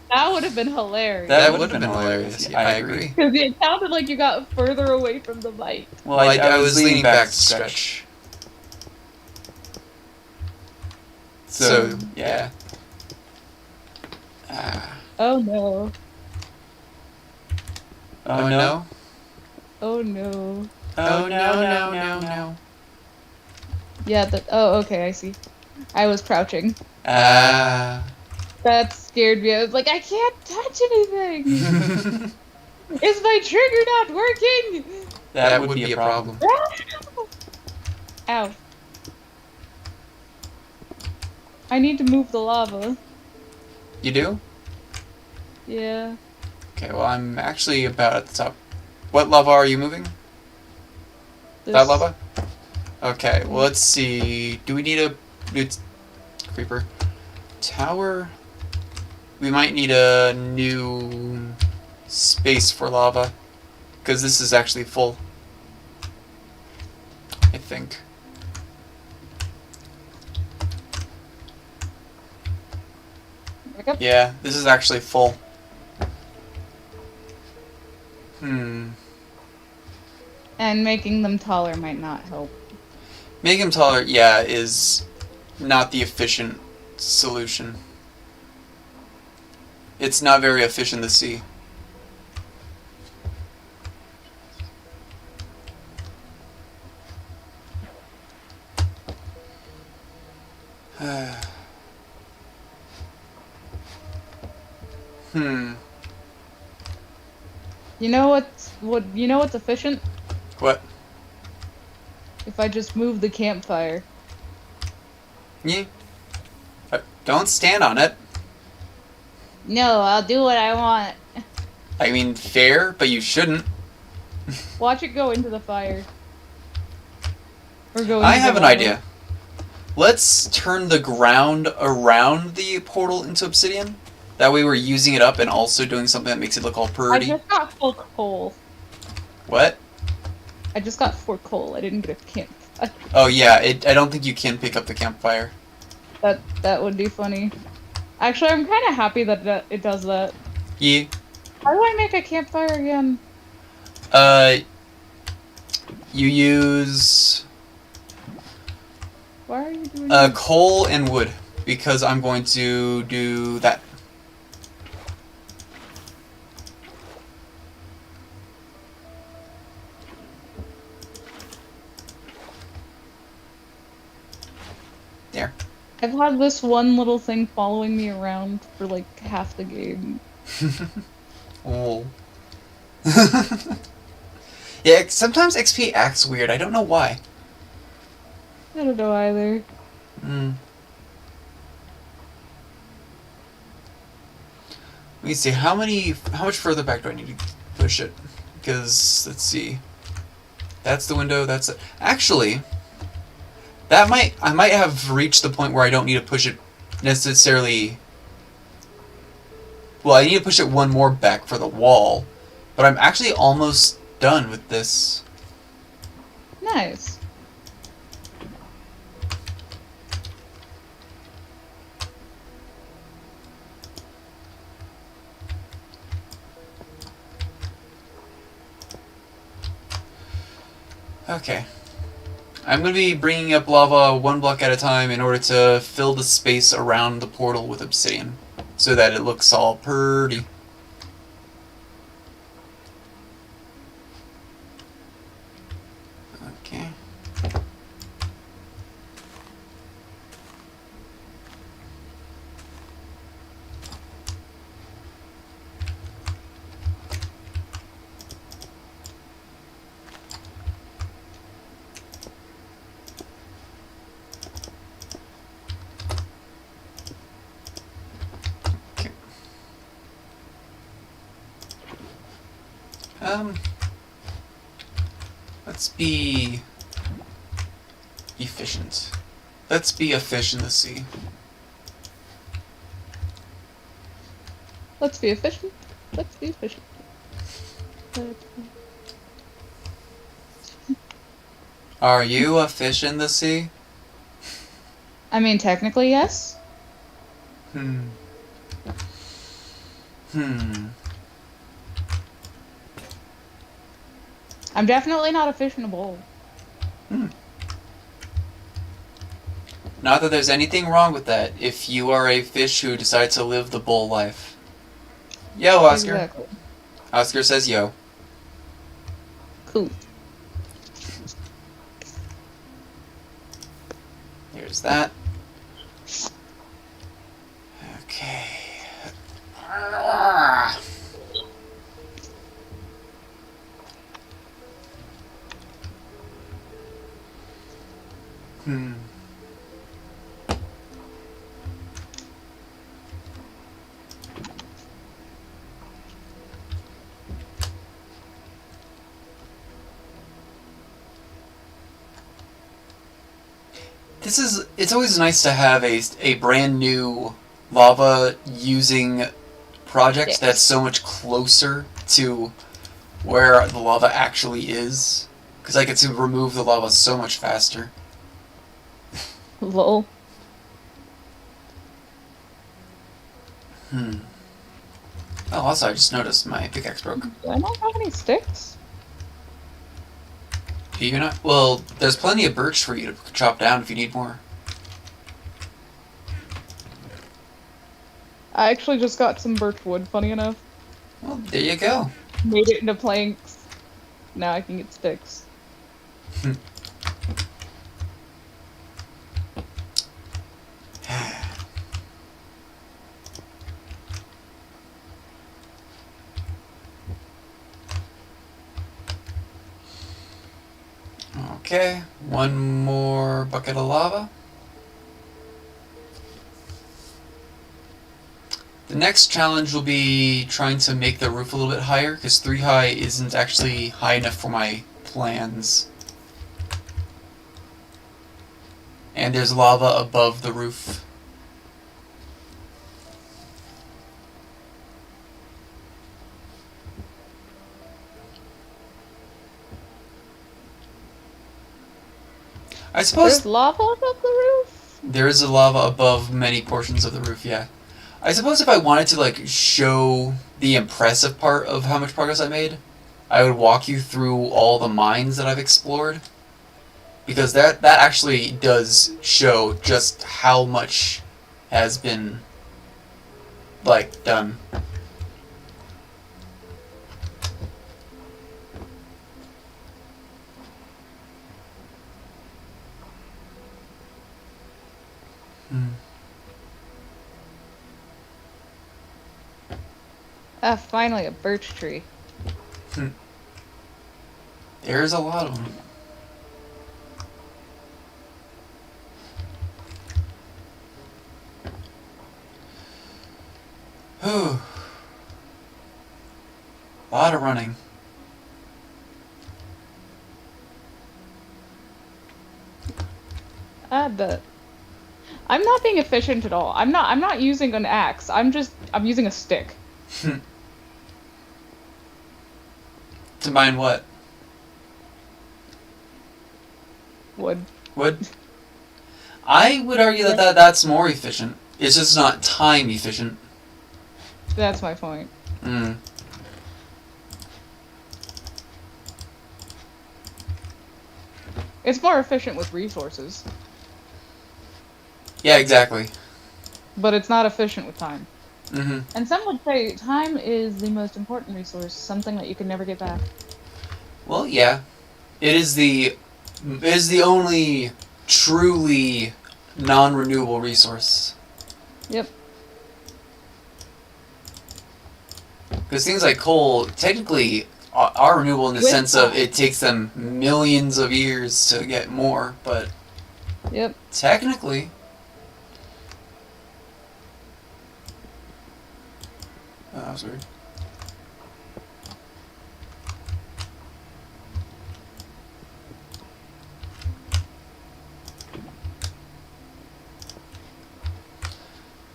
That would have been hilarious. That would have been hilarious. Yeah, I agree. Because it sounded like you got further away from the mic. Well, I was leaning back to stretch. So, yeah. Oh no. Oh no? Oh no. Oh no. Yeah, oh, okay, I see. I was crouching. Ah. That scared me. I was like, I can't touch anything! Is my trigger not working? That would be a problem. Ow. I need to move the lava. You do? Yeah. Okay, well, I'm actually about at the top. What lava are you moving? That lava? Okay, well, let's see. Do we need a... It's creeper. Tower? We might need a new space for lava. Because this is actually full. I think. Yeah, this is actually full. And making them taller might not help. Making them taller, yeah, is not the efficient solution. It's not very efficient to see. You know what's efficient? What? If I just move the campfire. Yeah. Don't stand on it. No, I'll do what I want. I mean, fair, but you shouldn't. Watch it go into the fire. Or go into I have the an lava. idea. Let's turn the ground around the portal into obsidian. That way we're using it up and also doing something that makes it look all I pretty. just got full coal. What? I just got 4 coal. I didn't get a campfire. Oh yeah, I don't think you can pick up the campfire. That would be funny. Actually, I'm kind of happy that it does that. Yeah. How do I make a campfire again? You use Why are you doing that? coal and wood, because I'm going to do that. There. I've had this one little thing following me around for like half the game. Oh. Yeah, sometimes XP acts weird. I don't know why. I don't know either. Let me see, how much further back do I need to push it? Because, let's see. That's the window, that's... Actually, I might have reached the point where I don't need to push it necessarily... Well, I need to push it one more back for the wall, But I'm actually almost done with this. Nice. Okay. I'm going to be bringing up lava one block at a time in order to fill the space around the portal with obsidian, so that it looks all pretty. Okay. Let's be efficient. Let's be a fish in the sea. Let's be efficient. Let's be efficient. Are you a fish in the sea? I mean, technically, yes. Hmm. I'm definitely not a fish in a bowl. Not that there's anything wrong with that if you are a fish who decides to live the bull life. Yo, Oscar. Exactly. Oscar says yo. Cool. Here's that. Okay. It's always nice to have a brand new lava using project Yes. that's so much closer to where the lava actually is, because I get to remove the lava so much faster. Lol. Oh, also I just noticed my pickaxe broke. Do I not have any sticks? You're not? Well, there's plenty of birch for you to chop down if you need more. I actually just got some birch wood, funny enough. Well, there you go. Made it into planks. Now I can get sticks. Okay, one more bucket of lava. The next challenge will be trying to make the roof a little bit higher, because 3 high isn't actually high enough for my plans. And there's lava above the roof. I suppose There's lava above the roof? there is a lava above many portions of the roof, yeah. I suppose if I wanted to, like, show the impressive part of how much progress I made, I would walk you through all the mines that I've explored. Because that actually does show just how much has been, like, done. Ah, finally a birch tree. There's a lot of them. Whew. A lot of running. I bet. I'm not being efficient at all. I'm not using an axe. I'm using a stick. To mine what? Wood. Wood? I would argue that that's more efficient. It's just not time efficient. That's my point. Mm. It's more efficient with resources, Yeah, exactly. but it's not efficient with time. Mm-hmm. And some would say time is the most important resource, something that you can never get back. Well, yeah. It is the only truly non-renewable resource. Yep. Because things like coal, technically, are renewable in the With sense of time. it takes them millions of years to get more, but Yep. technically... Oh, that was weird.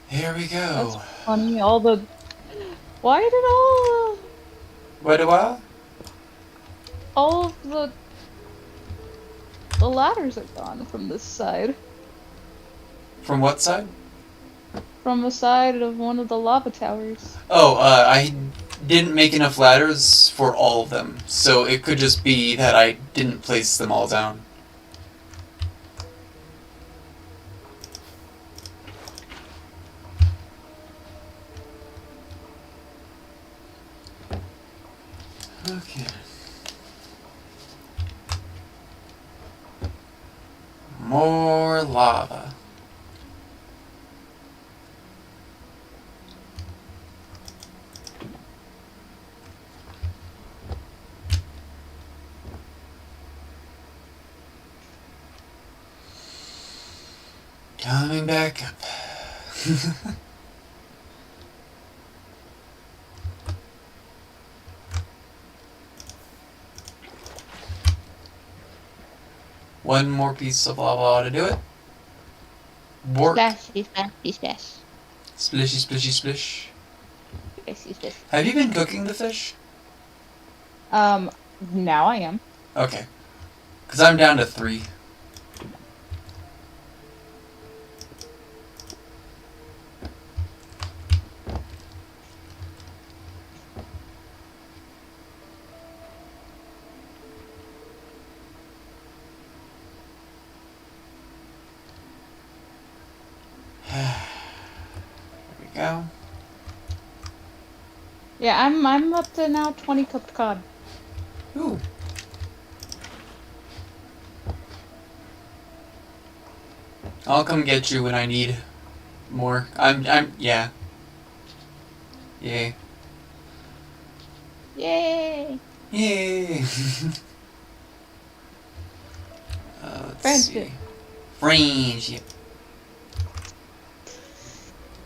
Here we go. That's funny. Why did What do I? all of the ladders are gone from this side? From what side? From the side of one of the lava towers. Oh, I didn't make enough ladders for all of them, so it could just be that I didn't place them all down. Okay. More lava. Coming back up. One more piece of lava to do it. Work. Splashy, splashy, splash. Splishy, splishy, splish. Splashy, splash. Have you been cooking the fish? Now I am. Okay. Because I'm down to 3. There we go. Yeah, I'm up to now 20 cooked cod. Ooh. I'll come get you when I need more. Yeah. Yay. Yay! Yay. Let's Friendship. see. Friendship.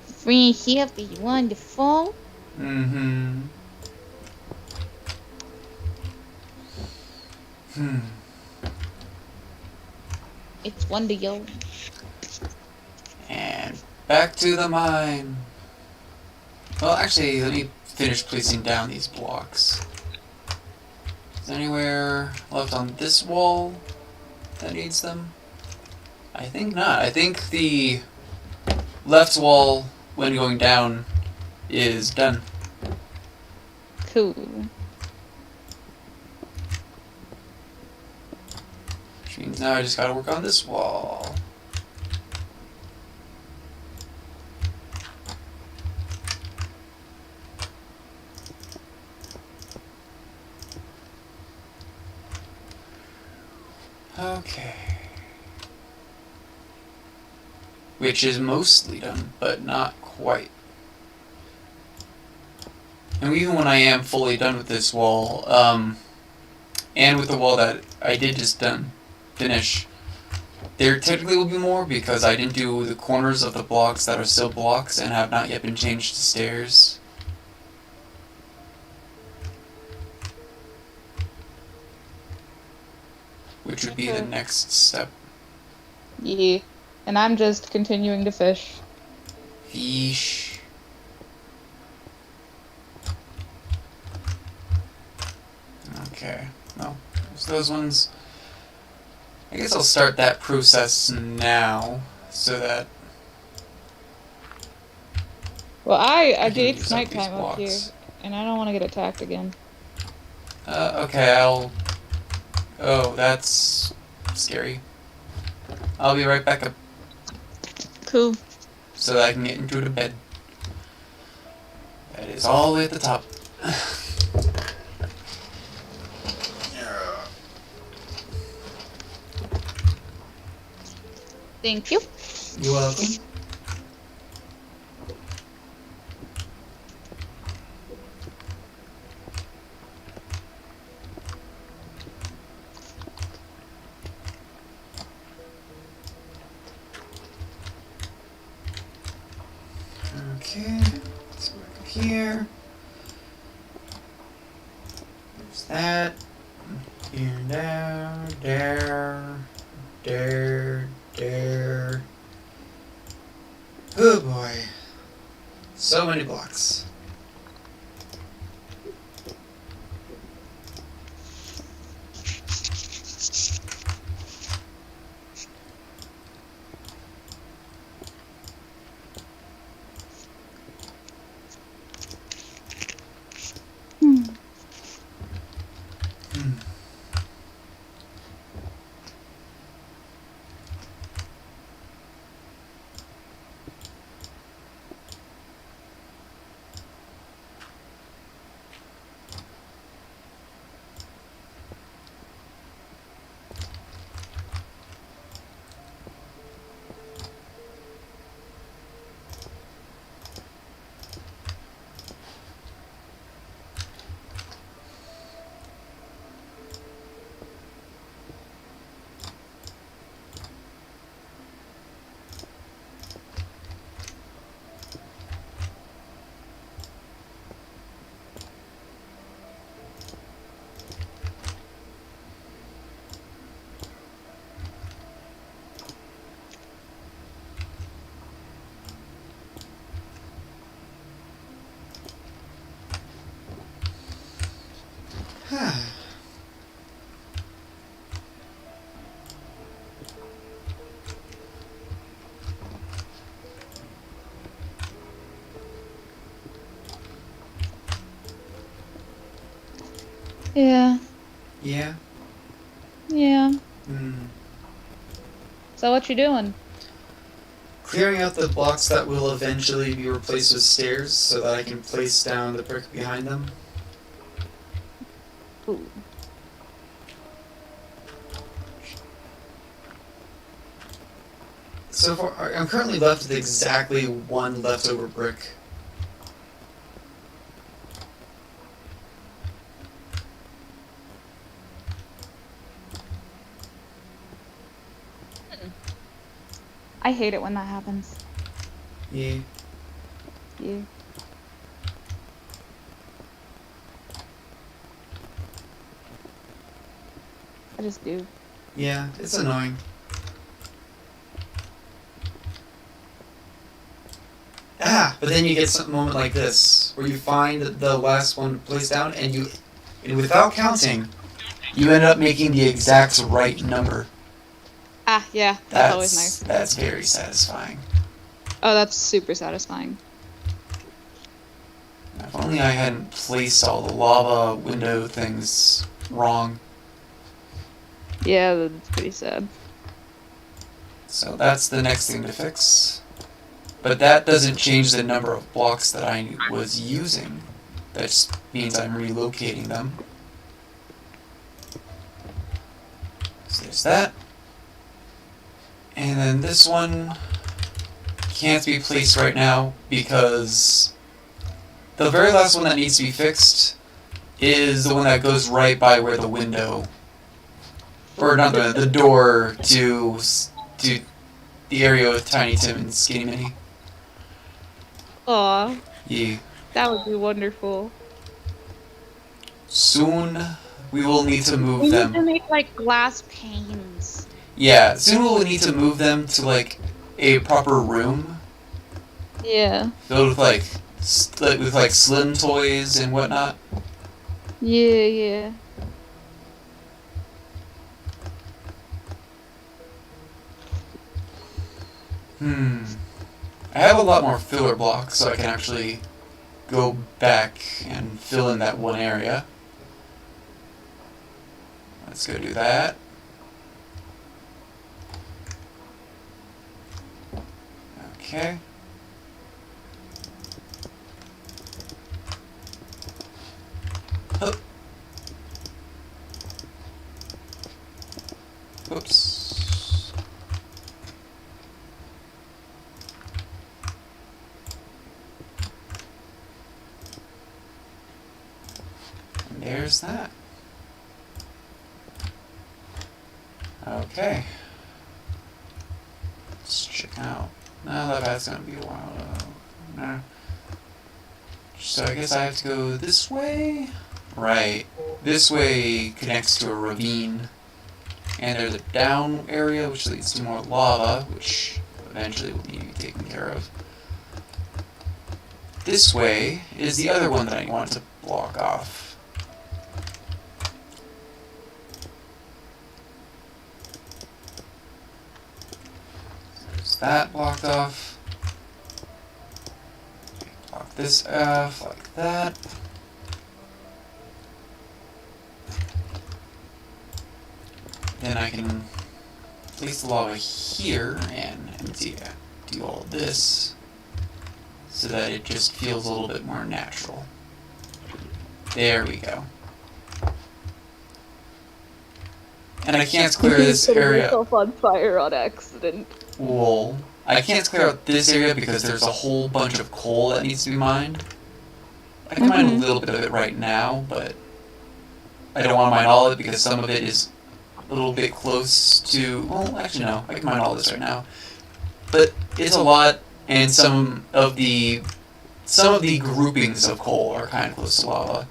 Friendship is wonderful. Mm-hmm. It's wonderful. And back to the mine. Well, actually, let me finish placing down these blocks. Is there anywhere left on this wall that needs them? I think not. I think the left wall, when going down, is done. Cool. Which means now I just gotta work on this wall. Okay. Which is mostly done, but not quite. And even when I am fully done with this wall, and with the wall that I did just finish, there technically will be more because I didn't do the corners of the blocks that are still blocks and have not yet been changed to stairs. Which would be the next step. Yeah. And I'm just continuing to fish. Fish. No. So those ones... I guess I'll start that process now, so that... Well, can it's use up these nighttime up here, blocks. and I don't want to get attacked again. Okay, I'll... Oh, that's... scary. I'll be right back up, Cool. so that I can get into the bed. That is all the way at the top. Thank you. You're welcome. Okay, let's go back up here. There's that. Here, there. Oh boy. So many blocks. Yeah. Yeah. Yeah. Hmm. So what you doing? Clearing out the blocks that will eventually be replaced with stairs so that I can place down the brick behind them. Ooh. So far, I'm currently left with exactly one leftover brick. I hate it when that happens. Yeah. Yeah. I just do. Yeah, it's annoying. But then you get some moment like this, where you find the last one placed down, and without counting, you end up making the exact right number. Ah, yeah. That's always nice. That's very satisfying. Oh, that's super satisfying. If only I hadn't placed all the lava window things wrong. Yeah, that's pretty sad. So that's the next thing to fix. But that doesn't change the number of blocks that I was using. That just means I'm relocating them. So there's that. And then this one can't be placed right now because the very last one that needs to be fixed is the one that goes right by where the window, or not the door to the area with Tiny Tim and Skinny Minnie. Aw, Yeah. that would be wonderful. Soon we will need to move We them. need to make like glass panes. Yeah, soon we'll need to move them to like a proper room Yeah. filled with like slim toys and whatnot. Yeah, yeah. I have a lot more filler blocks, so I can actually go back and fill in that one area. Let's go do that. Okay. Hup. Whoops. And there's that. Okay. Let's check out. No, that path's gonna be a while. No. So I guess I have to go this way? Right. This way connects to a ravine. And there's a down area which leads to more lava, which eventually will need to be taken care of. This way is the other one that I want to block off. There's that blocked off. Block this off like that. Then I can place the lava here and do all of this so that it just feels a little bit more natural. There we go. And I can't clear this area. Yourself on fire on accident. Well, I can't clear out this area because there's a whole bunch of coal that needs to be mined. I can mine a little bit of it right now, but I don't want to mine all of it because some of it is a little bit close to, well, actually no, I can mine all this right now. But it's a lot, and some of the groupings of coal are kind of close to lava.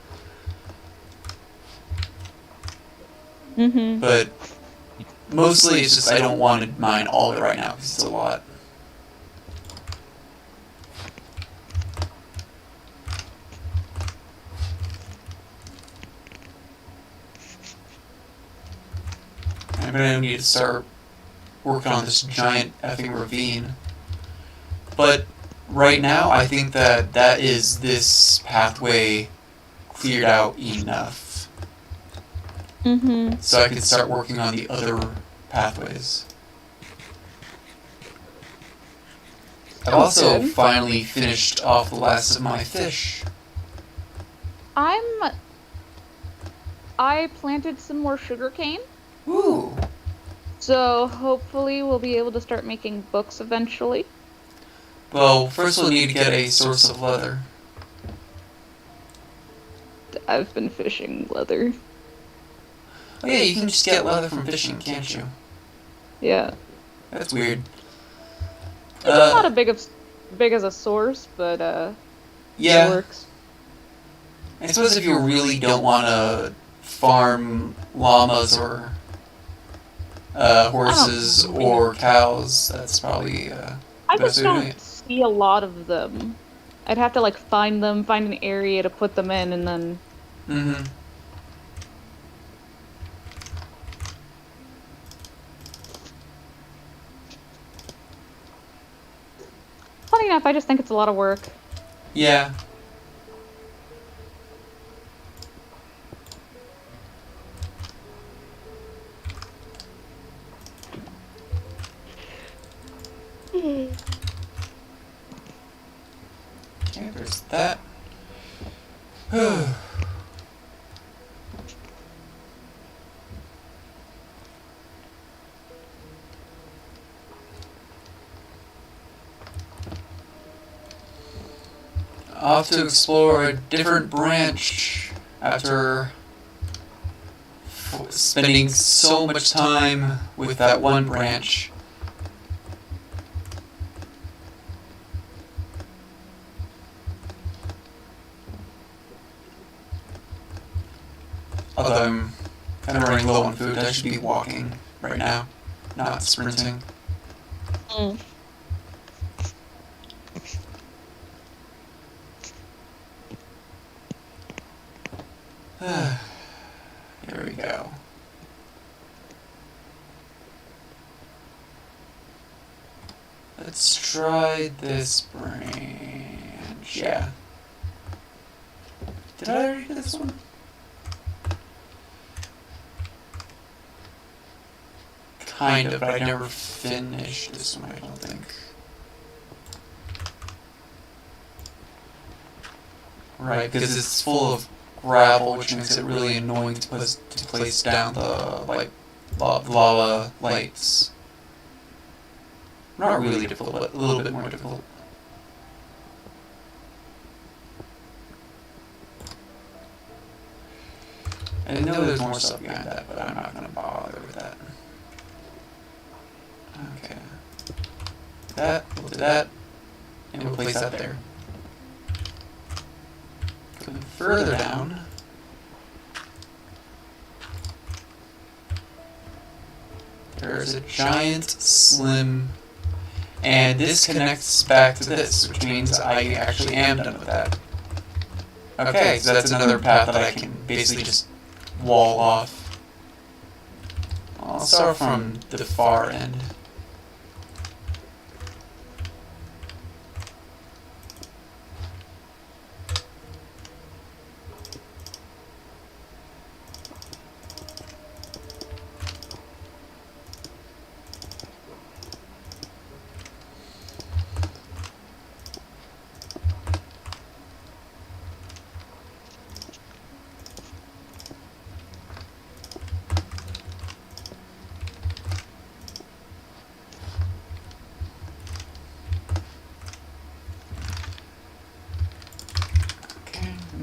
But mostly it's just I don't want to mine all of it right now because it's a lot. I'm gonna need to start working on this giant effing ravine. But right now, I think that is this pathway cleared out enough. So I can start working on the other pathways. I've also finally finished off the last of my fish. I planted some more sugarcane. Ooh. So hopefully we'll be able to start making books eventually. Well, first we'll need to get a source of leather. I've been fishing leather. Oh yeah, you can just get leather from fishing, can't you? Yeah. That's weird. It's not as big as a source, but yeah. It works. I suppose if you really don't want to farm llamas or horses or cows, that's probably I the just best way of doing don't it. see a lot of them. I'd have to like find them, find an area to put them in, and then. Funny enough, I just think it's a lot of work. Yeah. Okay, there's that. Off to explore a different branch after spending so much time with that one branch. Although I'm kind of running low on food, I should be walking right now, not sprinting. Here we go. Let's try this branch. Yeah. Did I already do this one? Kind of, but I never finished this one, I don't think. Right, because it's full of gravel, which makes it really annoying to place down the lava lights. Not really difficult, but a little bit more difficult. I know there's more stuff behind that, but I'm not gonna bother with that. Okay. We'll do that, and we'll place that there. Going further down. There's a giant slim, and this connects back to this, which means I actually am done with that. Okay, so that's another path that I can basically just wall off. I'll start from the far end.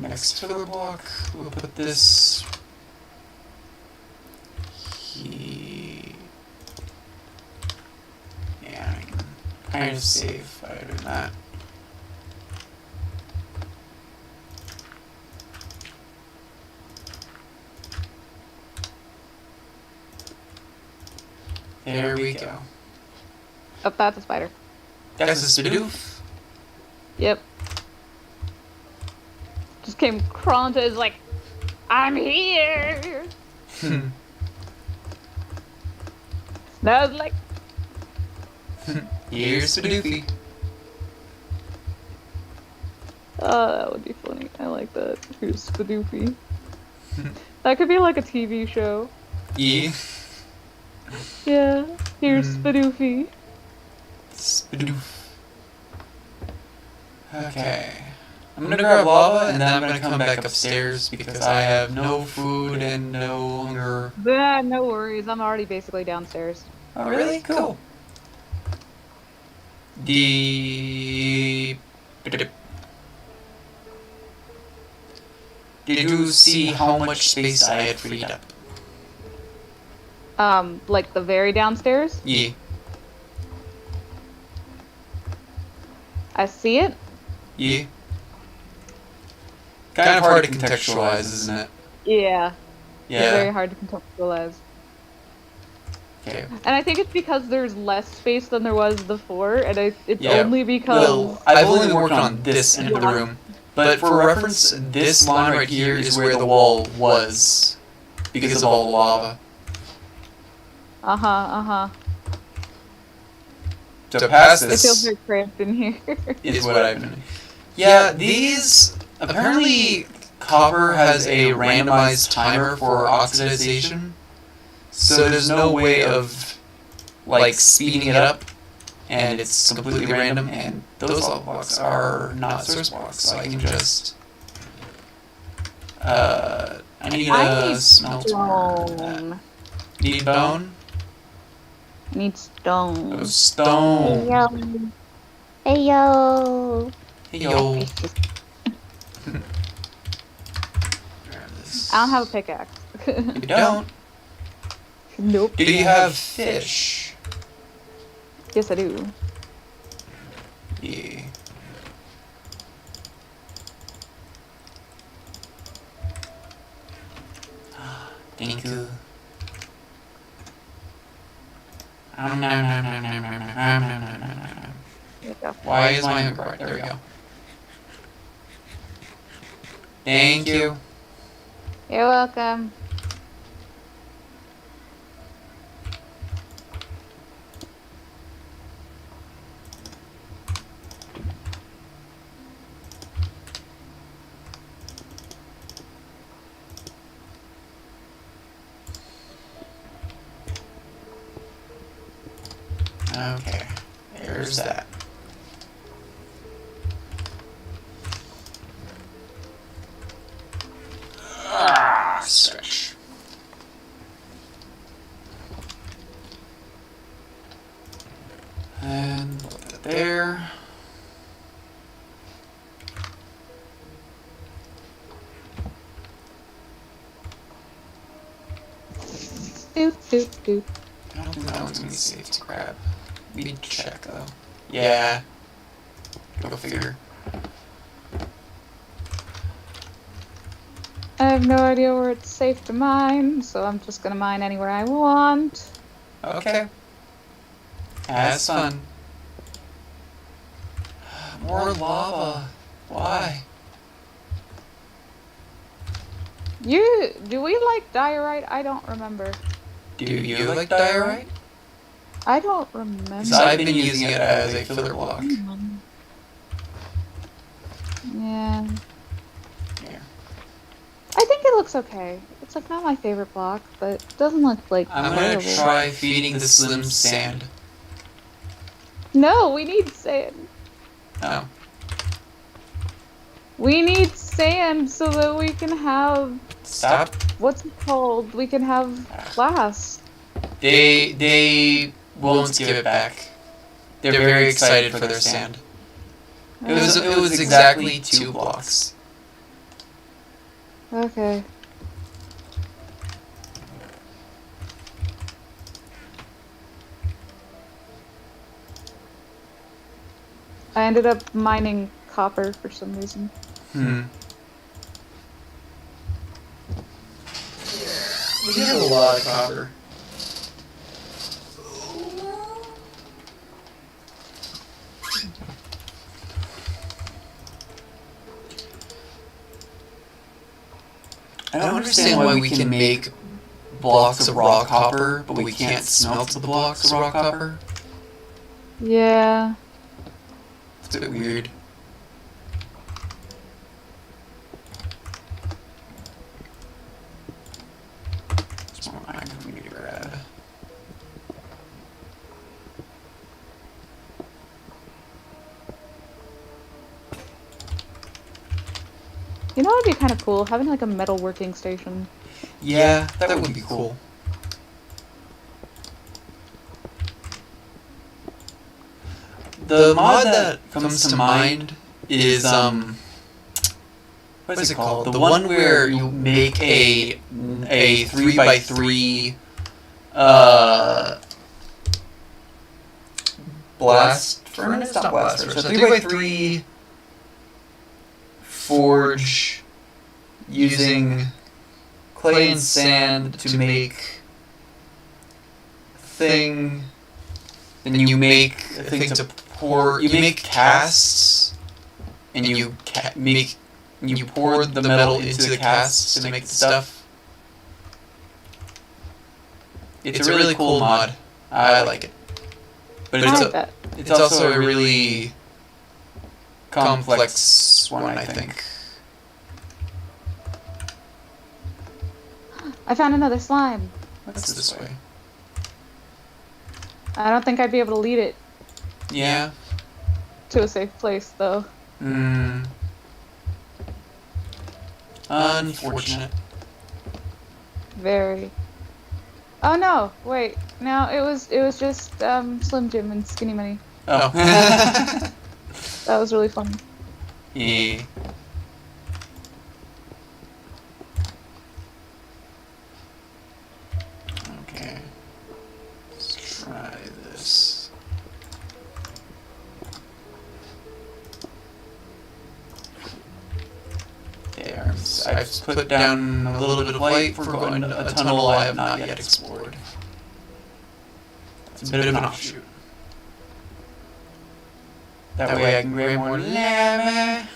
Next filler block, we'll put this here. Yeah, I can kind of save by doing that. There we go. Oh, that's a spider. That's a Spidoof. Yep. Just came crawling to his like, I'm here. And I was like, Here's Spidoofy. oh, that would be funny. I like that. Who's Spadoofy? That could be like a TV show. Yeah. Yeah, here's Spadoofy. Spidoof. Okay. I'm gonna grab lava and then I'm gonna come back upstairs because I have no food and no hunger. No worries. I'm already basically downstairs. Oh, really? Cool. Did you see how much space I had freed up? Like the very downstairs? Yeah. I see it. Yeah. Kind of hard to contextualize, isn't it? Yeah. Yeah. It's very hard to contextualize. Okay. And I think it's because there's less space than there was before, and it's Yeah, only because... Well, I've only worked on this end of the room, but for reference, this line right here is where the wall was, because of all the lava. To pass It feels this very cramped in here. is what I've been... Yeah, these... Apparently, copper has a randomized timer for oxidization, so there's no way of, like, speeding it up, and it's completely random, and those lava blocks are not source blocks, so I can just... I need a smelter. Stone. Need bone? I need stone. Oh, stone. Hey yo. Hey, yo. I don't have a pickaxe. You don't? Nope. Do you have fish? Yes, I do. Yeah. Thank you. There you go. Why is my hunger bar? There we go. Thank you. You're welcome. Okay, there's that. Stretch. And put that there. Doot, doot, doot. I don't think that one's gonna be safe to grab. We need to check though. Yeah. Go figure. I have no idea where it's safe to mine, so I'm just gonna mine anywhere I want. Okay. That's fun. More lava. Why? Do we like diorite? I don't remember. Do you like diorite? I don't remember. 'Cause I've been using it as a filler block. Yeah. Here. I think it looks okay. It's like not my favorite block, but it doesn't look like I'm gonna horrible. try feeding the slim sand. No, we need sand. Oh. We need sand so that we can have Stop. what's it called? We can have glass. They won't give it back. They're very excited for their sand. It was exactly 2 blocks. Okay. I ended up mining copper for some reason. We have a lot of copper. I don't understand why we can make blocks of raw copper, but we can't smelt the blocks of raw copper. Yeah. It's a bit weird. There's more iron we need to grab. You know what would be kind of cool? Having like a metal working station. Yeah, that would be cool. The mod that comes to mind is what is it called? The one where you make a 3x3 blast furnace, not blast furnace, a 3x3 forge using clay and sand to make a thing. Then you make a thing to pour. You make casts, and you pour the metal into the casts to make the stuff. It's a really cool mod. I like it, but it's also a really complex one, I think. I found another slime. What's this way? I don't think I'd be able to lead it Yeah. to a safe place, though. Unfortunate. Very. Oh no! Wait. No, it was just Slim Jim and Skinny Money. Oh. That was really fun. Yeah. Okay. Let's try this. There. I've put down a little bit of light for going to a tunnel I have not yet explored. It's a bit of an offshoot. That way I can grab more lava.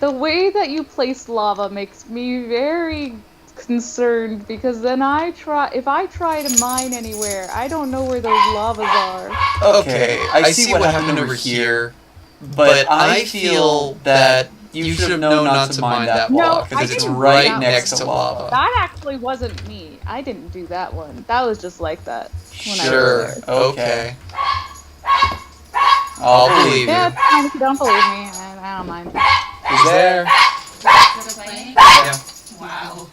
The way that you place lava makes me very concerned because then if I try to mine anywhere, I don't know where those lavas are. Okay, I see what happened over here, but I feel that you should have known not to mine that block because it's right next to lava. That actually wasn't me. I didn't do that one. That was just like that when I was Sure. there. Okay. I'll believe Yeah, you. it's fine if you don't believe me. I don't mind. Who's there? Still playing? Yeah. Wow.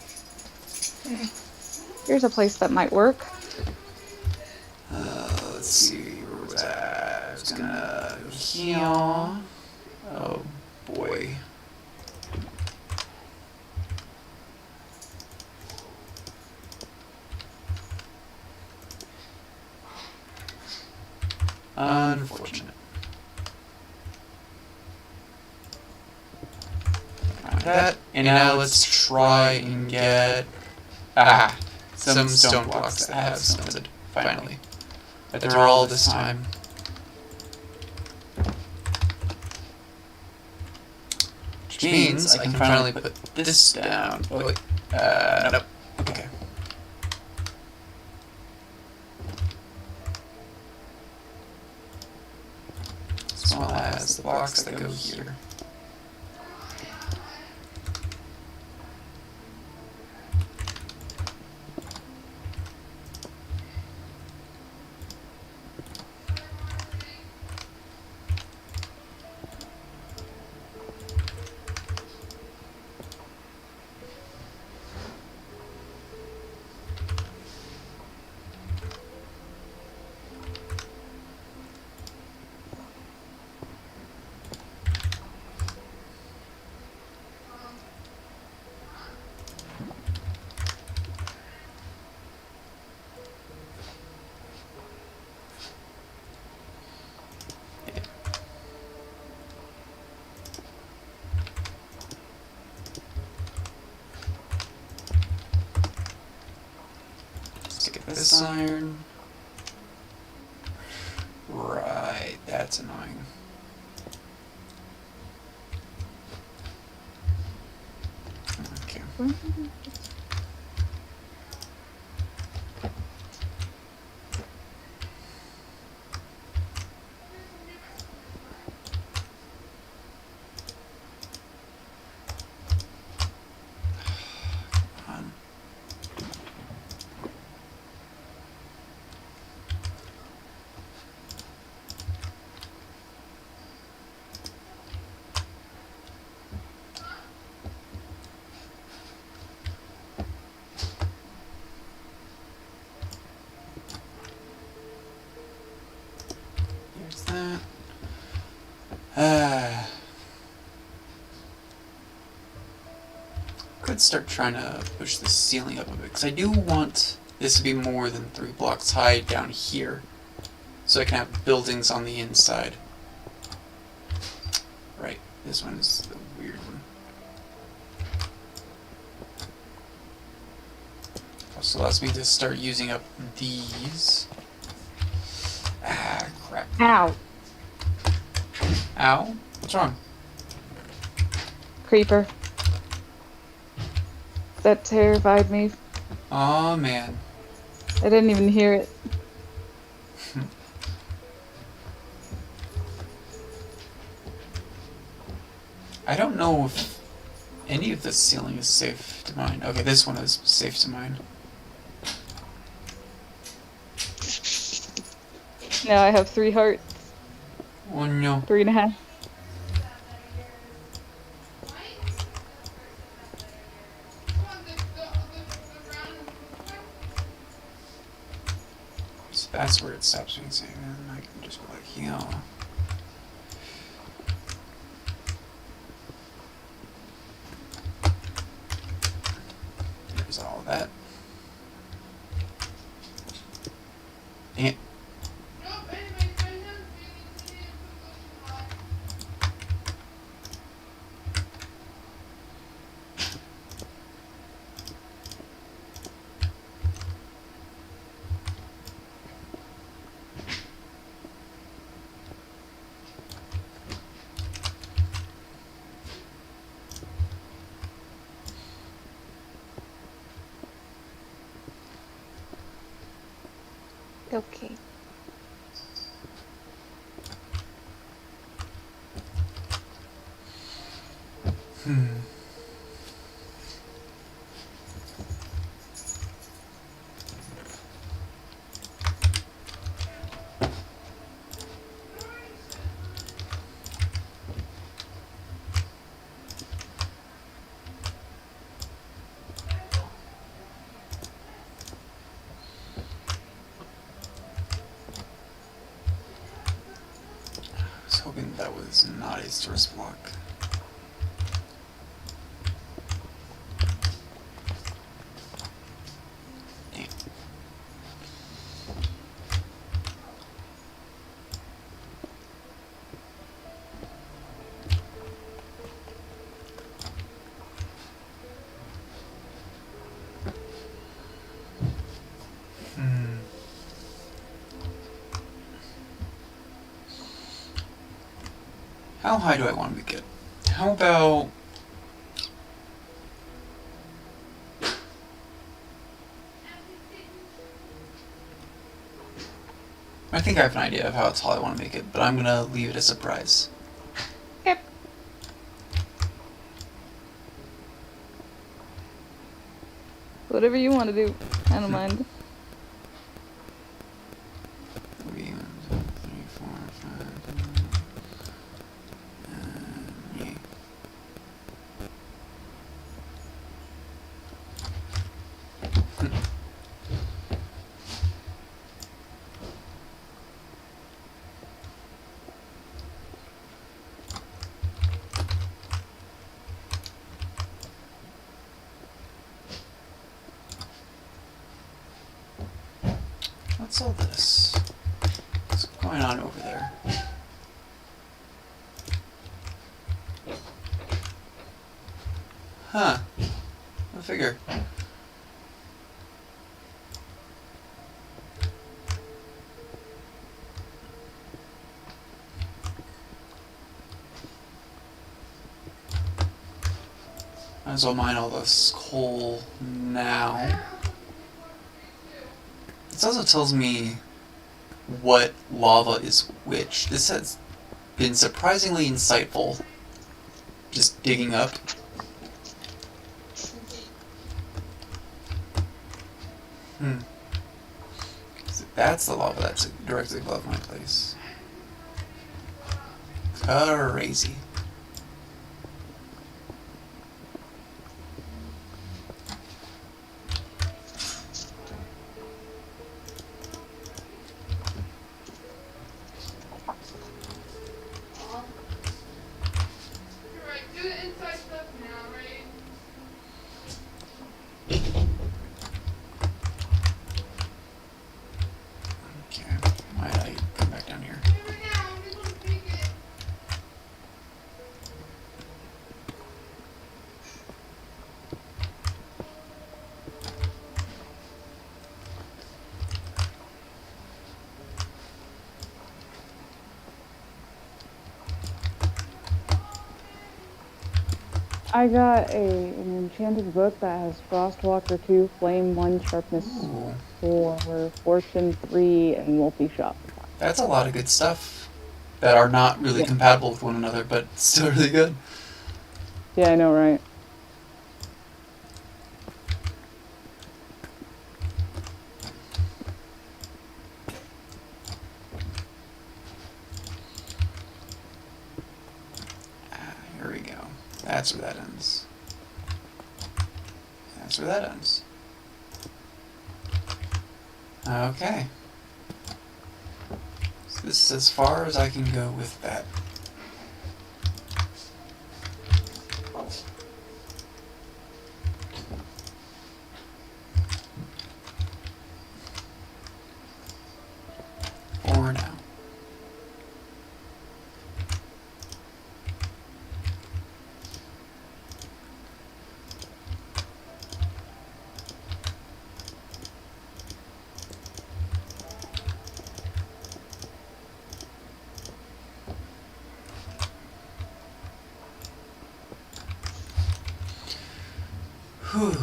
Here's a place that might work. Let's see. Where was that? I was gonna go here. Oh boy. Unfortunate. That, and now let's try and get some stone blocks that have smelted, finally. But they're all this time. Which means I can finally put this down. Oh wait, nope. Okay. As well as the blocks that go here. Let's get this iron. Right, that's annoying. Okay. Come on. There's that. Could start trying to push the ceiling up a bit, because I do want this to be more than 3 blocks high down here, so I can have buildings on the inside. Right, this one is the weird one. Also allows me to start using up these. Ah, crap. Ow. Ow? What's wrong? Creeper. That terrified me. Aw, man. I didn't even hear it. I don't know if any of this ceiling is safe to mine. Okay, this one is safe to mine. Now I have 3 hearts. Oh no. 3.5. So that's where it stops being safe. And I can just go like, yeah. There's all that. Dang it. Okay. hoping that was not a source block. Damn. How high do I want to make it? How about... I think I have an idea of how tall I want to make it, but I'm gonna leave it a surprise. Yep. Whatever you want to do. I don't mind. 3, 1, 2, 3, 4, 5, yeah. What's all this? What's going on over there? Huh. Go figure. Might as well mine all this coal now. This also tells me what lava is which. This has been surprisingly insightful. Just digging up. So that's the lava that's directly above my place. Crazy. Okay, why did I come back down here? I got an enchanted book that has Frostwalker 2, Flame 1, Sharpness Ooh, 4, Fortune 3, and Wolfie Shop. that's a lot of good stuff that are not really compatible with one another, but still really good. Yeah, I know, right? Here we go. That's where that ends. That's where that ends. Okay. So this is as far as I can go with that. For now. Whew.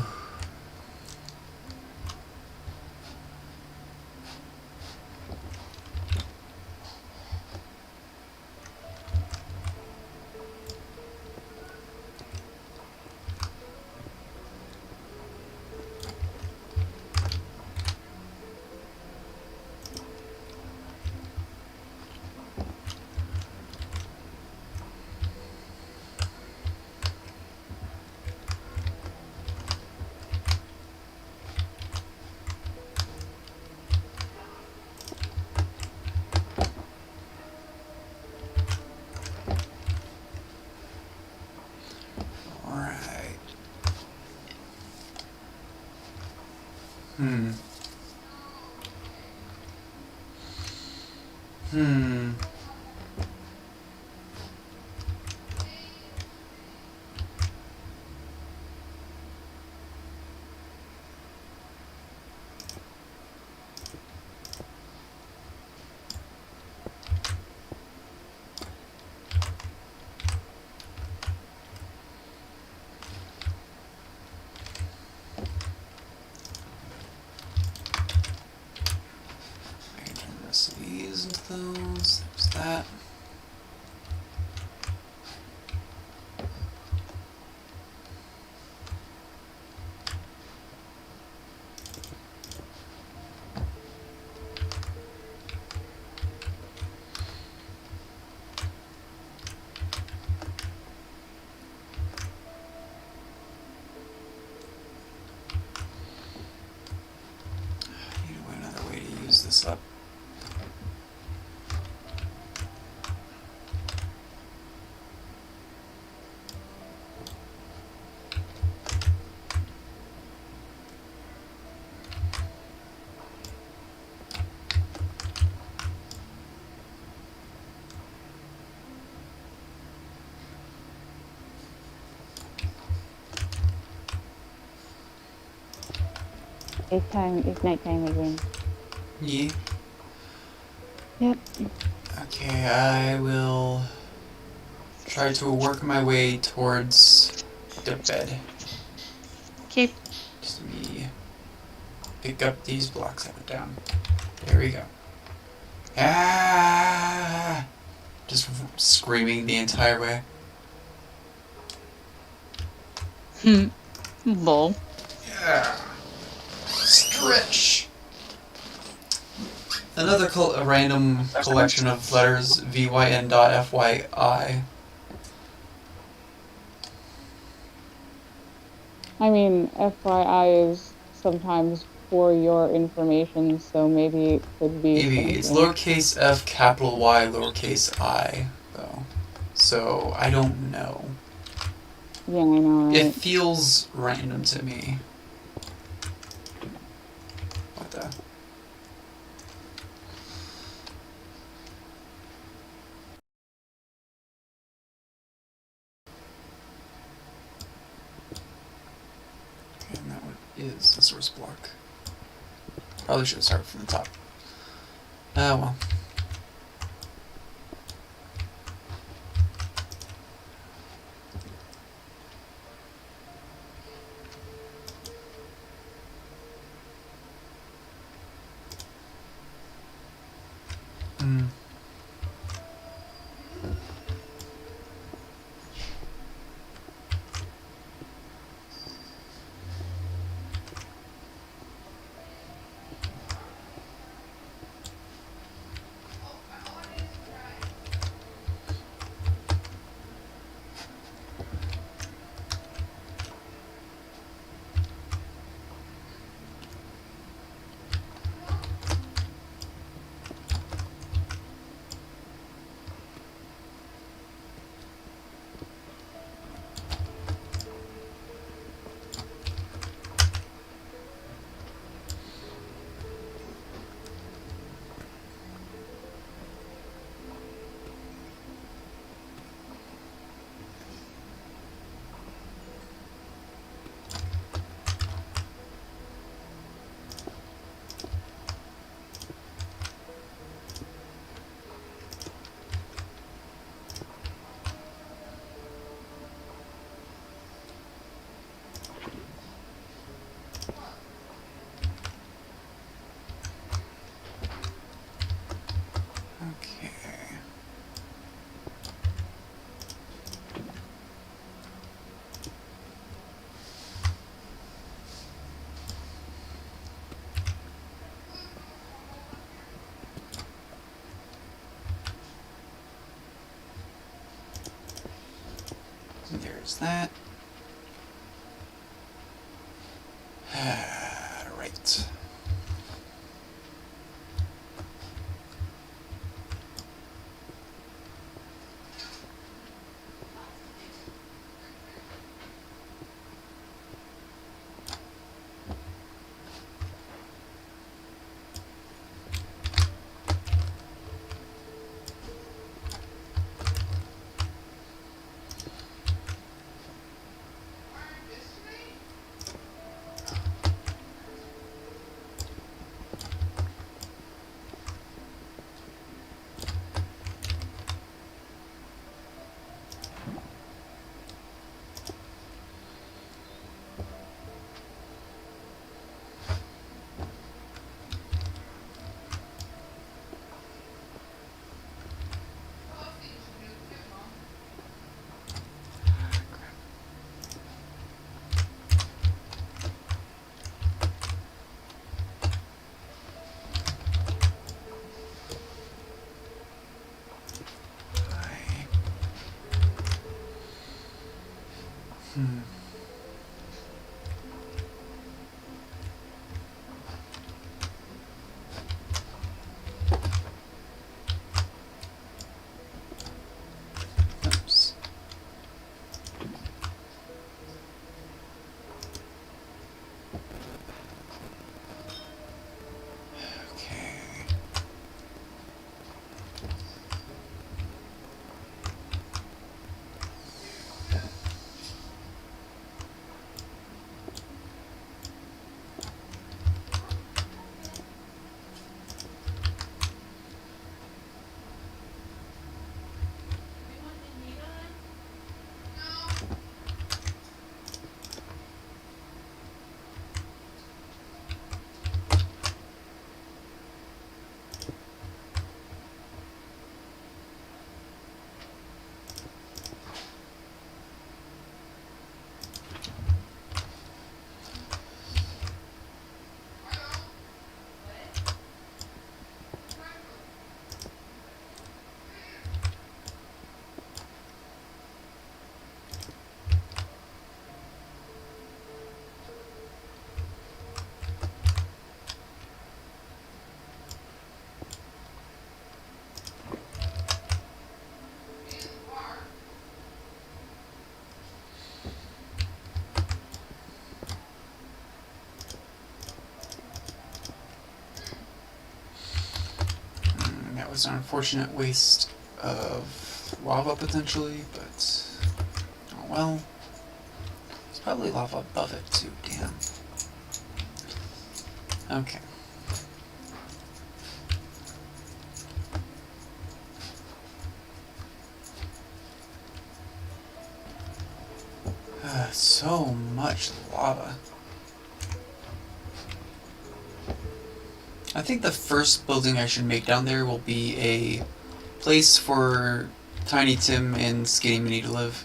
Hmm. I can turn the rest of these into those. There's that. I need to find another way to use this up. It's nighttime again. Yeah. Yep. Okay, I will try to work my way towards the bed. Okay. Just let me pick up these blocks I put down. There we go. Ah! Just screaming the entire way. Lol. Yeah. Stretch. Another a random collection of letters VYN.FYI. I mean, FYI is sometimes for your information, so maybe it could be Maybe it's something. lowercase f, capital Y, lowercase I, though. So I don't know. Yeah, I know, It right? feels random to me. What the? Okay, and that one is the source block. Probably should have started from the top. Ah, well. Hmm. Okay. There's that. Right. was an unfortunate waste of lava potentially, but oh well. There's probably lava above it too, damn. Okay. So much lava. I think the first building I should make down there will be a place for Tiny Tim and Skinny Minnie to live.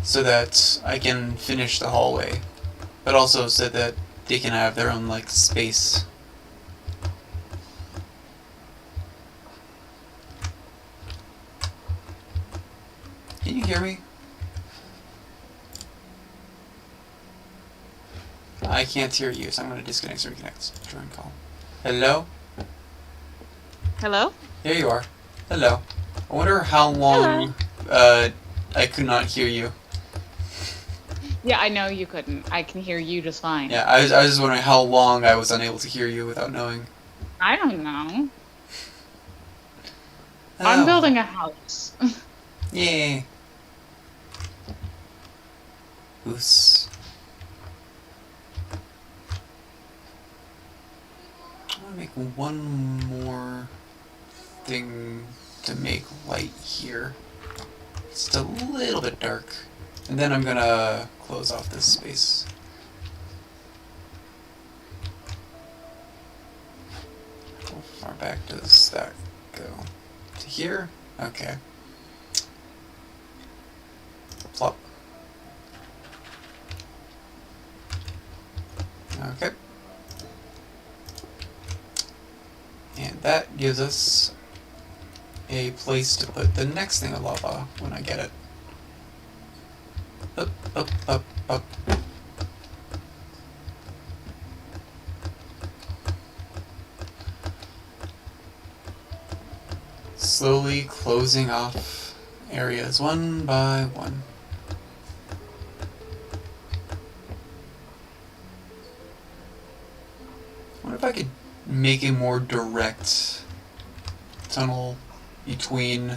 So that I can finish the hallway, but also so that they can have their own, like, space. Can you hear me? I can't hear you, so I'm gonna disconnect and reconnect. Join call. Hello? Hello? There you are. Hello. I wonder how long I could not hear you. Yeah, I know you couldn't. I can hear you just fine. Yeah, I was just wondering how long I was unable to hear you without knowing. I don't know. Oh. I'm building a house. Yay. Goose. I want to make one more thing to make light here. It's a little bit dark. And then I'm gonna close off this space. How far back does that go? To here? Okay. Plop. Okay. And that gives us a place to put the next thing of lava when I get it. Up, up, up, up. Slowly closing off areas one by one. I wonder if I could make a more direct tunnel between...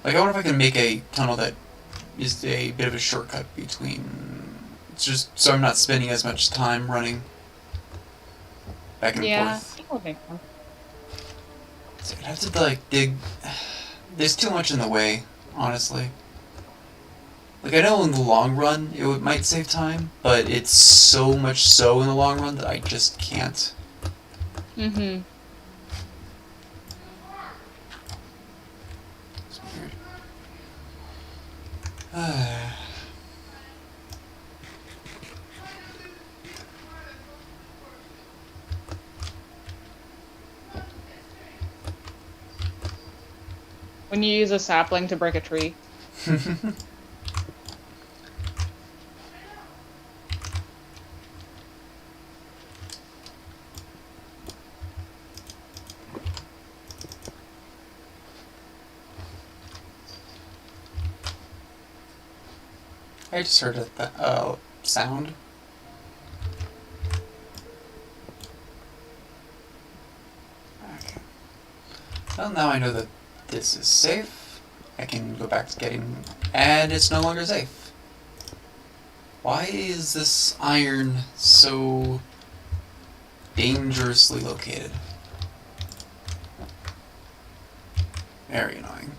Like, I wonder if I can make a tunnel that is a bit of a shortcut between... It's just so I'm not spending as much time running back and forth. That would make sense. So I'd have to, like, dig... There's too much in the way, honestly. Like, I know in the long run it might save time, but it's so much so in the long run that I just can't. Mm-hmm. It's weird. When you use a sapling to break a tree. I just heard that sound. Okay. Well, now I know that this is safe. I can go back to getting... And it's no longer safe. Why is this iron so dangerously located? Very annoying.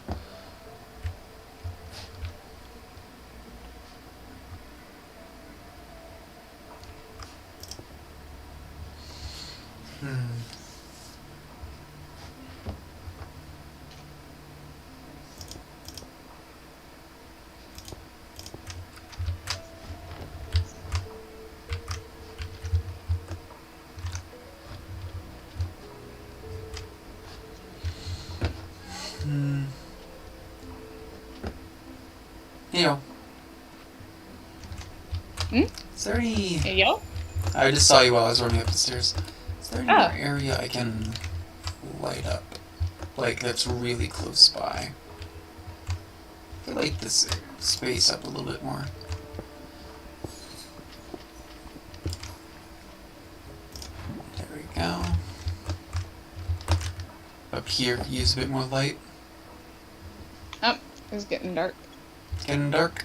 Neo. Is there any... Hey, yo? I just saw you while I was running up the stairs. Is there any Oh. more area I can light up? Like, that's really close by. I light this space up a little bit more. There we go. Up here, use a bit more light. Oh, it's getting dark. Getting dark.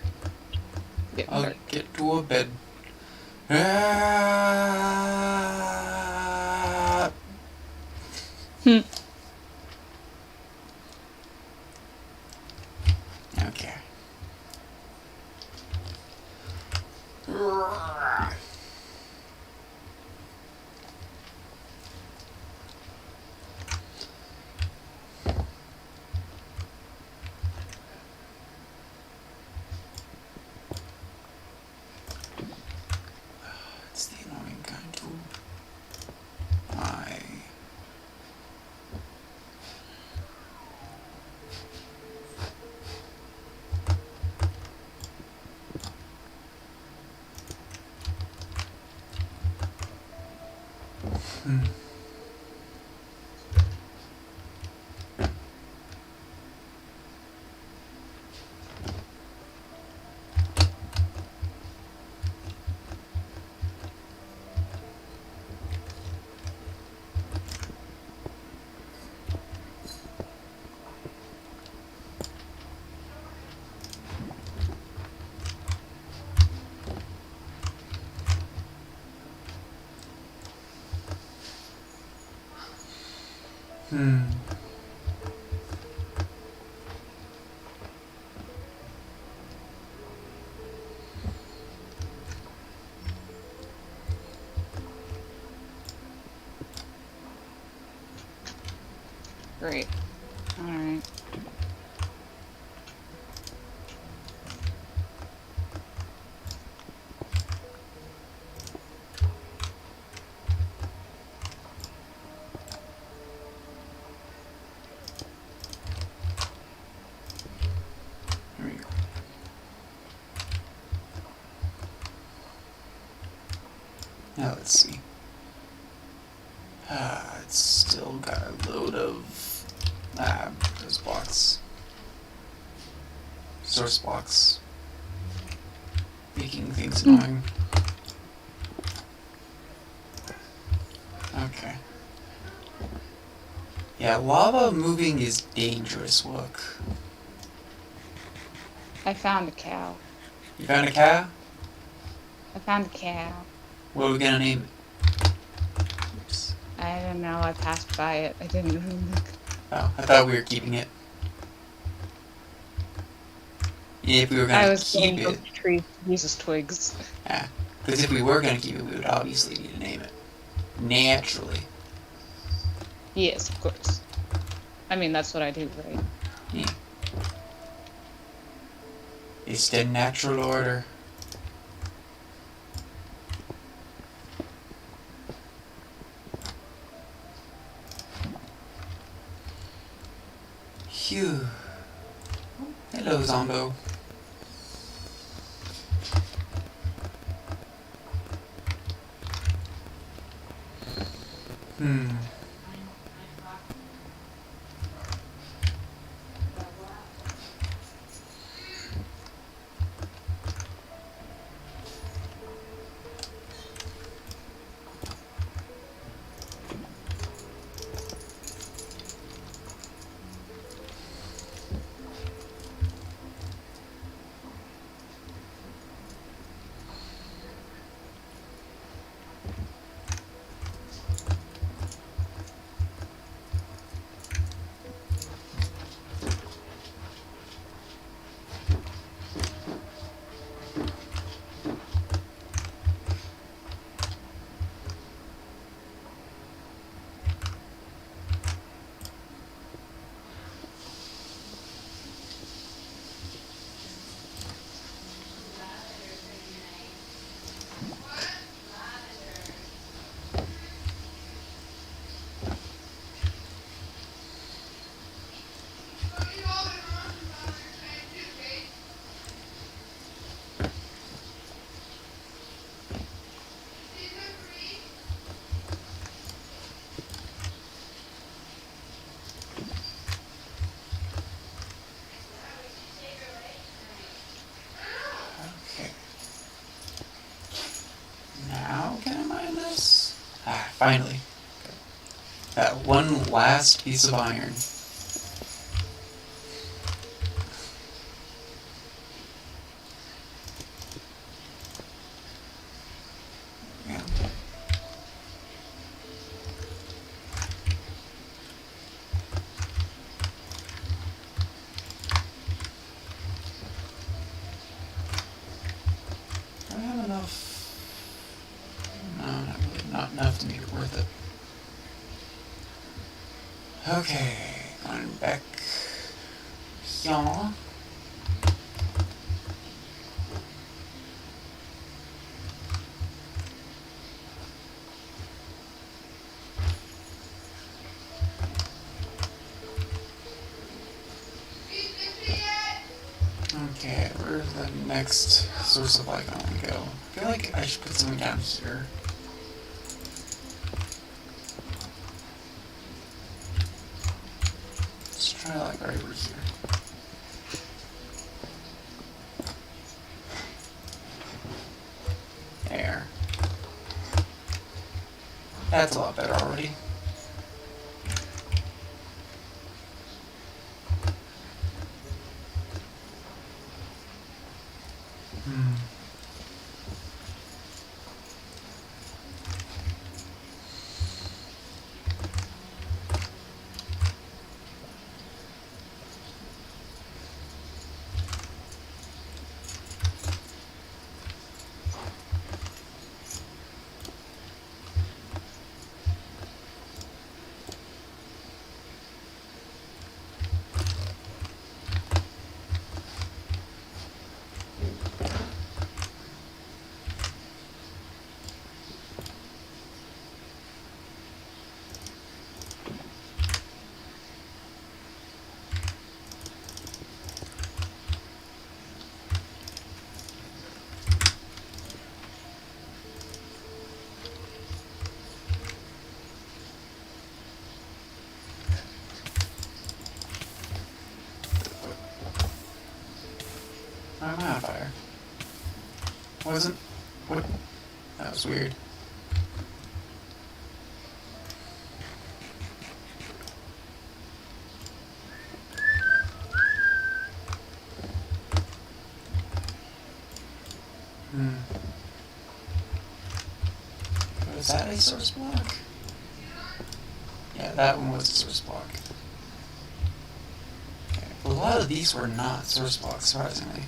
Getting I'll dark. get to a bed. Ah! Hmm. Okay. It's the annoying kind tool. Hmm. Hmm. Great. Alright. Here we go. Now let's see. It's still got a load of those blocks. Source blocks. Making things annoying. Okay. Yeah, lava moving is dangerous work. I found a cow. You found a cow? I found a cow. What are we gonna name it? Oops. I don't know. I passed by it. I didn't even look. Oh, I thought we were keeping it. If we were I gonna was keep getting it, those trees to use as twigs. because if we were gonna keep it, we would obviously need to name it. Naturally. Yes, of course. I mean, that's what I do, right? Yeah. It's the natural order. Phew. Hello, Zombo. Hmm. Finally. That one last piece of iron. Yeah. Do I have enough? No, not really. Not enough to make it worth it. Okay, going back here. Okay, where's the next source of light going to go? I feel like I should put something down here. Let's try like right over here. There. That's a lot better already. I'm on fire. Wasn't? What? That was weird. Was that a source block? Yeah, that one was a source block. Okay. Well, a lot of these were not source blocks, surprisingly.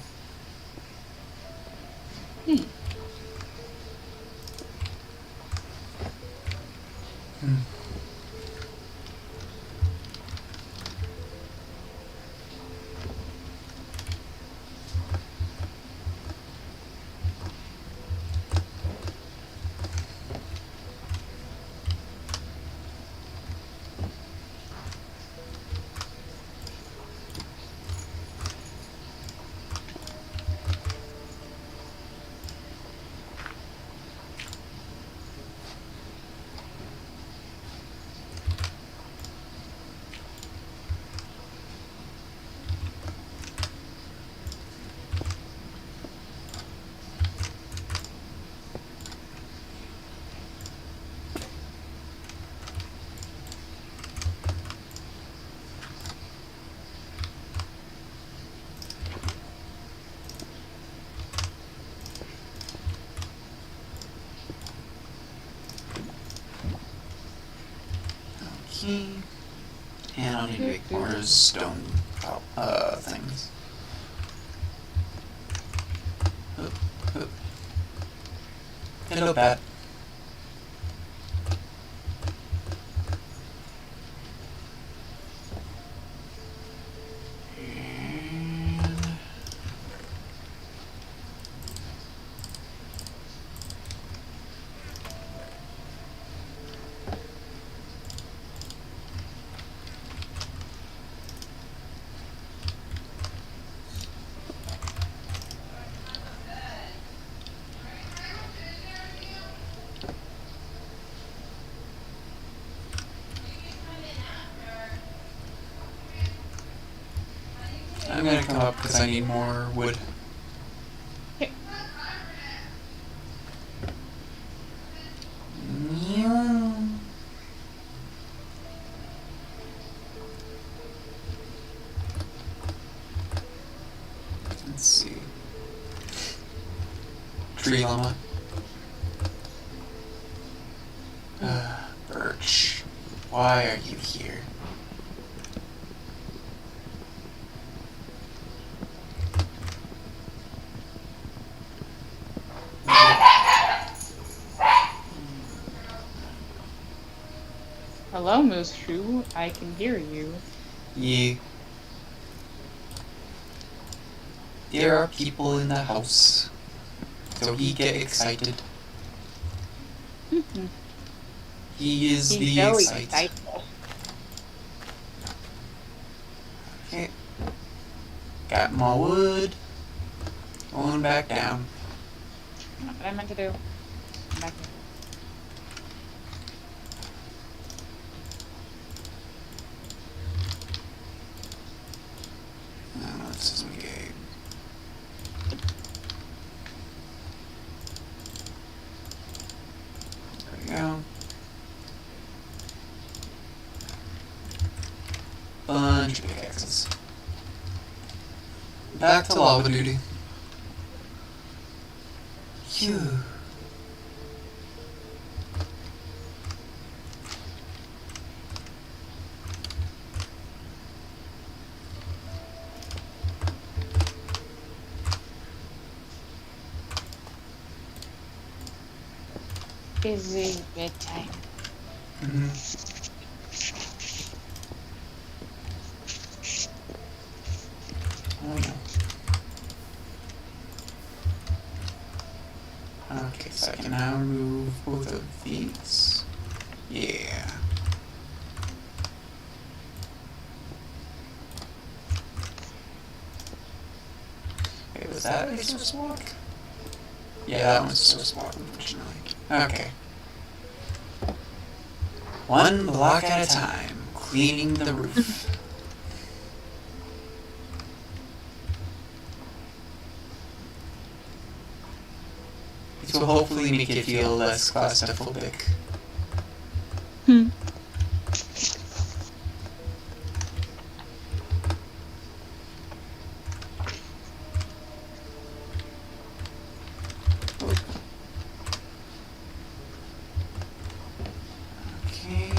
Okay. And I'll need to make more stone things. Oop, oop. Hello, Pat. And I'm gonna come up because I need more wood. Okay. Yeah. tree llama. Birch, why are you here? Hello, Moose Shoe. I can hear you. Yeah. There are people in the house, so he get excited. He is the excited. Okay. Got my wood. Going back down. Not what I meant to do. Back here. No, this isn't game. There we go. Bunch of pickaxes. Back to lava duty. Phew. Busy bedtime. Oh no. Okay, so I can now remove both of these. Yeah. Wait, was that a source block? Yeah, that one's a source block, unfortunately. Okay. One block at a time, cleaning the roof. This will hopefully make it feel less claustrophobic. Okay.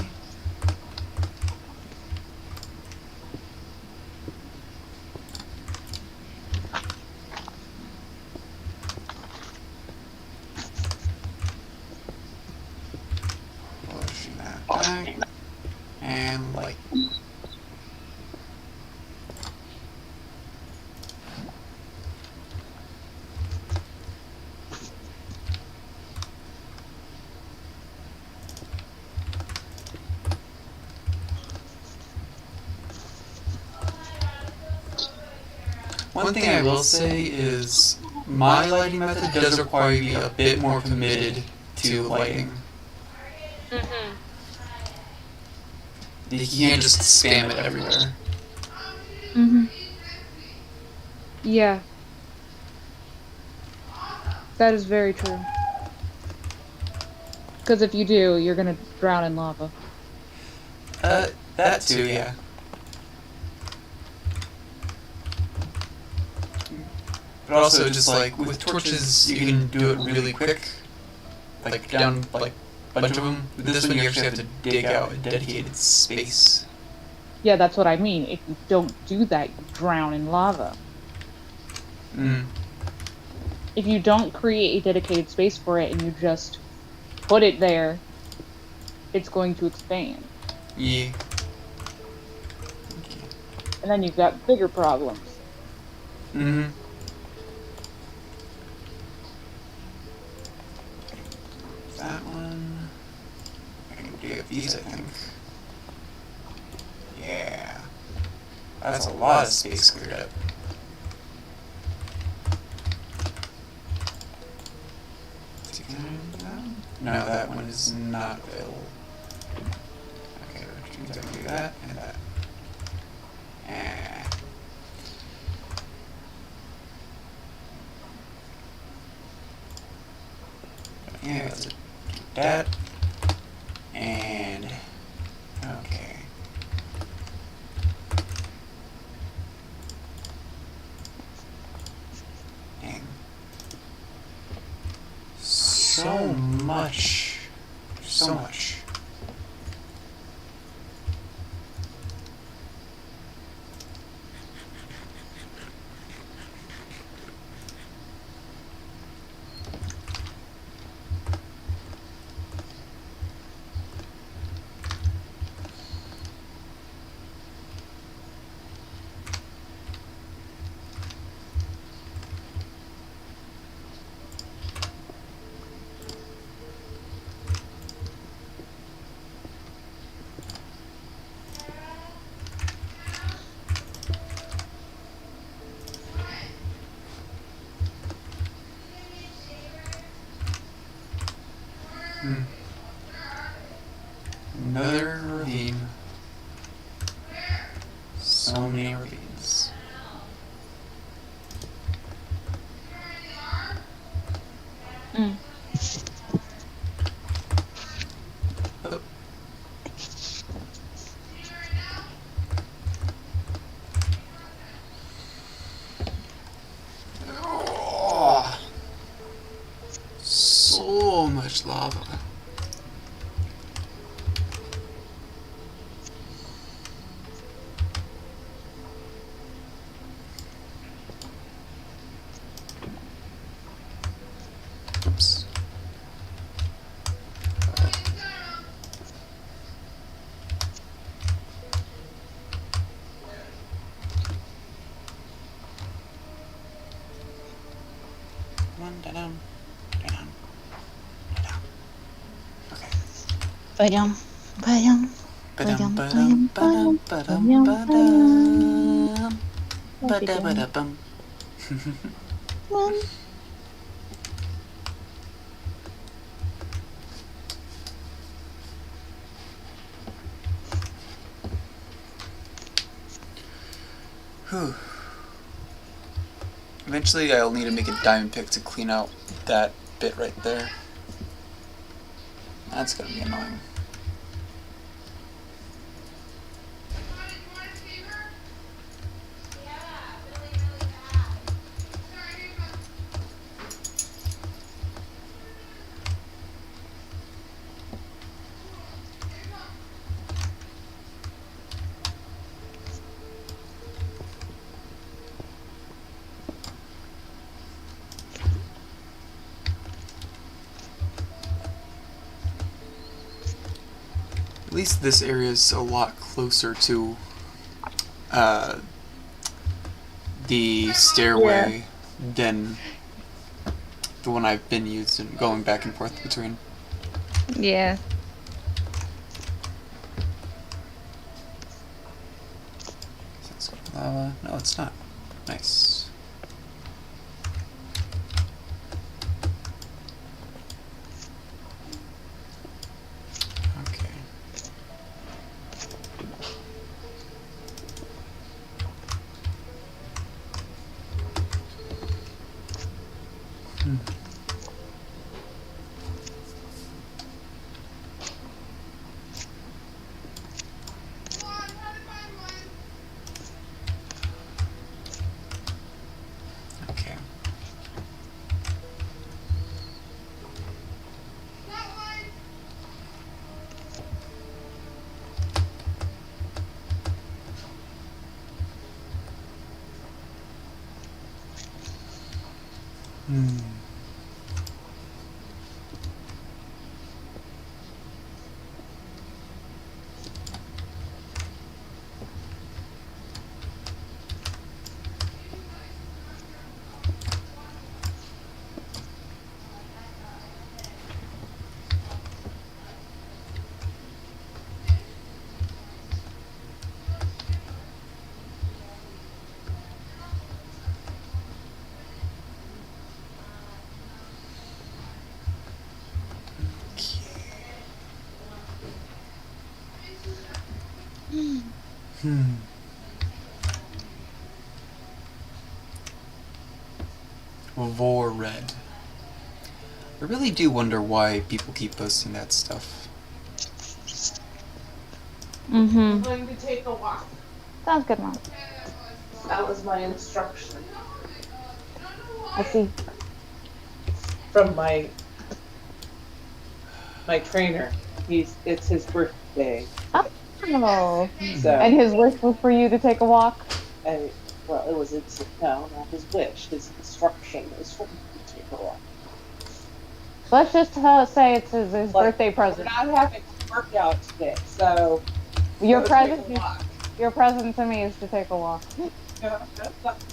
Pushing that back. And light. One thing I will say is my lighting method does require you to be a bit more committed to lighting. You can't just spam it everywhere. Yeah. That is very true. Because if you do, you're gonna drown in lava. That too, yeah. But also, just like with torches, you can do it really quick. Like down like a bunch of them. With this one, you actually have to dig out a dedicated space. Yeah, that's what I mean. If you don't do that, you drown in lava. If you don't create a dedicated space for it and you just put it there, it's going to expand. Yeah. And then you've got bigger problems. That one. I can do these, I think. Yeah. That's a lot of space cleared up. No, that one is not available. Okay, which means I can do that and that. Yeah, let's do that. And okay. Dang. so much. So much. Another ravine. So many ravines. Mm. Oh. Oh. So much lava. Oops. One down, down, down. Okay. Ba-dum, ba-dum, Ba-dum, ba-dum, ba-dum, ba-dum, ba-dum, ba-dum, ba-dum, ba-dum. ba-dum. Ba-da-ba-da-bum. One. Whew. Eventually I'll need to make a diamond pick to clean out that bit right there. That's gonna be annoying. At least this area is a lot closer to the stairway than the one I've been using, going back and forth between. Yeah. Is that lava? No, it's not. Nice. Okay. Okay. Vor Red. I really do wonder why people keep posting that stuff. Mm-hmm. I'm going to take a walk. Sounds good, Mom. That was my instruction I see. from my my trainer. It's his birthday. Oh. So And his wish was for you to take a walk? well, it was no, not his wish. His instruction was for me to take a walk. Let's just say it's his birthday We're present. not having a workout today, so Your go present, take a walk. your present to me is to take a walk. No, that's not-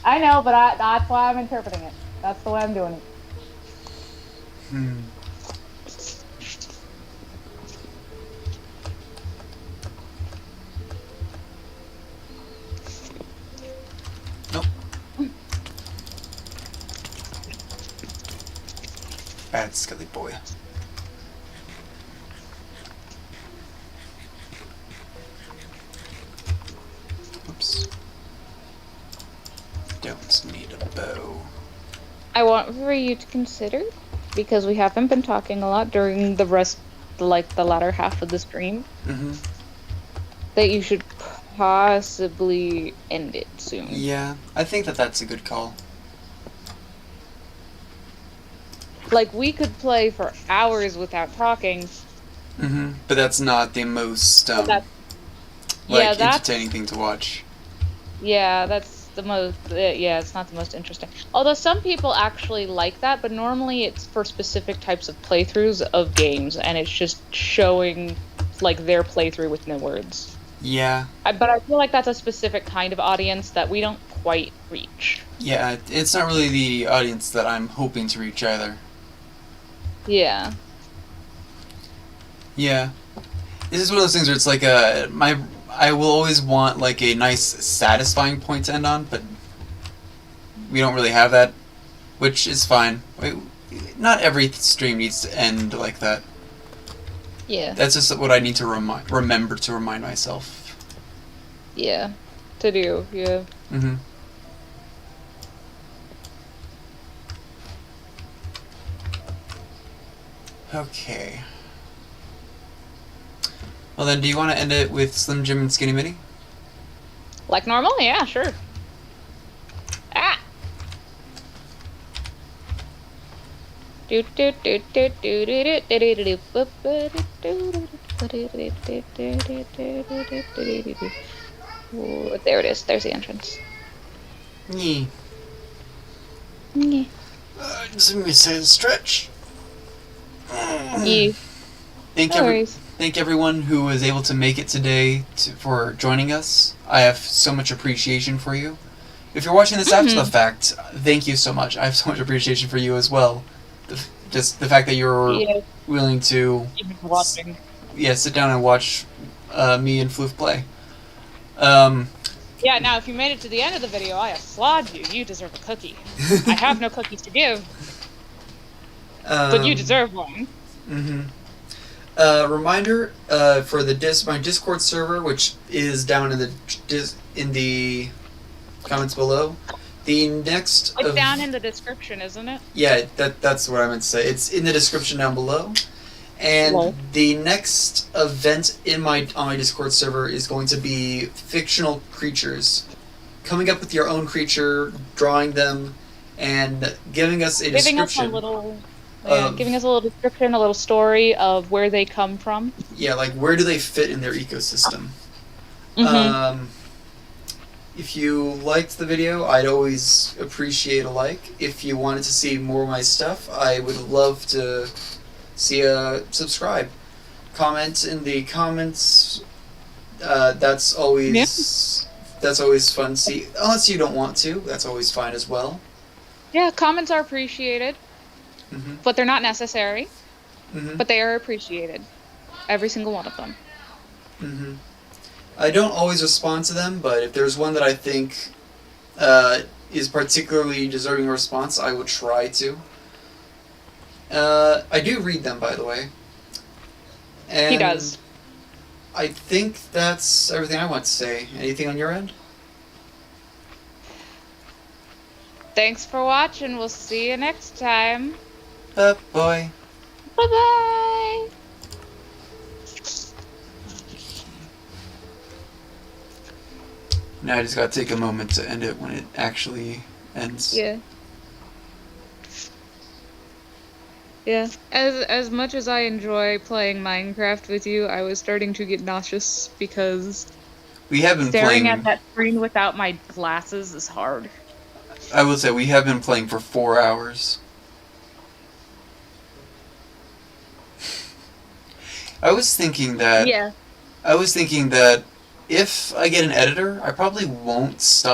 I know, but that's why I'm interpreting it. That's the way I'm doing it. Hmm. Nope. Bad Skelly boy. Oops. Don't need a bow. I want for you to consider, because we haven't been talking a lot during the latter half of the stream, Mm-hmm. that you should possibly end it soon. Yeah, I think that's a good call. Like, we could play for hours without talking. Mm-hmm. But that's not the most That's- yeah, that's- entertaining thing to watch. Yeah, that's the most. Yeah, it's not the most interesting. Although some people actually like that, but normally it's for specific types of playthroughs of games, and it's just showing like their playthrough with no words. Yeah. But I feel like that's a specific kind of audience that we don't quite reach. Yeah, it's not really the audience that I'm hoping to reach either. Yeah. Yeah. This is one of those things where it's like I will always want like a nice satisfying point to end on, but we don't really have that, which is fine. Not every stream needs to end like that. Yeah. That's just what I need to remember to remind myself. Yeah. To do. Yeah. Mm-hmm. Okay. Well then, do you want to end it with Slim Jim and Skinny Minnie? Like normal? Yeah, sure. Ah. Ooh, there it is. There's the entrance. Yeah. Yeah. Just give me a second stretch. Yeah. Thank No worries. Thank everyone who was able to make it today for joining us. I have so much appreciation for you. If you're watching this after the fact, thank you so much. I have so much appreciation for you as well. Just the fact that you're Yeah. willing to Even watching. sit down and watch me and Floof play. Yeah, now if you made it to the end of the video, I applaud you. You deserve a cookie. I have no cookies to give, but you deserve one. Mm-hmm. Reminder for my Discord server, which is down in the comments below. The next It's down in the description, isn't it? Yeah, that's what I meant to say. It's in the description down below. And Lol. the next event on my Discord server is going to be fictional creatures. Coming up with your own creature, drawing them, and giving us a Giving us description. a little description, a little story of where they come from. Yeah, like where do they fit in their ecosystem? Mhm. If you liked the video, I'd always appreciate a like. If you wanted to see more of my stuff, I would love to see a subscribe. Comment in the comments. That's always fun to see. Unless you don't want to, that's always fine as well. Yeah, comments are appreciated, Mm-hmm. but they're not necessary. Mm-hmm. But they are appreciated. Every single one of them. Mm-hmm. I don't always respond to them, but if there's one that I think is particularly deserving a response, I would try to. I do read them, by the way. And He does. I think that's everything I want to say. Anything on your end? Thanks for watching. We'll see you next time. Bye. Bye-bye. Now I just gotta take a moment to end it when it actually ends. Yeah. Yeah. As much as I enjoy playing Minecraft with you, I was starting to get nauseous because We have been staring playing. at that screen without my glasses is hard. I will say we have been playing for 4 hours. I was thinking that. Yeah. I was thinking that if I get an editor, I probably won't stop